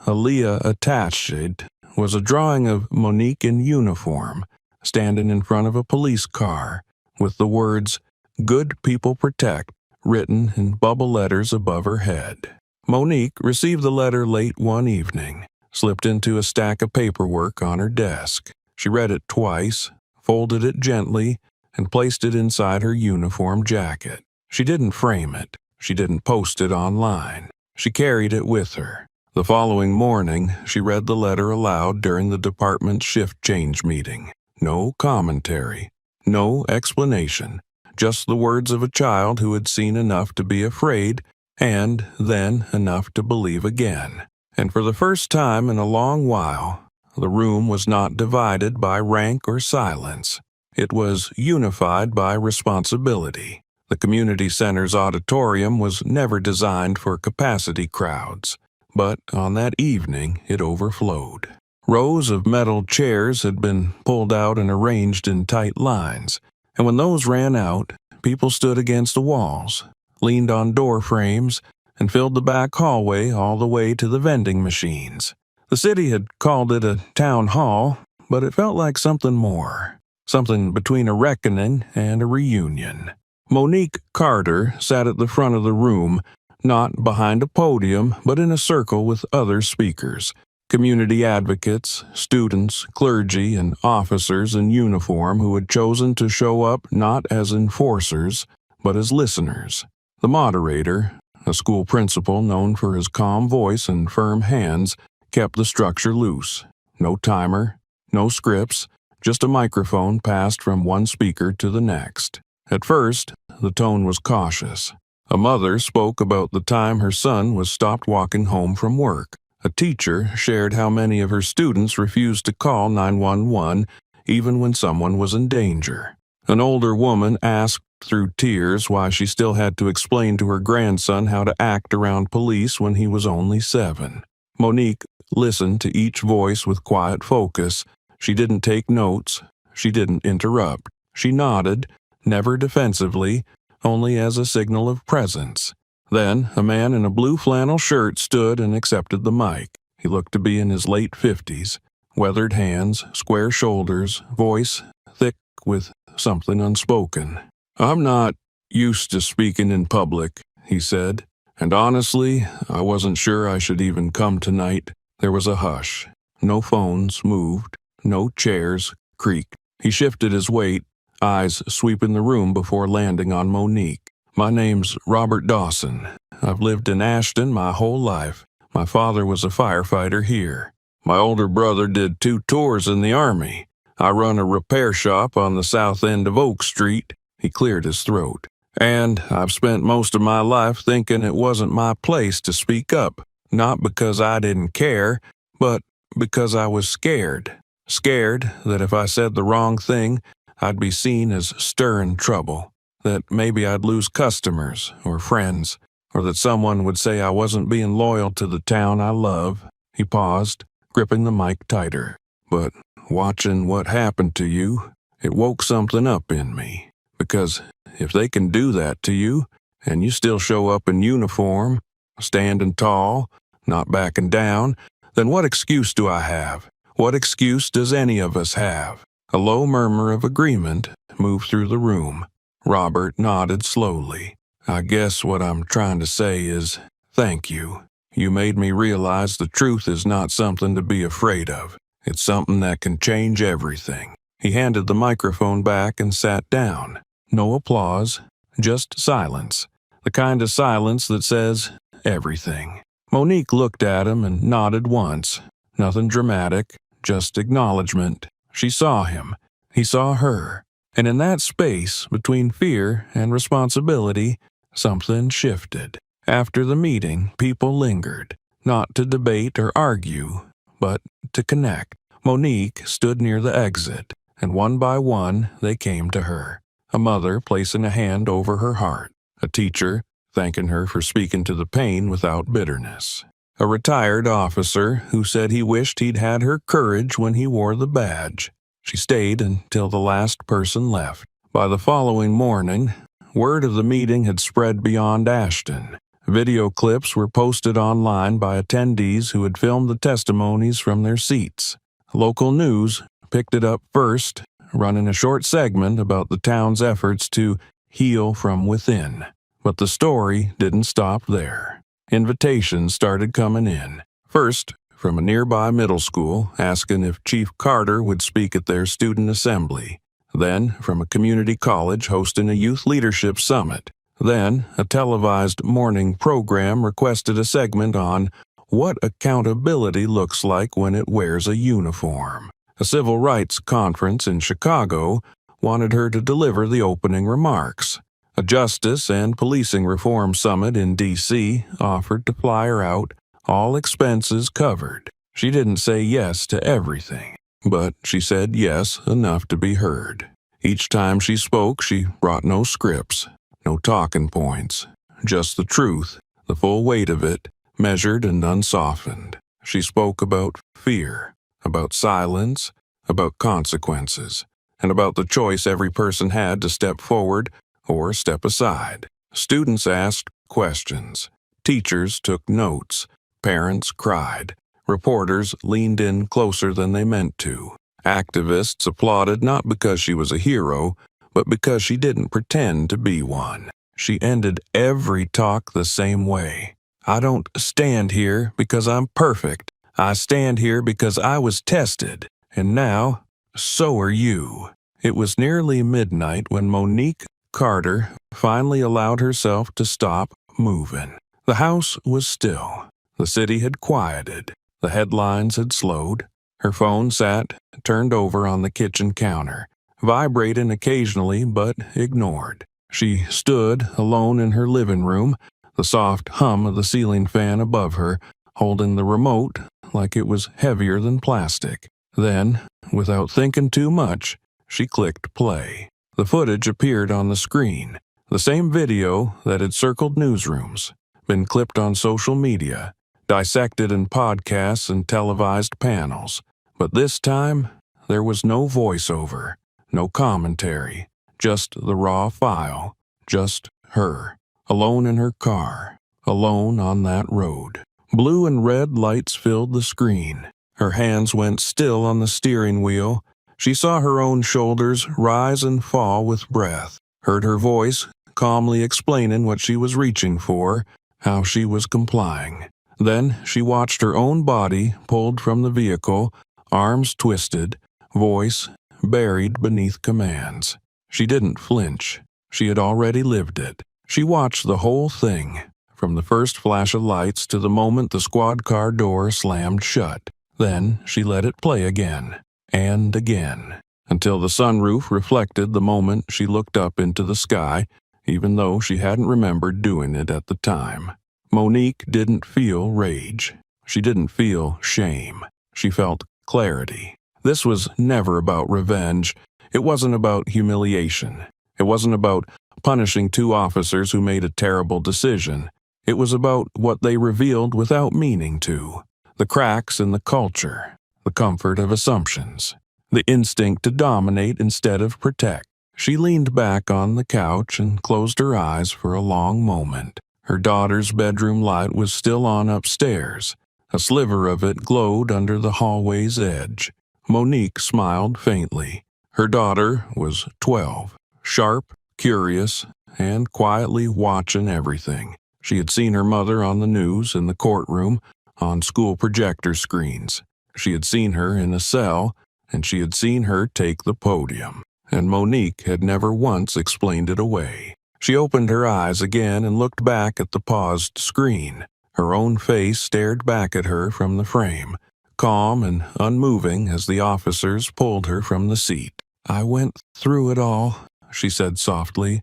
Aaliyah attached it, was a drawing of Monique in uniform, standing in front of a police car, with the words, "Good People Protect," written in bubble letters above her head. Monique received the letter late one evening, slipped into a stack of paperwork on her desk. She read it twice, folded it gently, and placed it inside her uniform jacket. She didn't frame it. She didn't post it online. She carried it with her. The following morning, she read the letter aloud during the department's shift change meeting. No commentary, no explanation, just the words of a child who had seen enough to be afraid and then enough to believe again. And for the first time in a long while, the room was not divided by rank or silence. It was unified by responsibility. The community center's auditorium was never designed for capacity crowds, but on that evening it overflowed. Rows of metal chairs had been pulled out and arranged in tight lines, and when those ran out, people stood against the walls, leaned on door frames, and filled the back hallway all the way to the vending machines. The city had called it a town hall, but it felt like something more, something between a reckoning and a reunion. Monique Carter sat at the front of the room, not behind a podium, but in a circle with other speakers, community advocates, students, clergy, and officers in uniform who had chosen to show up not as enforcers, but as listeners. The moderator, a school principal known for his calm voice and firm hands, kept the structure loose. No timer, no scripts, just a microphone passed from one speaker to the next. At first, the tone was cautious. A mother spoke about the time her son was stopped walking home from work. A teacher shared how many of her students refused to call 911 even when someone was in danger. An older woman asked through tears why she still had to explain to her grandson how to act around police when he was only 7. Monique listened to each voice with quiet focus. She didn't take notes. She didn't interrupt. She nodded, never defensively, only as a signal of presence. Then, a man in a blue flannel shirt stood and accepted the mic. He looked to be in his late 50s. Weathered hands, square shoulders, voice thick with something unspoken. "I'm not used to speaking in public," he said, "and honestly, I wasn't sure I should even come tonight." There was a hush. No phones moved. No chairs creaked. He shifted his weight, eyes sweeping the room before landing on Monique. "My name's Robert Dawson. I've lived in Ashton my whole life. My father was a firefighter here. My older brother did 2 tours in the Army. I run a repair shop on the south end of Oak Street." He cleared his throat. "And I've spent most of my life thinking it wasn't my place to speak up, not because I didn't care, but because I was scared. Scared that if I said the wrong thing, I'd be seen as stirring trouble, that maybe I'd lose customers or friends, or that someone would say I wasn't being loyal to the town I love." He paused, gripping the mic tighter. "But watching what happened to you, it woke something up in me. Because if they can do that to you, and you still show up in uniform, standing tall, not backing down, then what excuse do I have? What excuse does any of us have?" A low murmur of agreement moved through the room. Robert nodded slowly. "I guess what I'm trying to say is, thank you. You made me realize the truth is not something to be afraid of. It's something that can change everything." He handed the microphone back and sat down. No applause, just silence. The kind of silence that says everything. Monique looked at him and nodded once. Nothing dramatic, just acknowledgement. She saw him. He saw her. And in that space between fear and responsibility, something shifted. After the meeting, people lingered, not to debate or argue, but to connect. Monique stood near the exit, and one by one they came to her. A mother placing a hand over her heart. A teacher thanking her for speaking to the pain without bitterness. A retired officer who said he wished he'd had her courage when he wore the badge. She stayed until the last person left. By the following morning, word of the meeting had spread beyond Ashton. Video clips were posted online by attendees who had filmed the testimonies from their seats. Local news picked it up first, running a short segment about the town's efforts to heal from within. But the story didn't stop there. Invitations started coming in. First, from a nearby middle school asking if Chief Carter would speak at their student assembly. Then, from a community college hosting a youth leadership summit. Then, a televised morning program requested a segment on what accountability looks like when it wears a uniform. A civil rights conference in Chicago wanted her to deliver the opening remarks. A justice and policing reform summit in D.C. offered to fly her out, all expenses covered. She didn't say yes to everything, but she said yes enough to be heard. Each time she spoke, she brought no scripts, no talking points, just the truth, the full weight of it, measured and unsoftened. She spoke about fear, about silence, about consequences, and about the choice every person had to step forward or step aside. Students asked questions. Teachers took notes. Parents cried. Reporters leaned in closer than they meant to. Activists applauded not because she was a hero, but because she didn't pretend to be one. She ended every talk the same way. I don't stand here because I'm perfect. I stand here because I was tested. And now, so are you. It was nearly midnight when Monique Carter finally allowed herself to stop moving. The house was still. The city had quieted. The headlines had slowed. Her phone sat turned over on the kitchen counter, vibrating occasionally but ignored. She stood alone in her living room, the soft hum of the ceiling fan above her, holding the remote like it was heavier than plastic. Then, without thinking too much, she clicked play. The footage appeared on the screen, the same video that had circled newsrooms, been clipped on social media, dissected in podcasts and televised panels. But this time, there was no voiceover, no commentary, just the raw file, just her, alone in her car, alone on that road. Blue and red lights filled the screen. Her hands went still on the steering wheel. She saw her own shoulders rise and fall with breath, heard her voice calmly explaining what she was reaching for, how she was complying. Then she watched her own body pulled from the vehicle, arms twisted, voice buried beneath commands. She didn't flinch. She had already lived it. She watched the whole thing, from the first flash of lights to the moment the squad car door slammed shut. Then she let it play again, and again, until the sunroof reflected the moment she looked up into the sky, even though she hadn't remembered doing it at the time. Monique didn't feel rage. She didn't feel shame. She felt clarity. This was never about revenge. It wasn't about humiliation. It wasn't about punishing two officers who made a terrible decision. It was about what they revealed without meaning to. The cracks in the culture, the comfort of assumptions, the instinct to dominate instead of protect. She leaned back on the couch and closed her eyes for a long moment. Her daughter's bedroom light was still on upstairs. A sliver of it glowed under the hallway's edge. Monique smiled faintly. Her daughter was 12, sharp, curious, and quietly watching everything. She had seen her mother on the news, in the courtroom, on school projector screens. She had seen her in a cell, and she had seen her take the podium. And Monique had never once explained it away. She opened her eyes again and looked back at the paused screen. Her own face stared back at her from the frame, calm and unmoving as the officers pulled her from the seat. "I went through it all," she said softly,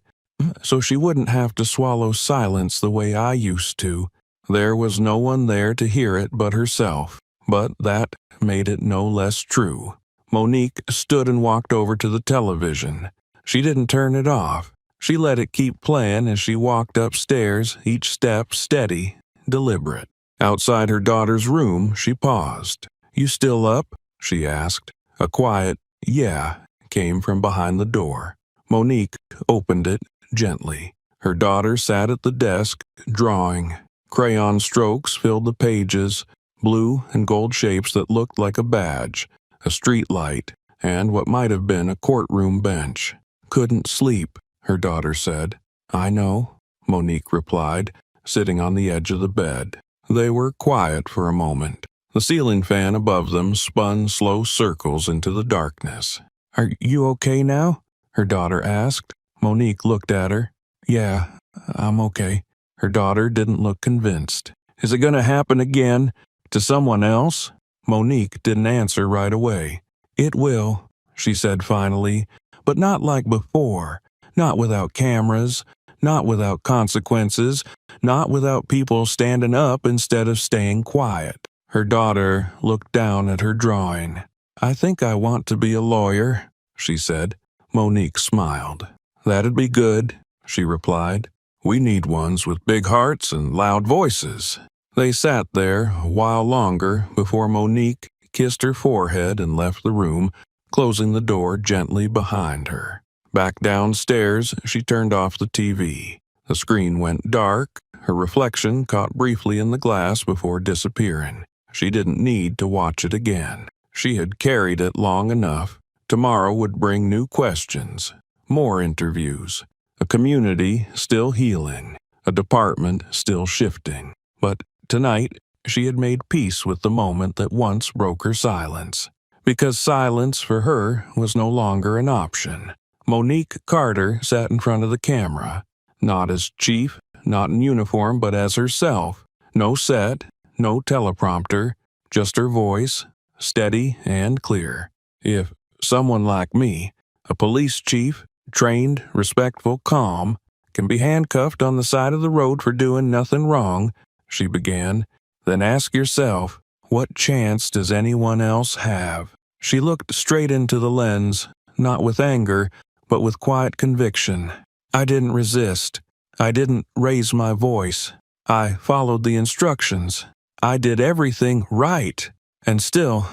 "so she wouldn't have to swallow silence the way I used to." There was no one there to hear it but herself, but that made it no less true. Monique stood and walked over to the television. She didn't turn it off. She let it keep playing as she walked upstairs, each step steady, deliberate. Outside her daughter's room, she paused. "You still up?" she asked. A quiet, "Yeah," came from behind the door. Monique opened it gently. Her daughter sat at the desk, drawing. Crayon strokes filled the pages, blue and gold shapes that looked like a badge, a street light, and what might have been a courtroom bench. "Couldn't sleep," her daughter said. "I know," Monique replied, sitting on the edge of the bed. They were quiet for a moment. The ceiling fan above them spun slow circles into the darkness. "Are you okay now?" her daughter asked. Monique looked at her. "Yeah, I'm okay." Her daughter didn't look convinced. "Is it going to happen again? To someone else?" Monique didn't answer right away. "It will," she said finally, "but not like before. Not without cameras, not without consequences, not without people standing up instead of staying quiet." Her daughter looked down at her drawing. "I think I want to be a lawyer," she said. Monique smiled. "That'd be good," she replied. "We need ones with big hearts and loud voices." They sat there a while longer before Monique kissed her forehead and left the room, closing the door gently behind her. Back downstairs, she turned off the TV. The screen went dark. Her reflection caught briefly in the glass before disappearing. She didn't need to watch it again. She had carried it long enough. Tomorrow would bring new questions, more interviews, a community still healing, a department still shifting. But tonight, she had made peace with the moment that once broke her silence. Because silence for her was no longer an option. Monique Carter sat in front of the camera, not as chief, not in uniform, but as herself. No set, no teleprompter, just her voice, steady and clear. If someone like me, a police chief, trained, respectful, calm, can be handcuffed on the side of the road for doing nothing wrong, she began, then ask yourself, what chance does anyone else have? She looked straight into the lens, not with anger, but with quiet conviction. I didn't resist. I didn't raise my voice. I followed the instructions. I did everything right. And still,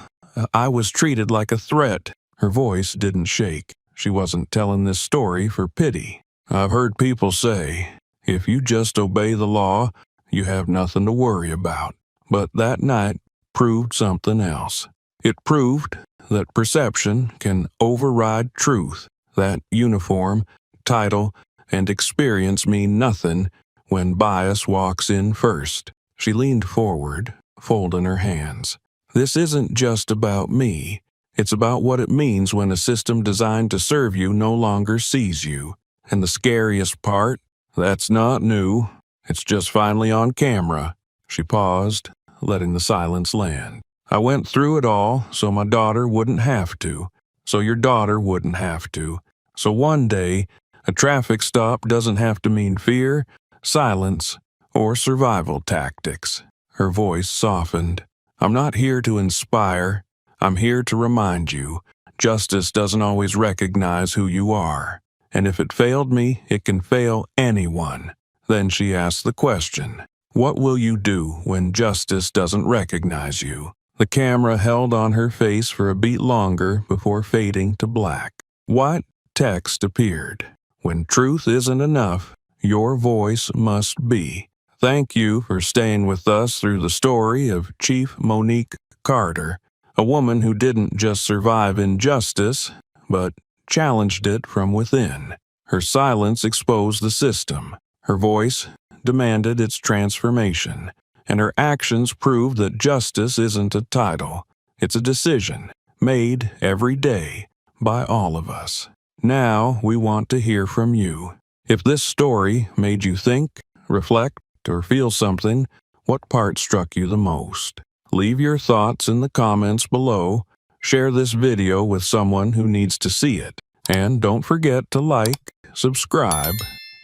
I was treated like a threat. Her voice didn't shake. She wasn't telling this story for pity. I've heard people say, if you just obey the law, you have nothing to worry about. But that night proved something else. It proved that perception can override truth, that uniform, title, and experience mean nothing when bias walks in first. She leaned forward, folding her hands. This isn't just about me. It's about what it means when a system designed to serve you no longer sees you. And the scariest part, that's not new. It's just finally on camera. She paused, letting the silence land. I went through it all so my daughter wouldn't have to, so your daughter wouldn't have to. So one day, a traffic stop doesn't have to mean fear, silence, or survival tactics. Her voice softened. I'm not here to inspire. I'm here to remind you. Justice doesn't always recognize who you are. And if it failed me, it can fail anyone. Then she asked the question, what will you do when justice doesn't recognize you? The camera held on her face for a beat longer before fading to black. White text appeared. When truth isn't enough, your voice must be. Thank you for staying with us through the story of Chief Monique Carter, a woman who didn't just survive injustice, but challenged it from within. Her silence exposed the system. Her voice demanded its transformation, and her actions proved that justice isn't a title. It's a decision, made every day by all of us. Now we want to hear from you. If this story made you think, reflect, or feel something, what part struck you the most? Leave your thoughts in the comments below. Share this video with someone who needs to see it. And don't forget to like, subscribe,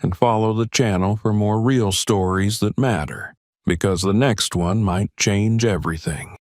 and follow the channel for more real stories that matter, because the next one might change everything.